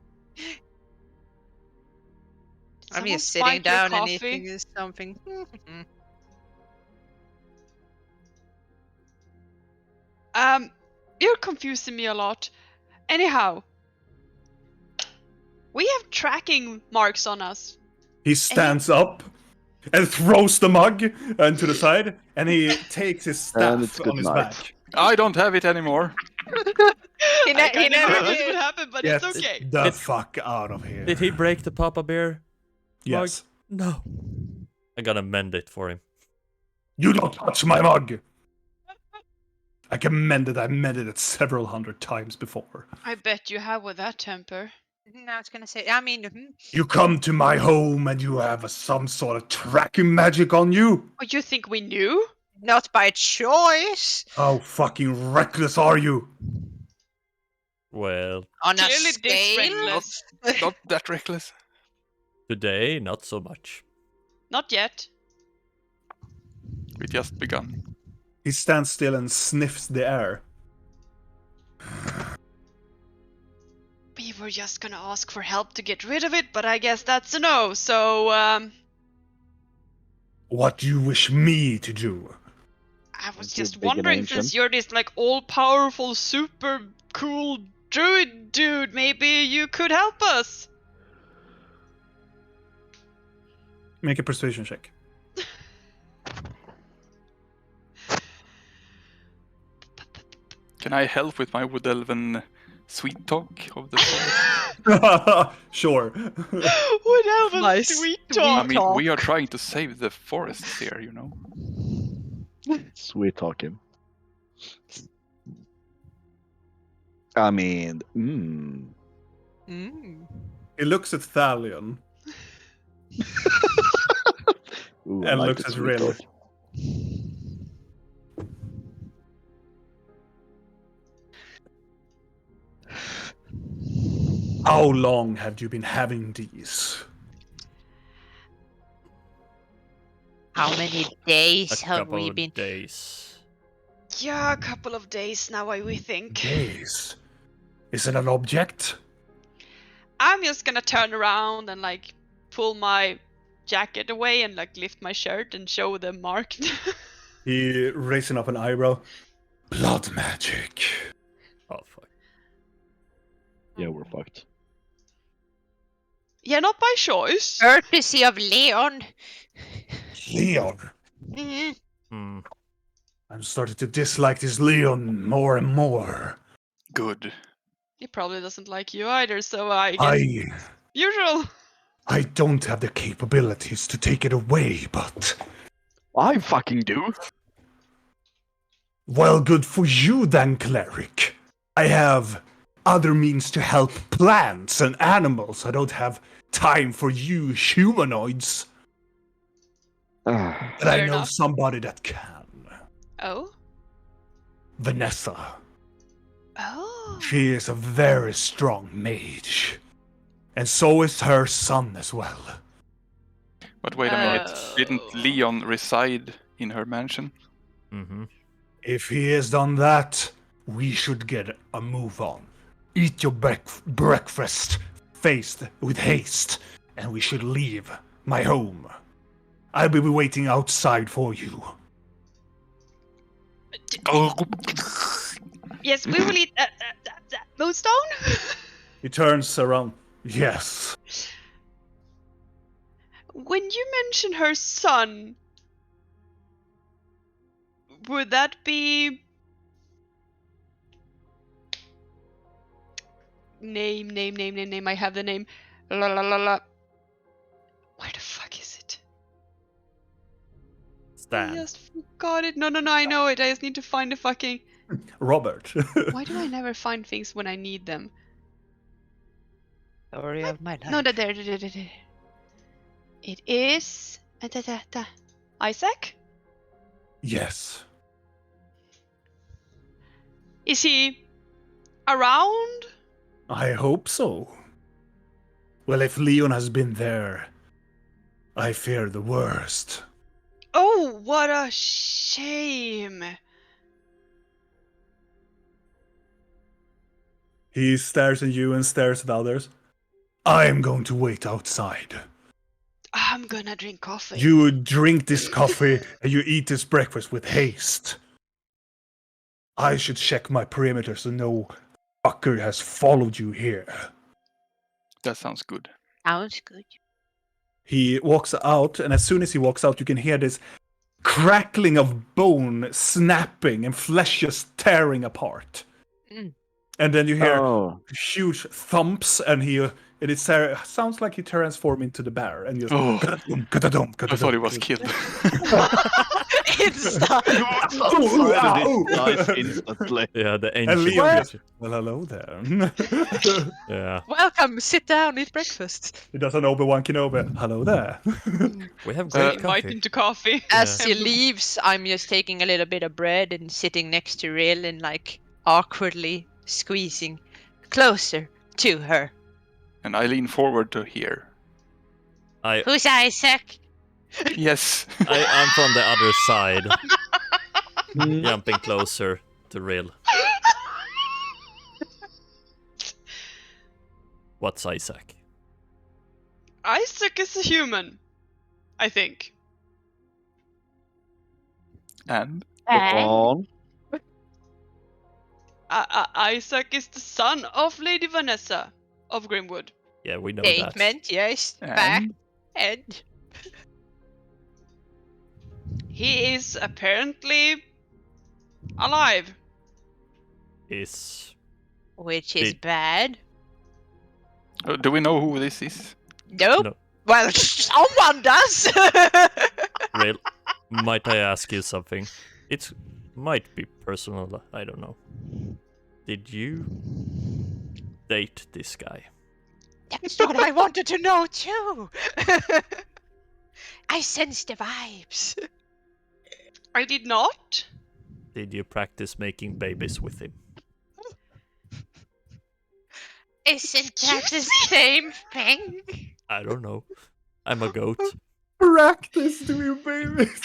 Someone just sitting spike your down and coffee? eating something. You're confusing me a lot. Anyhow, we have tracking marks on us. He stands up and throws the mug into the side, and he takes his And it's staff good on his night. back. I don't have it anymore. He I never never guess did. what happened, but Get it's okay. the fuck out of here. Did he break the Papa Bear? Yes. No. I gotta mend it for him. You don't touch my mug! I can mend it. I've mended it several hundred times before. I bet you have with that temper. No, I was gonna say. I mean, You come to my home and you have some sort of tracking magic on you? Oh, you think we knew? not by choice. How fucking reckless are you? Well, On a Clearly this scale. reckless. Not that reckless. today, not so much. Not yet. We just begun. He stands still and sniffs the air. We were just gonna ask for help to get rid of it, but I guess that's a no, so, What do you wish me to do? I was Too just big and wondering, ancient. since you're this, like, all-powerful, super cool druid dude, maybe you could help us? Make a persuasion check. Can I help with my wood elven sweet talk of the forest? Sure. Would have a Nice. sweet I talk. mean, we are trying to save the forests here, you know. Sweet talking. I mean, He looks at Thalion Ooh, I and like looks the at sweet Rin. talk. How long have you been having these? How many A days have couple we of been? days. Yeah, a couple of days now, we think. Days? Is it an object? I'm just gonna turn around and, like, pull my jacket away and, like, lift my shirt and show them marked. He raising up an eyebrow. Blood magic. Oh fuck. Yeah, we're fucked. Yeah, not by choice. Courtesy of Leon. Leon. Mhm. Hmm. I'm starting to dislike this Leon more and more. Good. He probably doesn't like you either, so I guess usual. I don't have the capabilities to take it away, but I fucking do. well, good for you then, cleric. I have other means to help plants and animals. I don't have time for you humanoids. But I Fair know enough. somebody that can. Oh? Vanessa. Oh. She is a very strong mage. And so is her son as well. But wait a minute. Oh. Didn't Leon reside in her mansion? Mm-hmm. If he has done that, we should get a move on. Eat your breakfast, faced with haste, and we should leave my home. I will be waiting outside for you. Yes, we will eat Moonstone? He turns around. Yes. When you mention her son, would that be name? I have the name. La la la la. Where the fuck is it? I Stan. just forgot it. No, I know it. I just need to find the fucking. Robert. Why do I never find things when I need them? Story of my life. No, there. It is Isaac. Yes. Is he around? I hope so. Well, if Leon has been there, I fear the worst. Oh, what a shame. He stares at you and stares at others. I am going to wait outside. I'm gonna drink coffee. You drink this coffee and you eat this breakfast with haste. I should check my perimeter so no fucker has followed you here. That sounds good. Sounds good. He walks out, and as soon as he walks out, you can hear this crackling of bone snapping and flesh just tearing apart. And then you hear huge thumps, and it sounds like he transformed into the bear, and just I thought he was killed. Instantly. Yeah, the And ancient. Leon just, well, hello there. Yeah, Welcome, sit down, eat breakfast. He does an Obi-Wan Kenobi. Hello there. we have great Invite coffee. into coffee. As he leaves, I'm just taking a little bit of bread and sitting next to Rill and like awkwardly squeezing closer to her. And I lean forward to hear. Who's Isaac? Yes. I'm from the other side, jumping closer to Rill. What's Isaac? Isaac is a human, I think. And On. Isaac is the son of Lady Vanessa of Grimwood. Yeah, we know that. Statement, yes. And? Fact. And He is apparently alive. Is which is Did- bad. do we know who this is? Nope. No. Well, someone does. Rill? Might I ask you something? It might be personal. I don't know. Did you date this guy? That's what I wanted to know too. I sense the vibes. I did not. Did you practice making babies with him? Isn't that the same thing? I don't know. I'm a goat. Practice doing babies.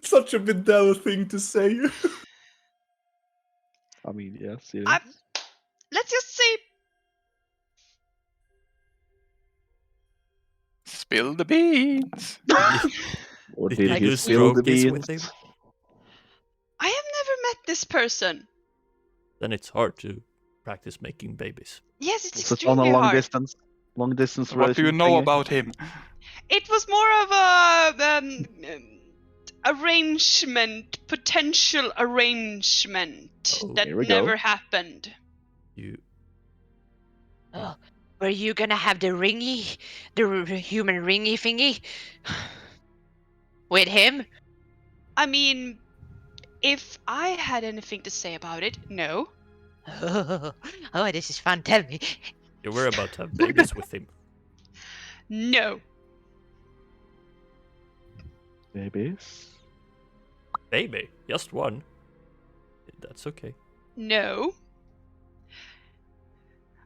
Such a Videl thing to say. I mean, yes. It I- is. Let's just say Spill the beans. Or Did did you he do spill the strokies with beans? him? I have never met this person. Then it's hard to practice making babies. Yes, it's Was it on a extremely long hard. distance What do you relation know thingy? about him? It was more of a arrangement, potential arrangement Oh, that here we go. never happened. You Were you gonna have the human ringy thingy with him? I mean, if I had anything to say about it, no. Oh, this is fun. Tell me. you were about to have babies with him. No. Babies? Baby, just one. That's okay. No.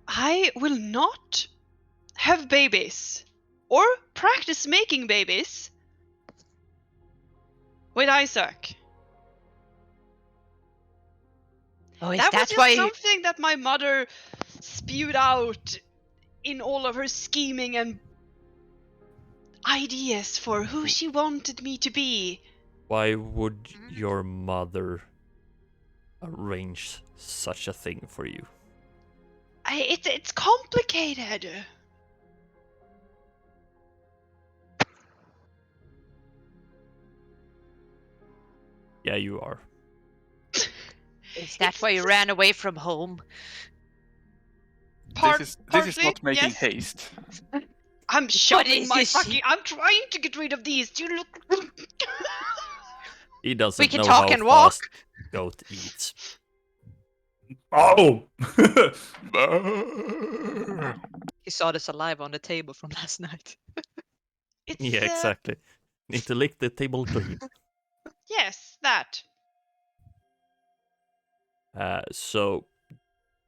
I will not have babies or practice making babies with Isaac. Oh, is That was that just why? something that my mother spewed out in all of her scheming and ideas for who she wanted me to be. Why would your mother arrange such a thing for you? It's complicated. Yeah, you are. Is that why you ran away from home? This is Partly, not making yes. haste. I'm shoving is my this? fucking. I'm trying to get rid of these. Do you look? He doesn't We can know talk how and walk. fast goat eats. Oh! He saw the saliva on the table from last night. It's, Yeah, exactly. Need to lick the table clean. Yes, that. So,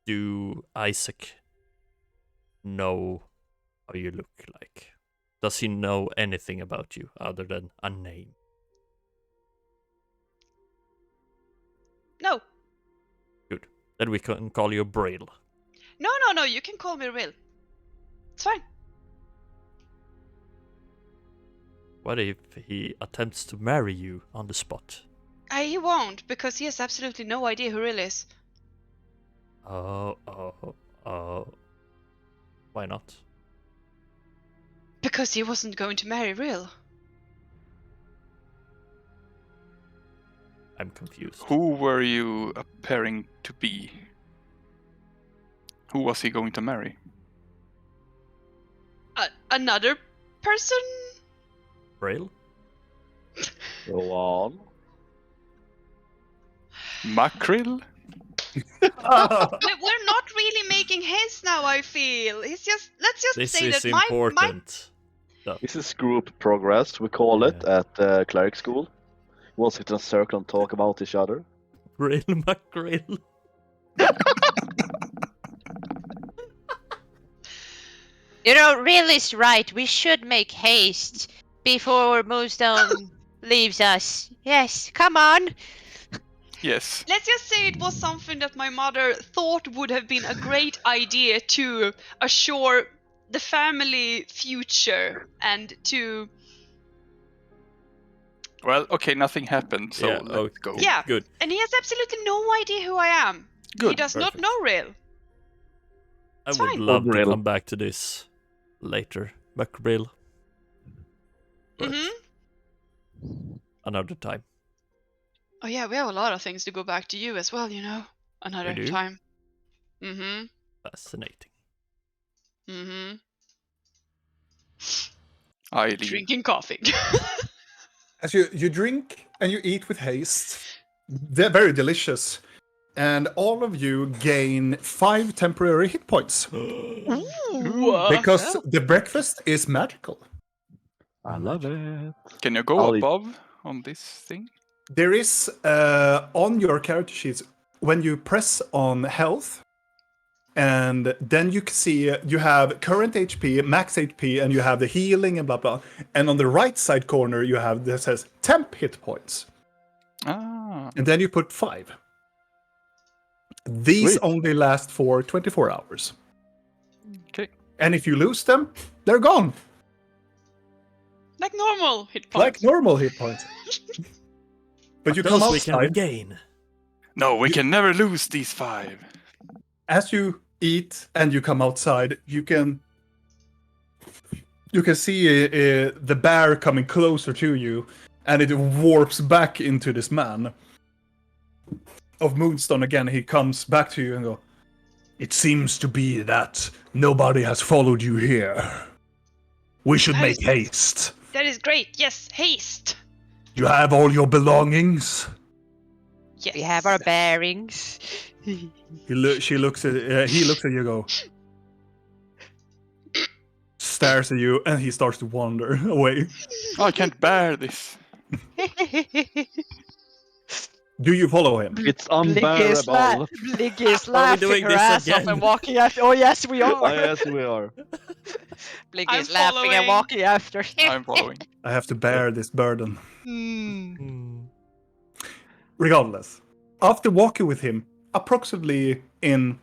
do Isaac know how you look like? Does he know anything about you other than a name? No. Then we can call you Braille. No. You can call me Real. It's fine. What if he attempts to marry you on the spot? He won't, because he has absolutely no idea who Real is. Why not? Because he wasn't going to marry Real. I'm confused. Who were you appearing to be? Who was he going to marry? Another person? Braille? Go on. Mackerel? We're not really making haste now, I feel. Let's just This say is that my important. This is group progress, we call it at cleric school. We'll sit in a circle and talk about each other. Braille Mackerel. You know, Really's right. We should make haste before Moonstone leaves us. Yes, come on. Yes. let's just say it was something that my mother thought would have been a great idea to assure the family future and to Well, okay, nothing happened, so Yeah, let's go. yeah. Good. And he has absolutely no idea who I am. He Good, does not perfect. know real. I It's would fine. love to Braille. come back to this later. Mackerel. But another time. Oh yeah, we have a lot of things to go back to you as well, you know. Another We do? time. Mm-hmm. Fascinating. Mm-hmm. I leave. Drinking coffee. As you drink and you eat with haste, they're very delicious. And all of you gain 5 temporary hit points. Because the breakfast is magical. I love it. Can you go I'll eat. above on this thing? There is, on your character sheets, when you press on health, and then you can see you have current HP, max HP, and you have the healing and blah blah. And on the right side corner, you have that says temp hit points. Ah. And then you put 5. These Sweet. only last for 24 hours. Okay. And if you lose them, they're gone. like normal hit Like points. normal hit points. But you come Those we can outside. regain. No, we can never lose these 5. As you eat and you come outside, you can see the bear coming closer to you, and it warps back into this man of Moonstone again. He comes back to you and go, "It seems to be that nobody has followed you here. We should make haste. That is great. Yes, haste. You have all your belongings." Yes. We have our bearings. He looks at you, go, stares at you, and he starts to wander away. I can't bear this. Do you follow him? It's Bliggy is, unbearable. Bliggy is Are we laughing doing her this ass off again? and walking after. Oh yes, we Oh, are. yes, we are. Bliggy is I'm laughing and following. walking after. I'm following. I have to bear this burden. Hmm. Regardless, after walking with him, approximately in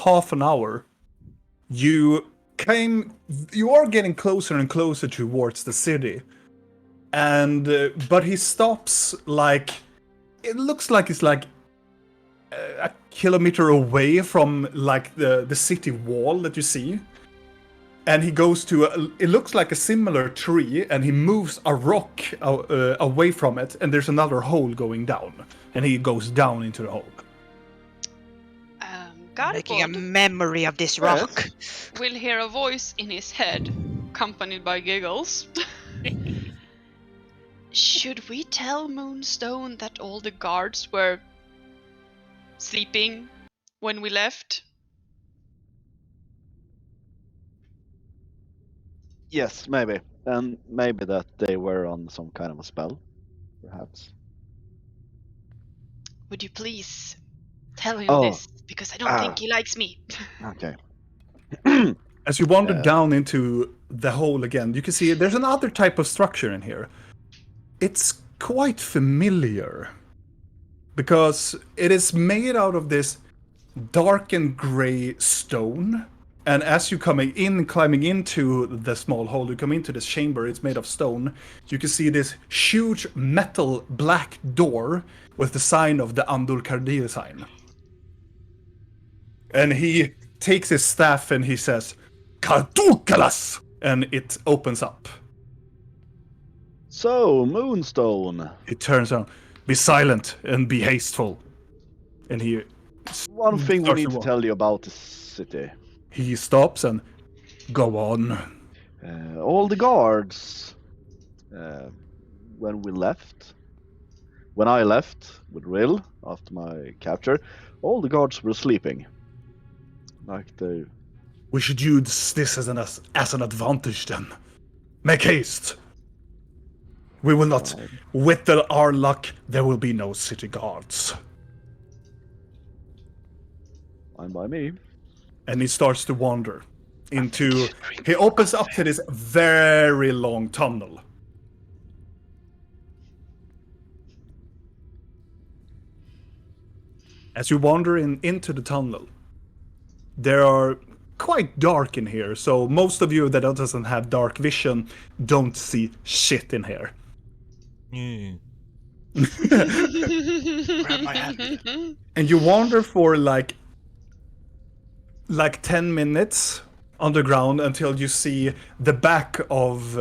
half an hour, you are getting closer and closer towards the city. And but he stops, like, it looks like it's like a kilometer away from like the city wall that you see. And he goes to it looks like a similar tree, and he moves a rock away from it, and there's another hole going down, and he goes down into the hole. Making a Gargoyle memory of this rock. will hear a voice in his head, accompanied by giggles. Should we tell Moonstone that all the guards were sleeping when we left? Yes, maybe. And maybe that they were on some kind of a spell, perhaps. Would you please tell him Oh. this? Because I don't think he likes me. Okay. As you wander Yeah. down into the hole again, you can see there's another type of structure in here. It's quite familiar, because it is made out of this dark and gray stone. And as you climbing into the small hole, you come into this chamber. It's made of stone. You can see this huge metal black door with the sign of the Andul Kardir sign. And he takes his staff and he says, "Kardukalas!" And it opens up. So, Moonstone. He turns around. Be silent and be hasteful. And he One thing we starts need to walk. tell you about the city. He stops and go on. All the guards, when I left with Rill after my capture, all the guards were sleeping. We should use this as an advantage then. Make haste. We will not. With our luck, there will be no city guards. Fine by me. And he starts to wander into. He opens up to this very long tunnel. As you wander into the tunnel, there are quite dark in here, so most of you that doesn't have dark vision don't see shit in here. Grab my hand. And you wander for like 10 minutes underground until you see the back of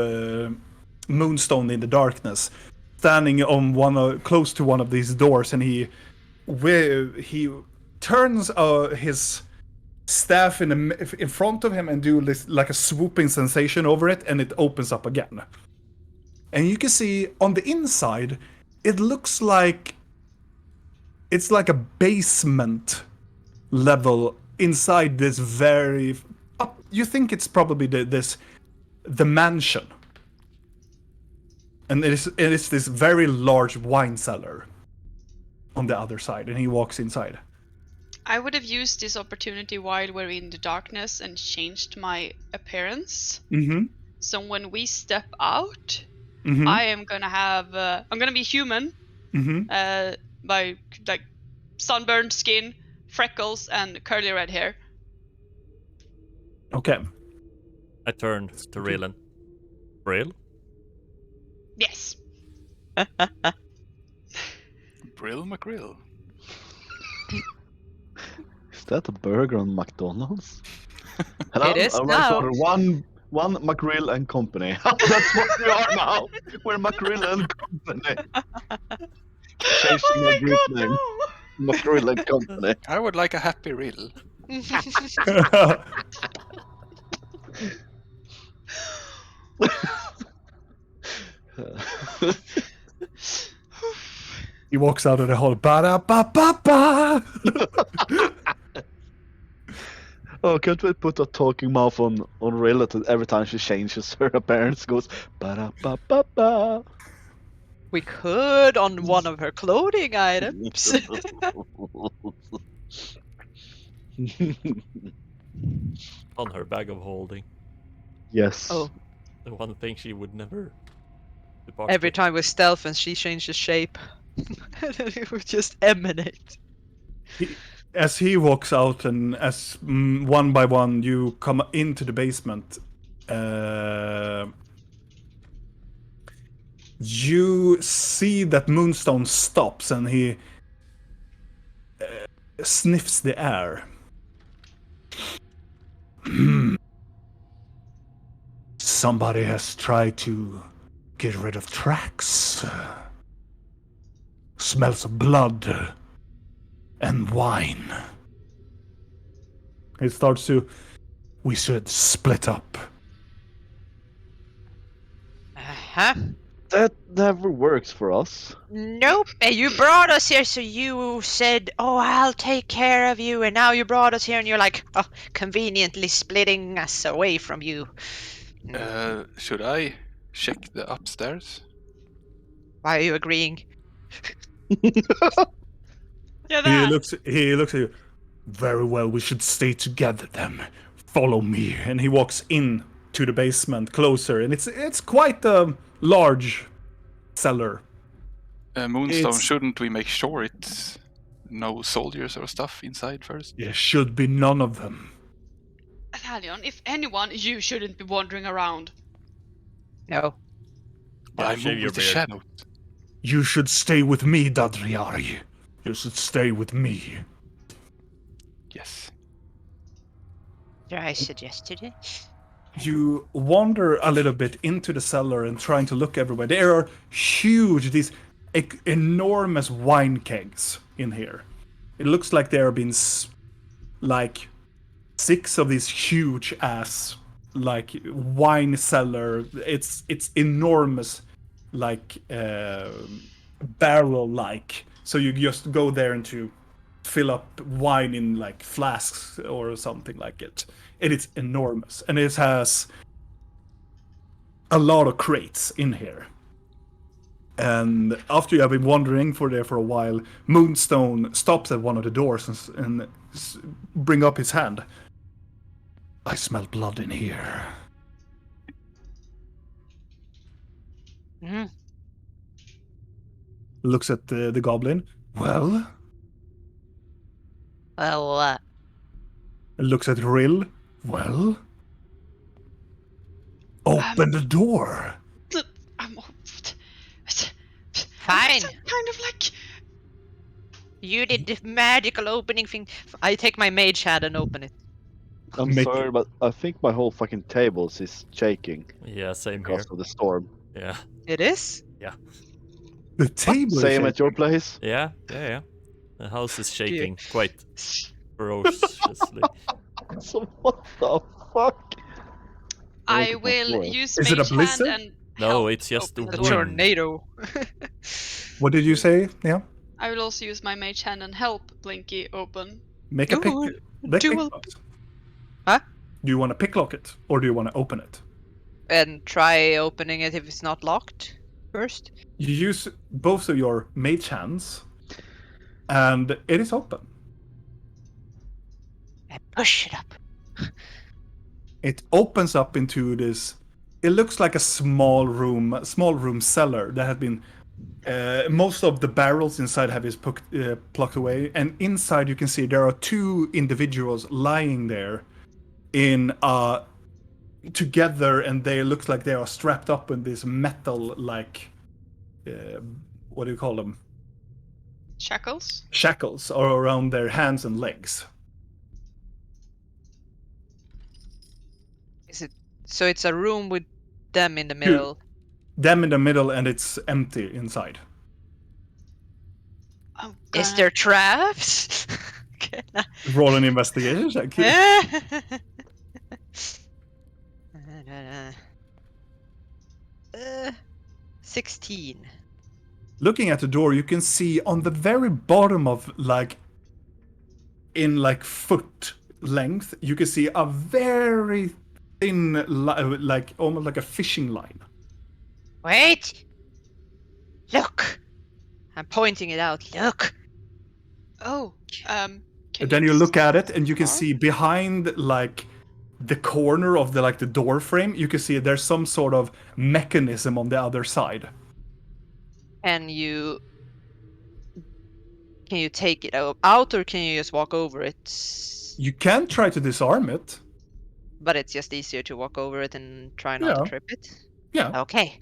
Moonstone in the darkness, standing on close to one of these doors, and he turns his staff in front of him and do this like a swooping sensation over it, and it opens up again. And you can see on the inside, it looks like it's like a basement level inside this very. You think it's probably the mansion, and it is this very large wine cellar on the other side, and he walks inside. I would have used this opportunity while we're in the darkness and changed my appearance. Mm-hmm. So when we step out, Mm-hmm. I am gonna have. I'm gonna be human. Mm-hmm. By like sunburned skin, freckles, and curly red hair. Okay. I turn to Raylan. Rail? Yes. Brill McGrill. Is that a burger on McDonald's? Hello, It is I now. order one McGrill and Company. That's what we are now. We're McGrill and Company. Changing our group name. McGrill and Company. I would like a happy rill. He walks out of the hall. Ba-da-ba-ba-ba! Oh, can't we put a talking mouth on Rilla every time she changes her appearance? Goes ba-da-ba-ba-ba. We could on one of her clothing items. On her bag of holding. Yes. Oh. The one thing she would never depart Every with. time with stealth and she changes shape. And then it would just emanate. As he walks out, and as one by one you come into the basement, you see that Moonstone stops and he sniffs the air. Somebody has tried to get rid of tracks. Smells of blood and wine. It starts to. We should split up. Uh-huh. That never works for us. Nope. You brought us here, so you said, "Oh, I'll take care of you," and now you brought us here, and you're like, "Oh, conveniently splitting us away from you." Should I check the upstairs? Why are you agreeing? Yeah, He that. looks at you. Very well, we should stay together then. Follow me. And he walks in to the basement closer, and it's quite a large cellar. Moonstone, It's- shouldn't we make sure it's no soldiers or stuff inside first? There should be none of them. Athalion, if anyone, you shouldn't be wandering around. No. But I shave move your with the beard. shadows. You should stay with me, Dadriari. You should stay with me. Yes. I suggested it. You wander a little bit into the cellar and trying to look everywhere. There are huge, these enormous wine kegs in here. It looks like there have been like 6 of these huge ass like wine cellar. It's enormous, like barrel like. So you just go there and to fill up wine in like flasks or something like it. And it's enormous, and it has a lot of crates in here. And after you have been wandering for a while, Moonstone stops at one of the doors and bring up his hand. I smell blood in here. Mm. Looks at the goblin. Well? Well, Looks at Rill. Well? Open the door. I'm fine. kind of like. You did the magical opening thing. I take my mage hand and open it. I'm Make- sorry, but I think my whole fucking tables is shaking Yeah, same here. because of the storm. Yeah. It is? The table is Same at your shaking. place? Yeah. The house is shaking quite ferociously. So what the fuck? I Look at my will floor. use Is it a mage hand blizzard? and No, help it's just open the the A door. wind. tornado. What did you say? Yeah. I will also use my mage hand and help Blinky open. Make a pick. Ooh, Make dual- picklock. Huh? Do you want to picklock it or do you want to open it? And try opening it if it's not locked first. You use both of your mage hands, and it is open. And push it up. It opens up into this. It looks like a small room cellar that had been. Most of the barrels inside have been plucked away, and inside you can see there are 2 individuals lying there, in together, and they look like they are strapped up in this metal like. What do you call them? Shackles. Shackles are around their hands and legs. Is it so? It's a room with them in the middle. Them in the middle, and it's empty inside. I'm Is gonna- there traps? Can I- Roll an investigation check. 16. Looking at the door, you can see on the very bottom of in foot length, you can see a very thin, like almost like a fishing line. Wait! Look! I'm pointing it out. Look! Oh, can And then you look at it, and you can Huh? see behind the corner of the door frame, you can see there's some sort of mechanism on the other side. Can you take it out, or can you just walk over it? You can try to disarm it. But it's just easier to walk over it and try not to Yeah. trip it. Yeah. Okay.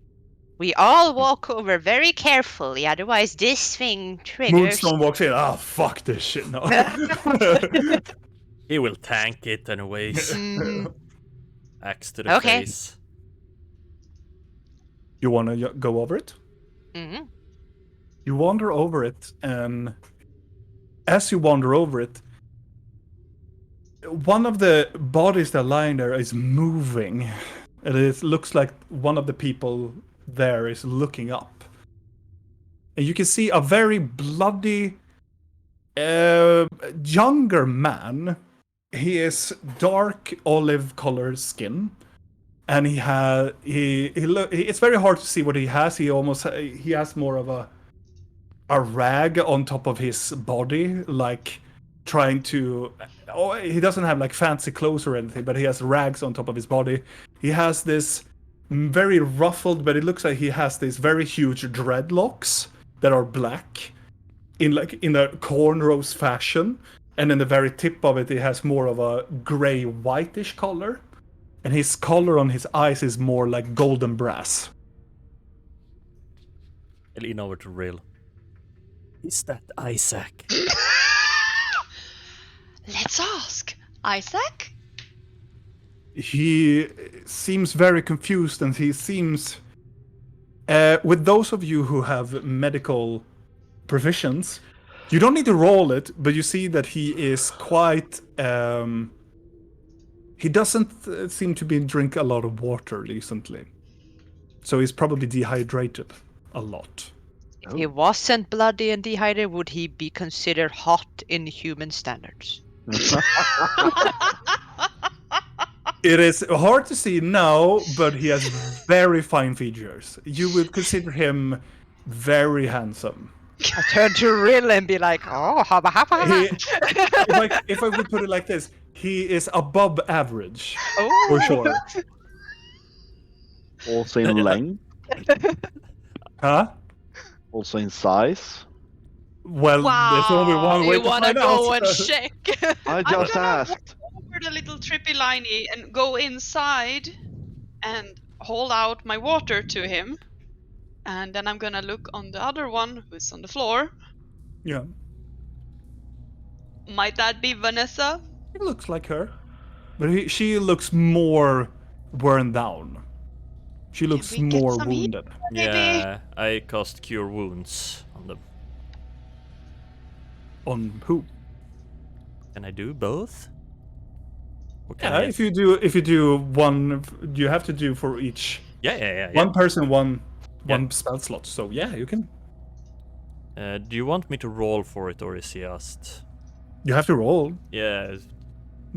We all walk over very carefully, otherwise this thing triggers. Moonstone walks in. Ah, fuck this shit now. He will tank it anyways. Mhm. Axe to the Okay. face. You want to go over it? Mhm. You wander over it, and as you wander over it, one of the bodies that are lying there is moving. And it looks like one of the people there is looking up. And you can see a very bloody younger man. He is dark olive colored skin. And it's very hard to see what he has. He has more of a rag on top of his body, like trying to. Oh, he doesn't have fancy clothes or anything, but he has rags on top of his body. He has this very ruffled, but it looks like he has these very huge dreadlocks that are black, in a cornrows fashion, and in the very tip of it, it has more of a gray whitish color. And his color on his eyes is more like golden brass. I lean over to Rill. Is that Isaac? Let's ask. Isaac? He seems very confused, and he seems With those of you who have medical provisions, you don't need to roll it, but you see that he is quite. He doesn't seem to be drink a lot of water recently, so he's probably dehydrated a lot. If he wasn't bloody and dehydrated, would he be considered hot in human standards? It is hard to see now, but he has very fine features. You would consider him very handsome. I turn to Rill and be like, oh, haba haba haba. If I would put it like this, he is above average, Oh. for sure. Also in length, Huh? also in size. Well, there's only one way you to wanna find go out. and check? I just gonna asked. Over the little trippy liney and go inside and hold out my water to him. And then I'm gonna look on the other one who's on the floor. Yeah, Might that be Vanessa? it looks like her, but she looks more worn down. She looks we get more some heat? wounded. Maybe. Yeah, I cast Cure Wounds on them. On who? Can I do both? Or can Yeah, I... if you do one, you have to do for each. Yeah. One person, one Yeah. spell slot. So yeah, you can. Do you want me to roll for it, or is he just... You have to roll Yeah,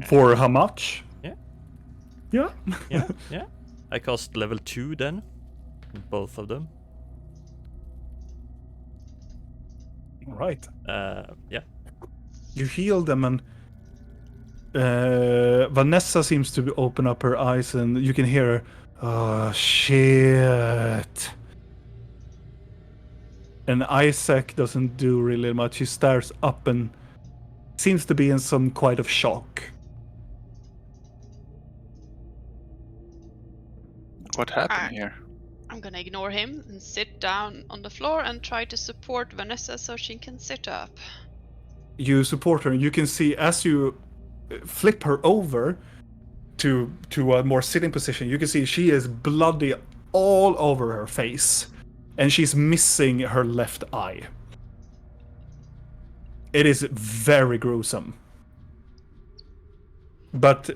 for how much? Yeah. Yeah. yeah. I cast level 2 then. Both of them. All right. Yeah. You heal them, and Vanessa seems to open up her eyes, and you can hear her. Oh shit! And Isaac doesn't do really much. He stares up and seems to be in some quite of shock. What happened here? I'm gonna ignore him and sit down on the floor and try to support Vanessa so she can sit up. You support her, and you can see as you flip her over to a more sitting position, you can see she is bloody all over her face, and she's missing her left eye. It is very gruesome. But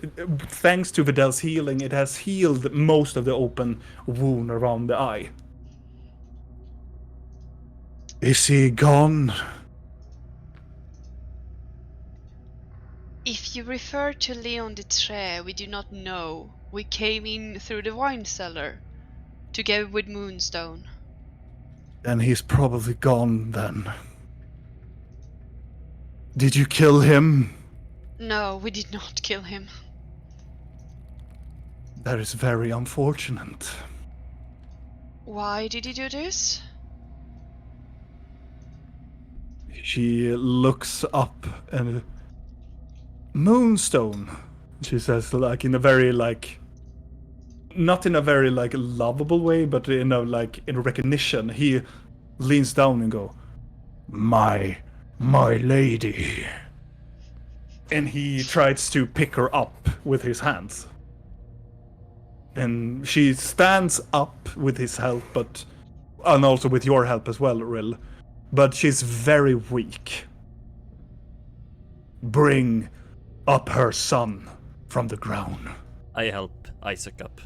thanks to Vidal's healing, it has healed most of the open wound around the eye. Is he gone? If you refer to Leon de Tre, we do not know. We came in through the wine cellar, together with Moonstone. Then he's probably gone then. Did you kill him? No, we did not kill him. That is very unfortunate. Why did he do this? She looks up and... Moonstone, she says, like in a very not in a very lovable way, but in recognition. He leans down and go, my lady. And he tries to pick her up with his hands. And she stands up with his help, and also with your help as well, Rill. But she's very weak. Bring up her son from the ground. I help Isaac up.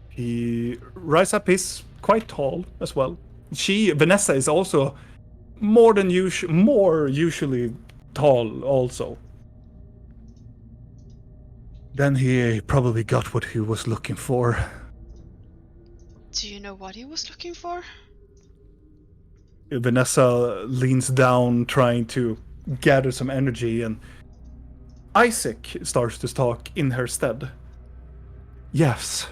He rises up. He's quite tall as well. Vanessa is also more usually tall also. Then he probably got what he was looking for. Do you know what he was looking for? Vanessa leans down, trying to gather some energy, and Isaac starts to talk in her stead. Yes.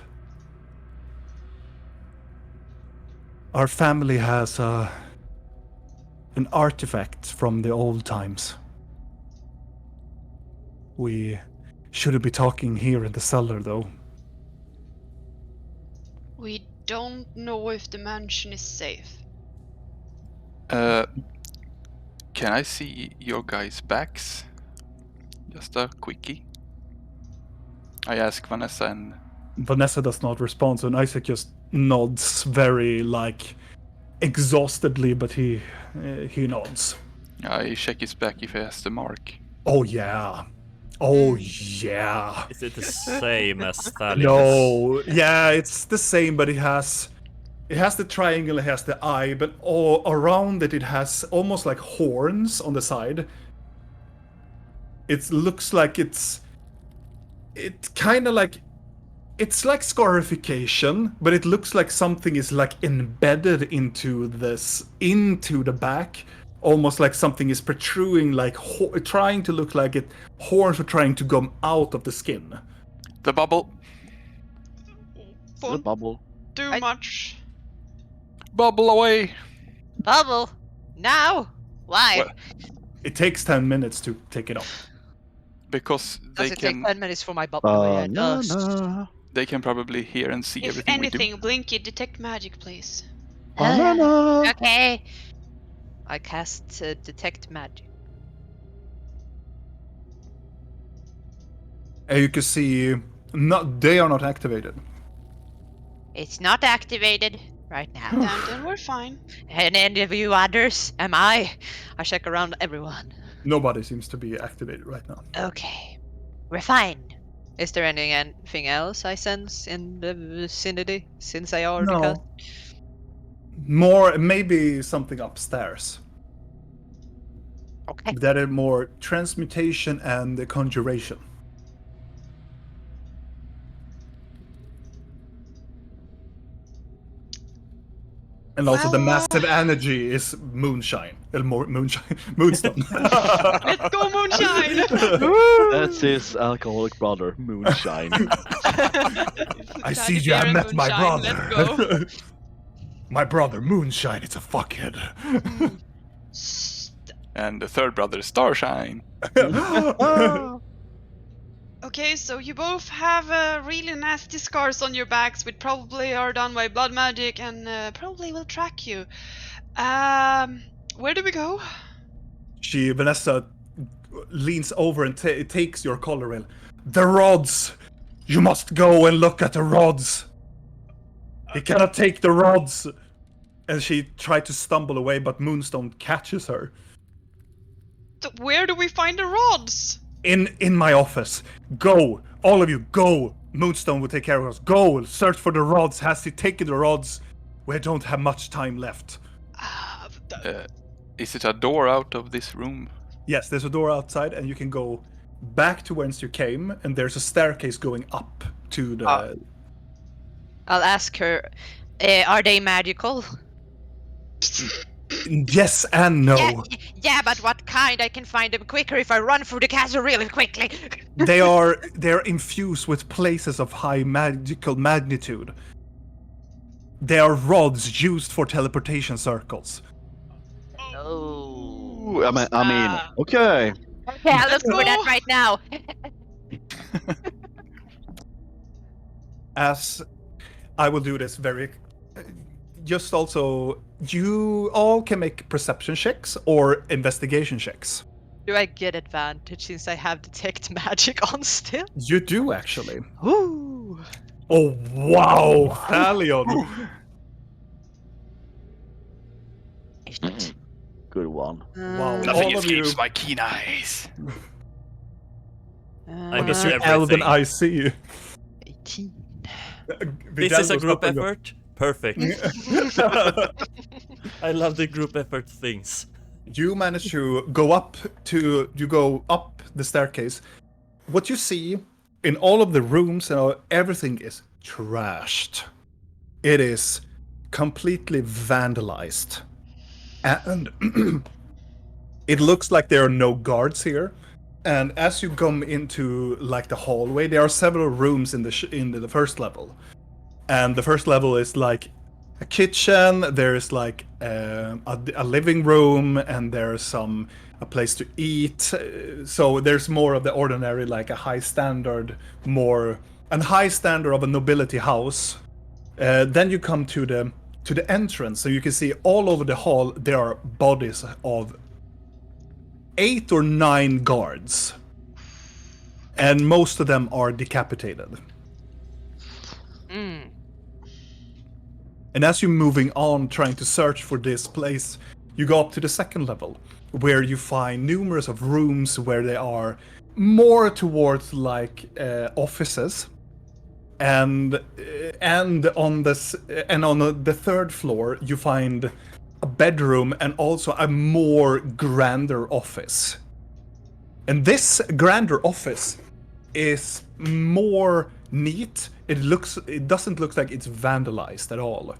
Our family has an artifact from the old times. We shouldn't be talking here in the cellar, though. We don't know if the mansion is safe. Can I see your guys' backs? Just a quickie. I ask Vanessa, and Vanessa does not respond, so Isaac just nods very like exhaustedly, but he nods. I check his back if he has the mark. Oh yeah. Oh yeah. Is it the same as Thalian's? No, yeah, it's the same, but it has the triangle, it has the eye, but all around it has almost like horns on the side. It looks like it's kind of like it's like scarification, but it looks like something is like embedded into the back, almost like something is protruding, like trying to look like it. Horns are trying to come out of the skin. The bubble. The bubble. Too much. Bubble away. Bubble. Now. Why? Well, It takes 10 minutes to take it off. because they Does it take can 10 minutes for my bubble to wear dust? they can probably hear and see If everything we do. anything, Blinky, detect magic, please. Banana. Okay. I cast detect magic. You can see, they are not activated. It's not activated right now. Then we're fine. And any of you others? Am I? I check around everyone. Nobody seems to be activated right now. Okay. We're fine. Is there anything else I sense in the vicinity since I already No. cast? More, maybe something upstairs. Okay. That is more transmutation and the conjuration. And also the Well, massive energy is moonshine. Moonstone. Let's go, Moonshine! That's his alcoholic brother, Moonshine. I see you have met my brother. My brother, Moonshine, it's a fuckhead. And the third brother, Starshine. Okay, so you both have really nasty scars on your backs, which probably are done by blood magic and probably will track you. Where do we go? Vanessa leans over and takes your collar rail. The rods! You must go and look at the rods! He cannot take the rods! And she tried to stumble away, but Moonstone catches her. Where do we find the rods? In my office. Go! All of you, go! Moonstone will take care of us. Go! Search for the rods. Has he taken the rods? We don't have much time left. Is it a door out of this room? Yes, there's a door outside, and you can go back to whence you came, and there's a staircase going up to the... I'll ask her, are they magical? Yes and no. Yeah, but what kind? I can find them quicker if I run through the castle really quickly. They're infused with places of high magical magnitude. They are rods used for teleportation circles. Ooh, I mean, okay. Okay, I'll look for that right now. As I will do this very... Just also, you all can make perception checks or investigation checks. Do I get advantage since I have detect magic on still? You do, actually. Ooh. Oh, wow, Thalion. Good one. Wow, Nothing all of you... escapes my keen eyes. I guess Your everything. elven eye see. 18. This is a Vidal group goes up and effort. Perfect. I love the group effort things. You manage to go up the staircase. What you see in all of the rooms and everything is trashed. It is completely vandalized. And it looks like there are no guards here. And as you come into like the hallway, there are several rooms in the first level. And the first level is like a kitchen, there's like a living room, and there's a place to eat. So there's more of the ordinary, like a high standard of a nobility house. Then you come to the entrance, so you can see all over the hall there are bodies of 8 or 9 guards. And most of them are decapitated. And as you're moving on, trying to search for this place, you go up to the second level, where you find numerous of rooms where they are more towards like offices, and on the third floor you find a bedroom and also a more grander office. And this grander office is more neat. It doesn't look like it's vandalized at all.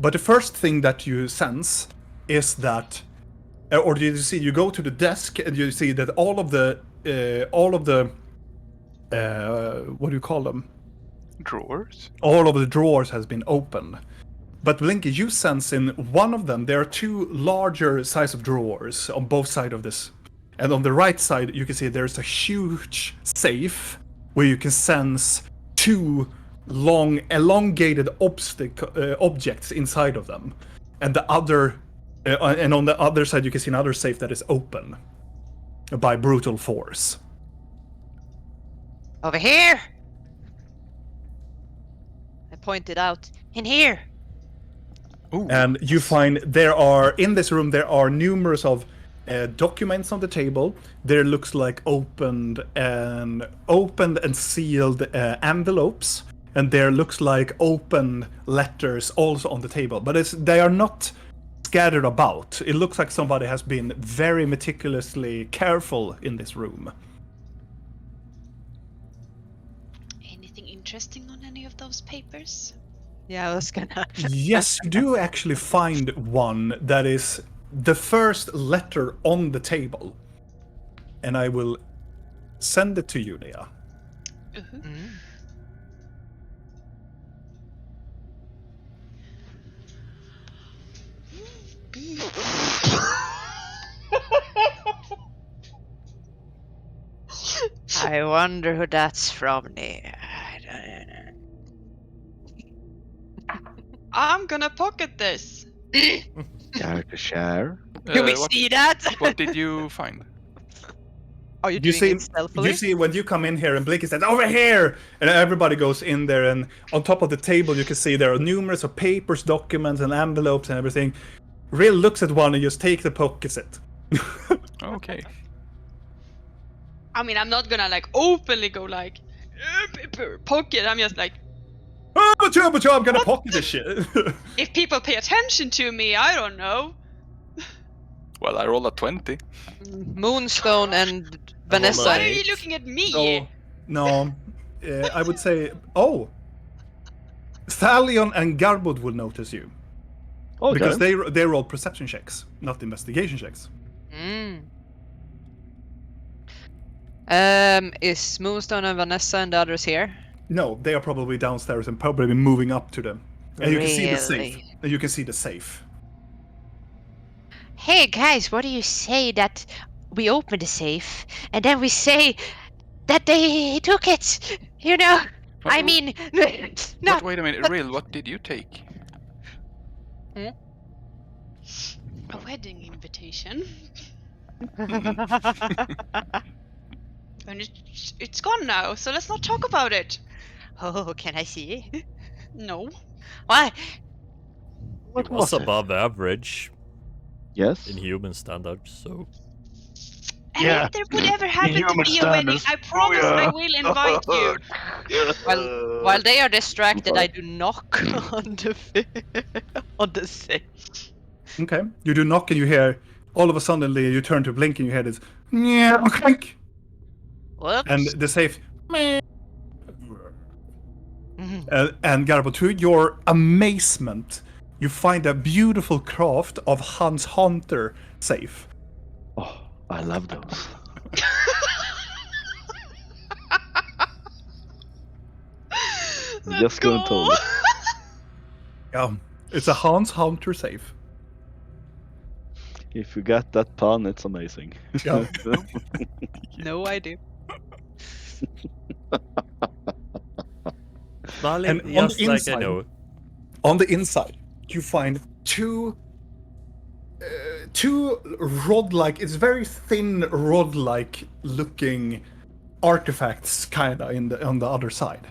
But the first thing that you sense is that, or you go to the desk and you see that all of the what do you call them? Drawers? All of the drawers has been opened. But Blinky, you sense in one of them there are two larger size of drawers on both sides of this. And on the right side you can see there's a huge safe where you can sense two long elongated objects inside of them. And and on the other side you can see another safe that is open by brutal force. Over here! I pointed out. In here! Ooh. And you find in this room there are numerous of documents on the table. There looks like opened and sealed envelopes, and there looks like open letters also on the table. But they are not scattered about. It looks like somebody has been very meticulously careful in this room. Anything interesting on any of those papers? Yeah, I was gonna. Yes, you do actually find one that is the first letter on the table. And I will send it to you, Leah. I wonder who that's from, Nia. I'm gonna pocket this. Care to share? Can we What- see that? What did you find? Are you You doing see, it stealthily? you see when you come in here and Blinky says, "Over here!" And everybody goes in there, and on top of the table you can see there are numerous of papers, documents, and envelopes and everything. Real looks at one and just take the pockets it. Okay. I mean, I'm not gonna like openly go like pocket. I'm just like, Oh, but I'm gonna pocket this shit. if people pay attention to me, I don't know. Well, I rolled a 20. Moonstone and Vanessa. Why are you looking at me? So, no, I would say, Thalion and Garbod will notice you. Okay. Because they roll perception checks, not investigation checks. Is Moonstone and Vanessa and the others here? No, they are probably downstairs and probably moving up to them. And you can see the safe. Really? And you can see the safe. Hey guys, what do you say that we open the safe and then we say that they took it? You know, I mean, But not. wait a minute, Real, what did you take? A wedding invitation. And it's gone now, so let's not talk about it. Oh, can I see? No. Why? What It was was it? above average Yes. in human standards, so And Yeah. if there would ever happen to human be a wedding, standards. I promise Oh, yeah. I will invite you. While they are distracted, sorry. I do knock on the safe. Okay. You do knock and you hear, all of a sudden you turn to Blink and you hear this, yeah, clink. Whoops. And the safe, and Garbo, to your amazement, you find a beautiful craft of Hans Hunter safe. Oh, I love those. Let's Just gonna tell go. you. Yeah, it's a Hans Hunter safe. If you get that pun, it's amazing. Yeah. No idea. Well, And on just the like I inside- know. On the inside, you find two rod-like, it's very thin rod-like looking artifacts kinda on the other side.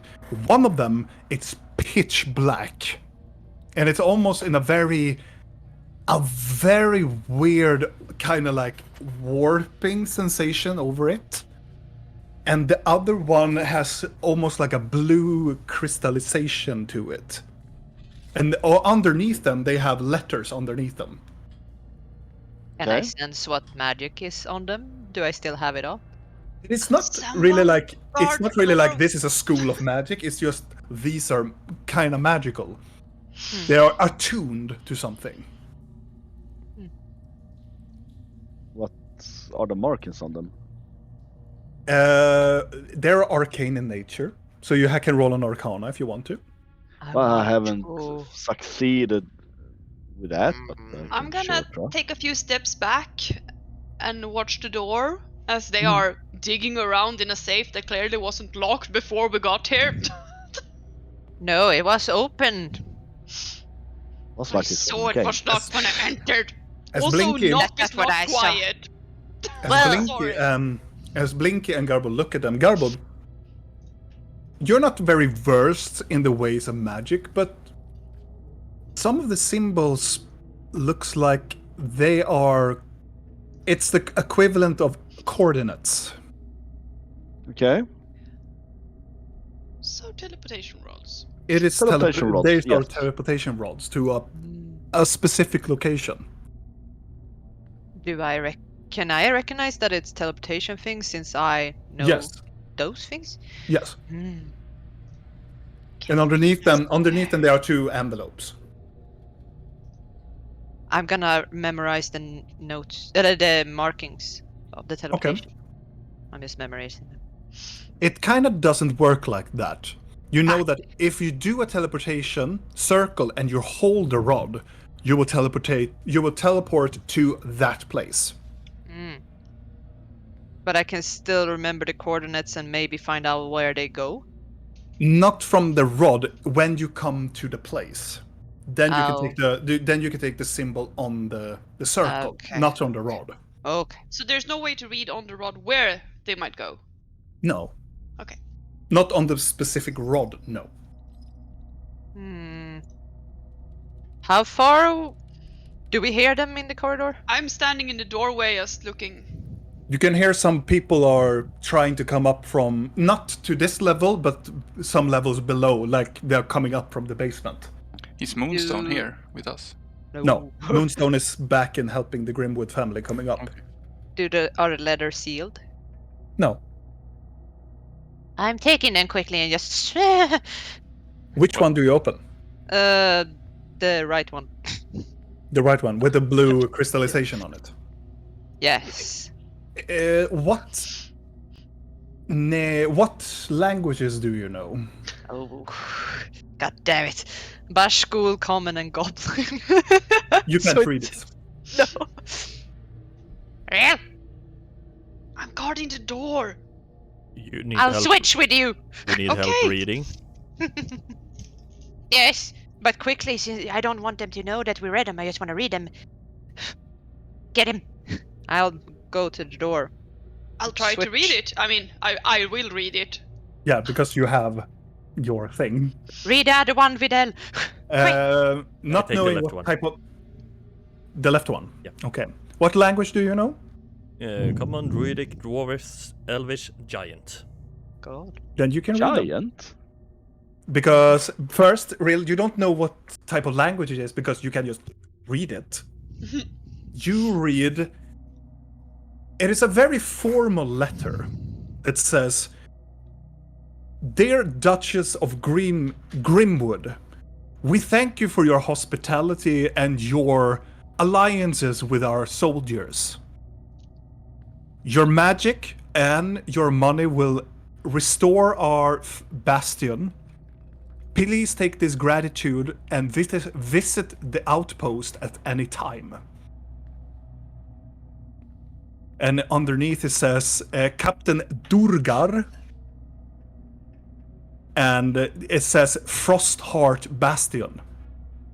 One of them, it's pitch black. and it's almost in a very weird kind of like warping sensation over it. And the other one has almost like a blue crystallization to it. And underneath them, they have letters underneath them. Can I Okay. sense what magic is on them? Do I still have it up? It's not Someone really like guard this is a school of magic. It's just these are kind of magical. Hmm. They are attuned to something. What are the markings on them? They're arcane in nature, so you can roll an Arcana if you want to. Well, I want haven't to- succeeded with that, but I'm gonna take a few steps back and watch the door as they are digging around in a safe that clearly wasn't locked before we got here. No, it was open. was I like this saw one. it Okay. was locked when I entered. As Also, Blinky, knock That's is what not I saw. quiet. Well- as Blinky and Garble look at them, Garble, you're not very versed in the ways of magic, but some of the symbols looks like they are. It's the equivalent of coordinates. Okay. So teleportation rods. It is Teleportation rods, They are yes. teleportation rods to a specific location. Can I recognize that it's teleportation things since I know Yes. those things? Yes. Hmm. And underneath them, there are two envelopes. I'm gonna memorize the notes, the markings of the teleportation. I'm just memorizing them. It kind of doesn't work like that. You know that if you do a teleportation circle and you hold the rod, you will teleport to that place. But I can still remember the coordinates and maybe find out where they go. Not from the rod when you come to the place. Then you Oh. can take the symbol on the circle, Okay. not on the rod. Okay. So there's no way to read on the rod where they might go. No. Okay. Not on the specific rod, no. How far do we hear them in the corridor? I'm standing in the doorway just looking. You can hear some people are trying to come up from, not to this level, but some levels below, like they're coming up from the basement. Is Moonstone You- here with us? No, Moonstone is back and helping the Grimwood family coming up. Okay. Are the letters sealed? No. I'm taking them quickly and just Which one do you open? the right one. The right one, with the blue crystallization on it. Yes. What languages do you know? Oh, god damn it! Bashkul, Common, and Goblin. You can't So read it. No. I'm guarding the door. You need I'll help. switch with you. You need help Okay. reading. Yes, but quickly, since I don't want them to know that we read them. I just want to read them. Get him. I'll go to the door. I'll try to read Switch. it. I mean, I will read it. Yeah, because you have your thing. Read the other one, Videl. Not take the knowing left what one. type of... The left one? Yeah. Okay. What language do you know? Common, Druidic, Dwarvish, Elvish, Giant. God. Then you can read them. Giant? Because first, you don't know what type of language it is because you can just read it. You read... It is a very formal letter that says, Dear Duchess of Grimwood, we thank you for your hospitality and your alliances with our soldiers. Your magic and your money will restore our bastion. Please take this gratitude and visit the outpost at any time. And underneath it says Captain Durgar. And it says Frostheart Bastion.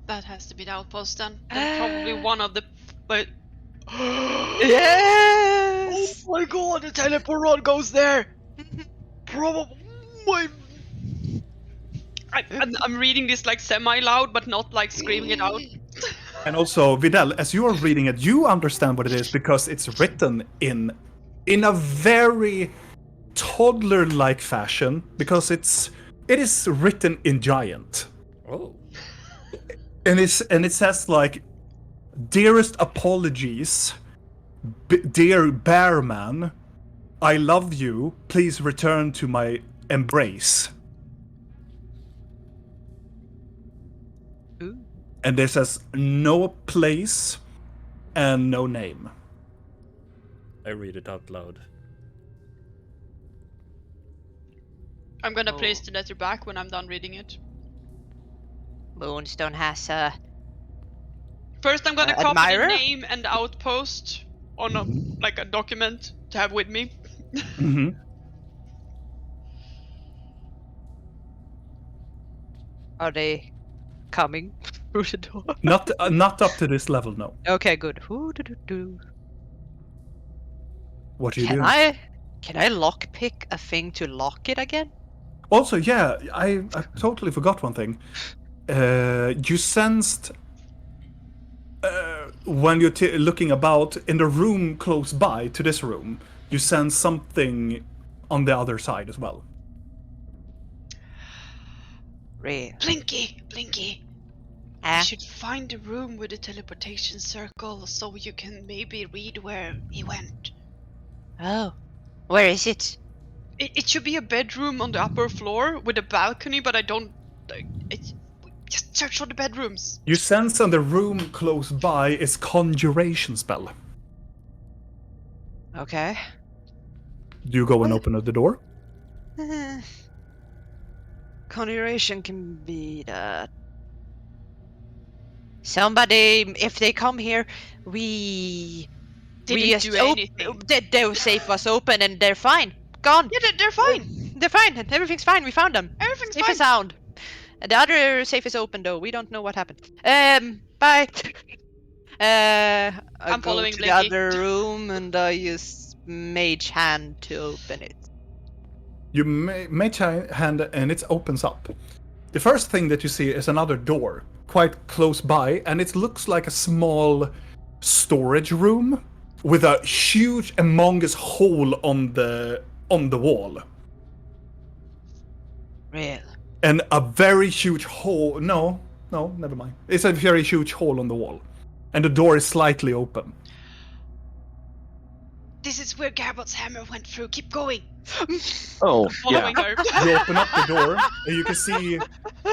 That has to be the outpost then. And probably one of the. But. Yes. Oh my god! The teleport rod goes there. Probably. I'm reading this like semi-loud, but not like screaming it out. And also, Vidal, as you are reading it, you understand what it is because it's written in a very toddler-like fashion because it is written in giant. Oh. And it says like, "Dearest apologies, dear Bearman, I love you. Please return to my embrace." Ooh. And it says no place and no name. I read it out loud. I'm gonna place the letter back when I'm done reading it. Moonstone has a First, I'm gonna copy admirer? the name and the outpost on a document to have with me. Mm-hmm. Are they coming through the door? Not up to this level, no. Okay, good. Ooh-doo-doo-doo. What are you Can doing? I lockpick a thing to lock it again? Also, yeah, I totally forgot one thing. You sensed when you're looking about in the room close by to this room, you sense something on the other side as well. Real. Blinky! You Ah, should find the room with the teleportation circle so you can maybe read where he went. oh. Where is it? It should be a bedroom on the upper floor with a balcony, but I don't. Just search for the bedrooms. You sense on the room close by is conjuration spell. Okay. Do you go and open the door? Conjuration can be that. Somebody, if they come here, we Didn't do anything. The safe was open and they're fine. Gone. Yeah, they're fine. They're fine. Everything's fine. We found them. Everything's Safe fine. and sound. The other safe is open though. We don't know what happened. Bye. I I'm go following to Blinky. the other room and I use mage hand to open it. You mage hand and it opens up. The first thing that you see is another door, quite close by, and it looks like a small storage room with a huge, humongous hole on the wall. Real. And a very huge hole. No, never mind. It's a very huge hole on the wall. And the door is slightly open. This is where Garbot's hammer went through. Keep going. Oh, yeah. Following her. You open up the door, and you can see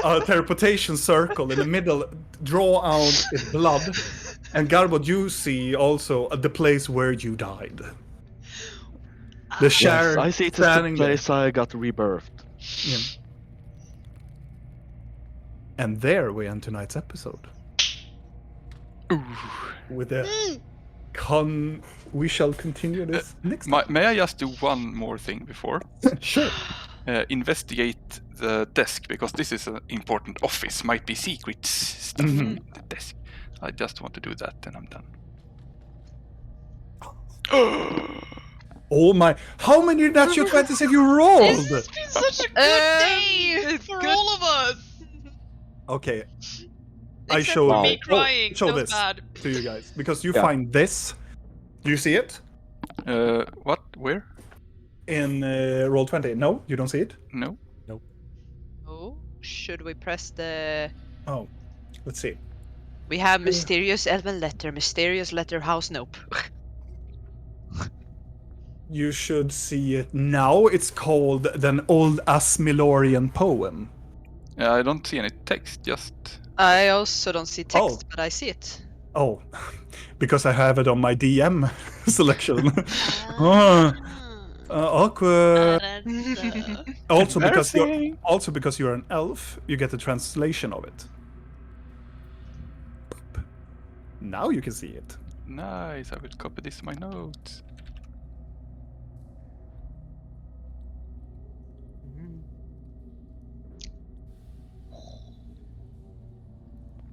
a teleportation circle in the middle draw out its blood. And Garbot, you see also the place where you died. The Yes, shard I see it's the standing there. place I got rebirthed. Yeah. And there we end tonight's episode. With a we shall continue this next time. May I just do one more thing before? Sure. Investigate the desk, because this is an important office. Might be secret stuff in the desk. I just want to do that, then I'm done. Oh my! How many natural 20s have you rolled? It's been such a good day for good. all of us. Okay, I Except show for me you. crying. Show That was this bad. to you guys because you Yeah. find this. Do you see it What? Where? in roll 20? No, you don't see it. No. Oh, should we press the... Oh, let's see. We have mysterious elven letter, house nope. You should see it now. It's called an old Asmilorian poem. I don't see any text. Just I also don't see text, Oh. but I see it. Oh, because I have it on my DM selection. Awkward. Also because you're an elf, you get the translation of it. Now you can see it. nice. I will copy this in my notes.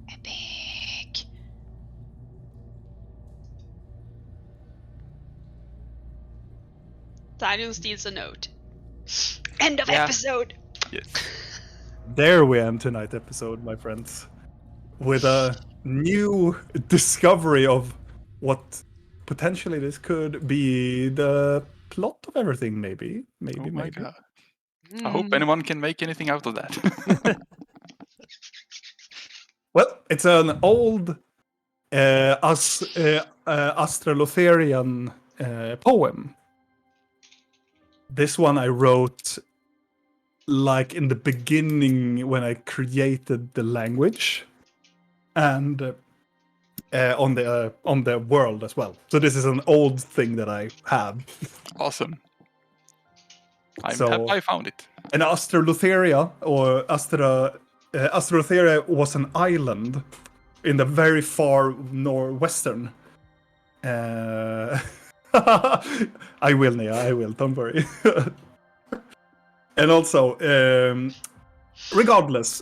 Epic. Daniel steals a note. End of Yeah. episode. Yes. There we end tonight's episode, my friends, with a new discovery of what potentially this could be the plot of everything. Maybe. Oh my maybe. god. I hope anyone can make anything out of that. Well, it's an old Australotherian poem. This one I wrote like in the beginning when I created the language, and on the world as well. So this is an old thing that I have. Awesome. I'm So- happy I found it. And Australotheria Australotheria was an island in the very far northwestern. I will, Nia. I will. Don't worry. And also, regardless,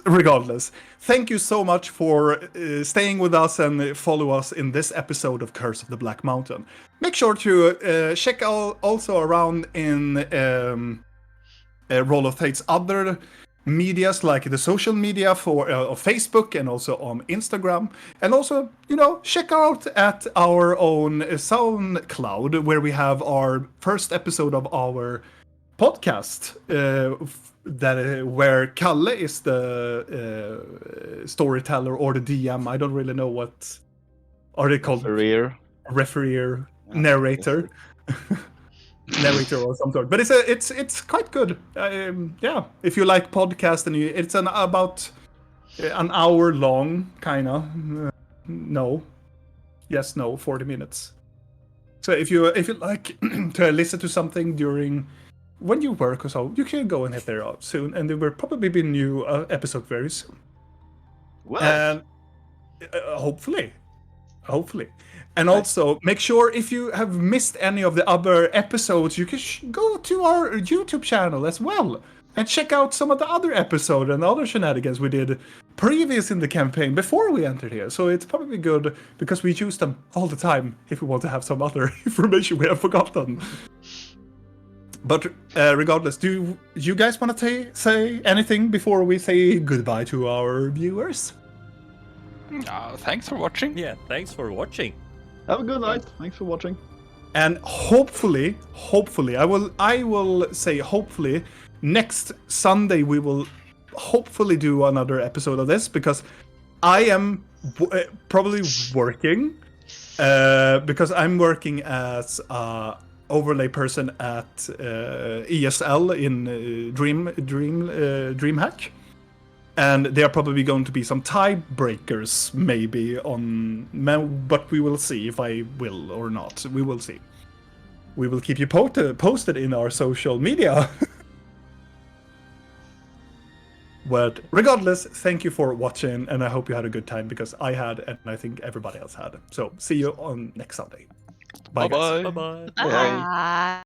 thank you so much for staying with us and follow us in this episode of Curse of the Black Mountain. Make sure to check out also around in Roll of Fate's other medias, like the social media for Facebook and also on Instagram. And also, check out at our own SoundCloud, where we have our first episode of our podcast, where Kalle is the storyteller or the DM. I don't really know what are they called. Referee, narrator. Narrator or some sort, but it's quite good. Yeah, if you like podcast and it's about an hour long, kind of. 40 minutes. So if you like to listen to something during when you work or so, you can go and hit there up soon, and there will probably be a new episode very soon. Well, And hopefully. And also, make sure if you have missed any of the other episodes, you can go to our YouTube channel as well and check out some of the other episodes and other shenanigans we did previous in the campaign before we entered here. So it's probably good because we use them all the time if we want to have some other information we have forgotten. But regardless, do you guys want to say anything before we say goodbye to our viewers? Thanks for watching. Yeah, thanks for watching. have a good night. Thanks for watching. And hopefully, I will say hopefully, next Sunday we will hopefully do another episode of this, because I am probably working, because I'm working as a overlay person at ESL in DreamHack. And there are probably going to be some tiebreakers, maybe, but we will see if I will or not. We will see. We will keep you posted in our social media. But regardless, thank you for watching, and I hope you had a good time, because I had, and I think everybody else had. So see you on next Sunday. Bye, guys. Bye-bye. Bye-bye. Bye.